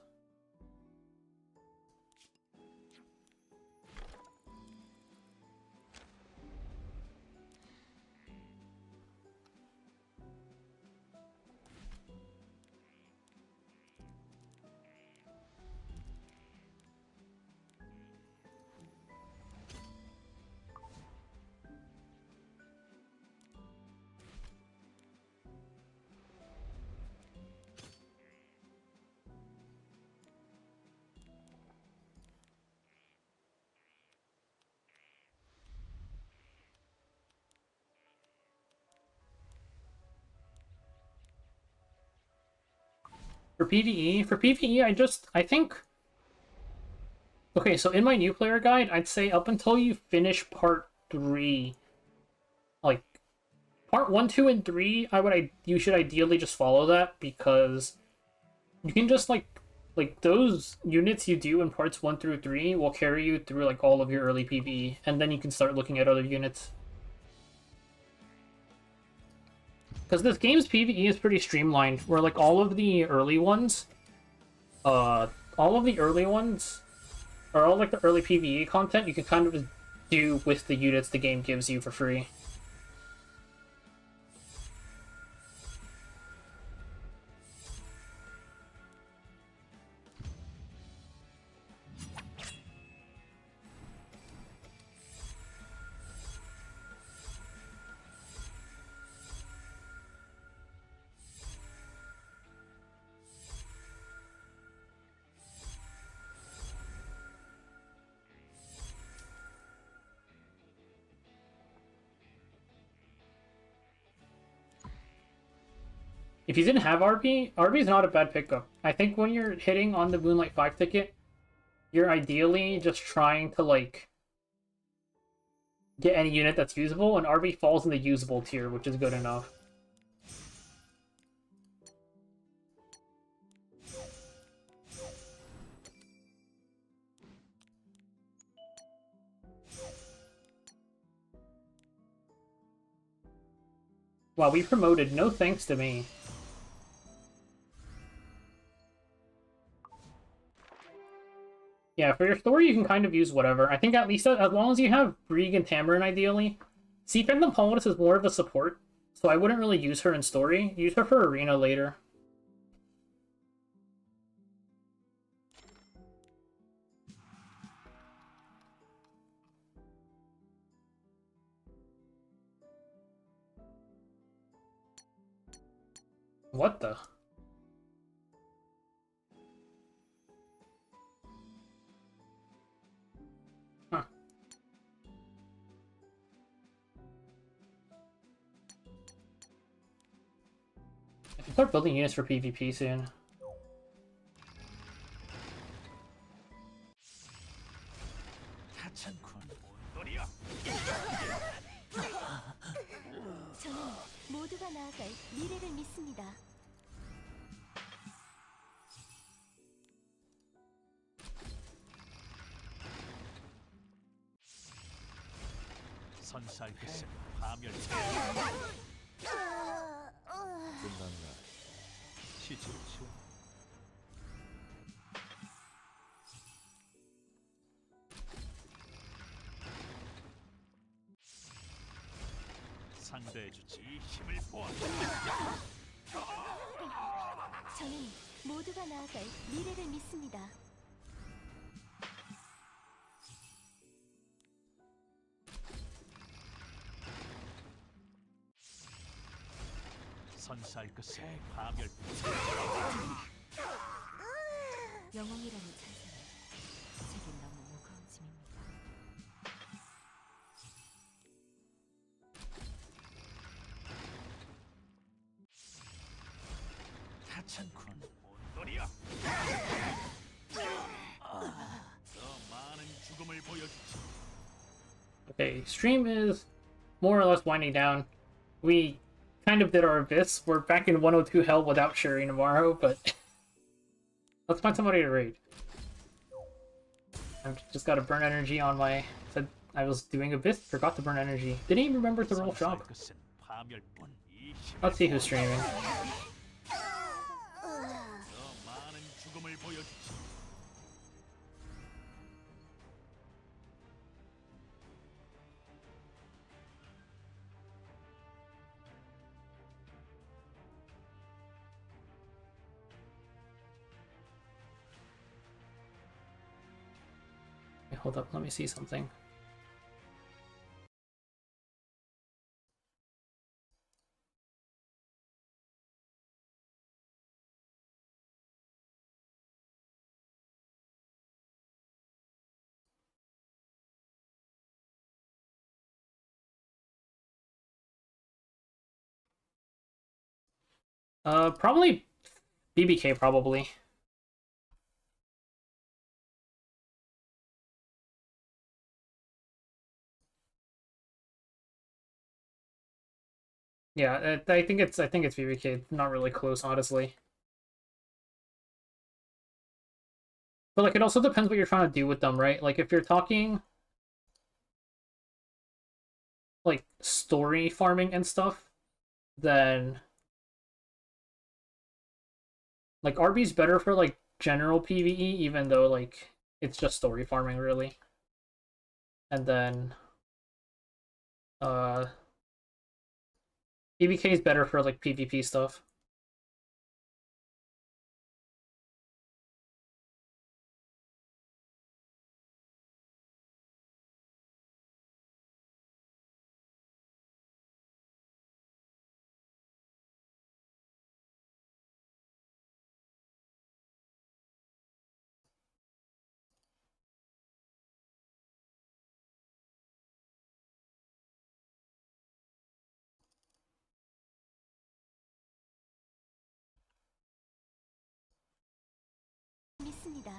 For PvE, I think... Okay, so in my new player guide, I'd say up until you finish part 3, like, part 1, 2, and 3, you should ideally just follow that, because you can just, like, those units you do in parts 1 through 3 will carry you through, like, all of your early PvE, and then you can start looking at other units. Because this game's PvE is pretty streamlined, where, like, all of the early ones, or all, like, the early PvE content, you can kind of just do with the units the game gives you for free. If you didn't have RB, RB is not a bad pickup. I think when you're hitting on the Moonlight 5 ticket, you're ideally just trying to, like, get any unit that's usable, and RB falls in the usable tier, which is good enough. Wow, we promoted, no thanks to me. Yeah, for your story, you can kind of use whatever. I think at least as long as you have Brieg and Tamarin, ideally. See, Phantom Polis is more of a support, so I wouldn't really use her in story. Use her for arena later. What the? Huh. I can start building units for PvP soon. 저는 모두가 나아갈 미래를 믿습니다. 선살 끝에 파멸. 끝났나? 시치우치오. 상대해주지 이 힘을 보아. 저는 모두가 나아갈 미래를 믿습니다. 선살 끝에 파멸. 영웅이라는 찬사는 제겐 너무 무거운 짐입니다. 하찮군. 온돌이야. 더 많은 죽음을 보여주지. Okay, stream is more or less winding down. We kind of did our abyss. We're back in 102 hell without Shuri tomorrow, but let's find somebody to raid. I've just got to burn energy on my... Said I was doing abyss, forgot to burn energy. Didn't even remember to roll shop. Let's see who's streaming. Hold up, let me see something. Probably BBK probably. Yeah, I think it's BBK. Not really close, honestly. But like, it also depends what you're trying to do with them, right? Like, if you're talking like story farming and stuff, then like RB's better for like general PvE, even though like it's just story farming really. And then uh BBK is better for like PvP stuff. 믿습니다.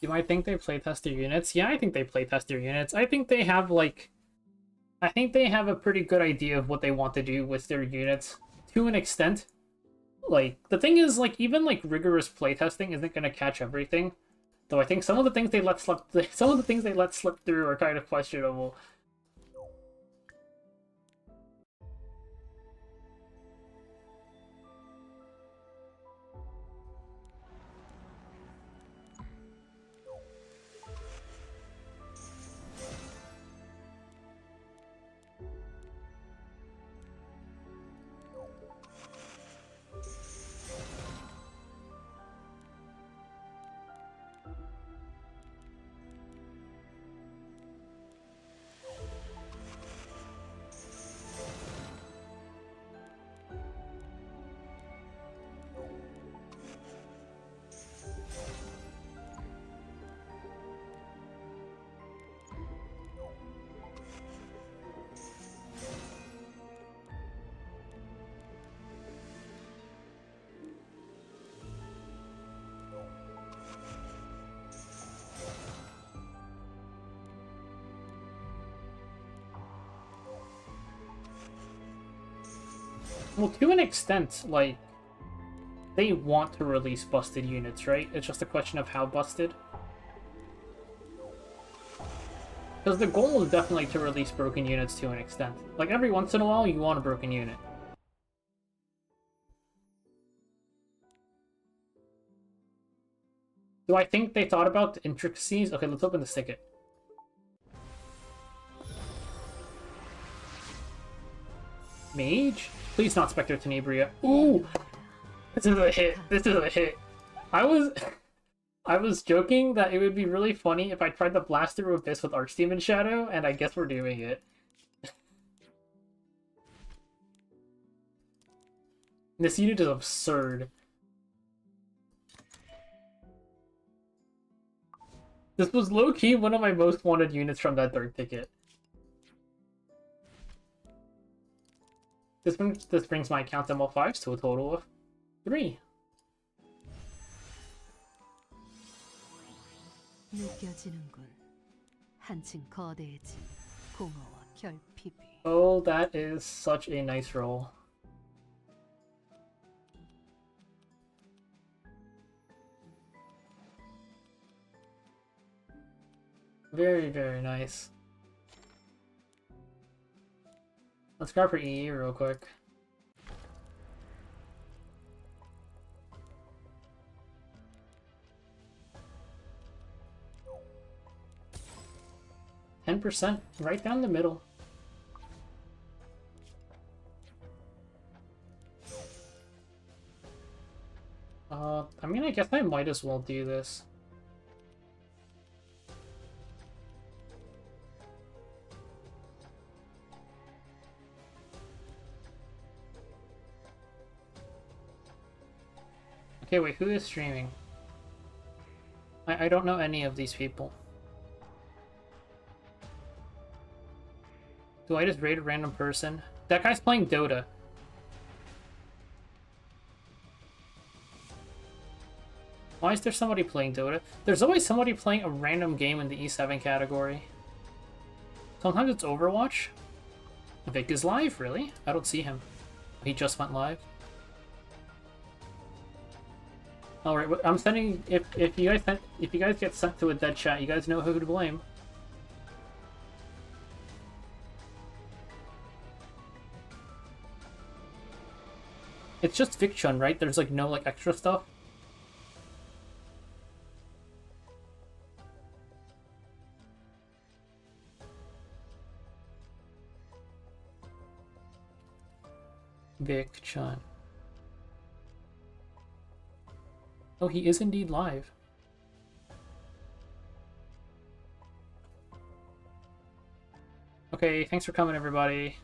You might think they playtest their units. Yeah, I think they playtest their units. I think they have like I think they have a pretty good idea of what they want to do with their units to an extent. Like the thing is, like even like rigorous playtesting isn't gonna catch everything. Though I think some of the things they let slip some of the things they let slip through are kind of questionable. Well, to an extent, like, they want to release busted units, right? It's just a question of how busted. Because the goal is definitely to release broken units to an extent. Like, every once in a while, you want a broken unit. Do I think they thought about the intricacies? Okay, let's open this ticket. Mage? Please not Spectre Tenebria. Ooh! This is a hit. This is a hit. I was joking that it would be really funny if I tried to blast through Abyss with Archdemon Shadow, and I guess we're doing it. This unit is absurd. This was low-key one of my most wanted units from that third ticket. This brings my count ML5s to a total of 3. 느껴지는군. 한층 거대해진 공허와 결핍이. Oh, that is such a nice roll. Very, very nice. Let's grab for EE real quick. %, right down the middle. I mean, I guess I might as well do this. Okay, wait, who is streaming? I don't know any of these people. Do I just raid a random person? That guy's playing Dota. Why is there somebody playing Dota? There's always somebody playing a random game in the E7 category. Sometimes it's Overwatch. Vic is live, really? I don't see him. He just went live. Alright, I'm sending if you guys get sent to a dead chat, you guys know who to blame. It's just Vic Chun, right? There's like no like extra stuff. Vic Chun. Oh, he is indeed live. Okay, thanks for coming, everybody.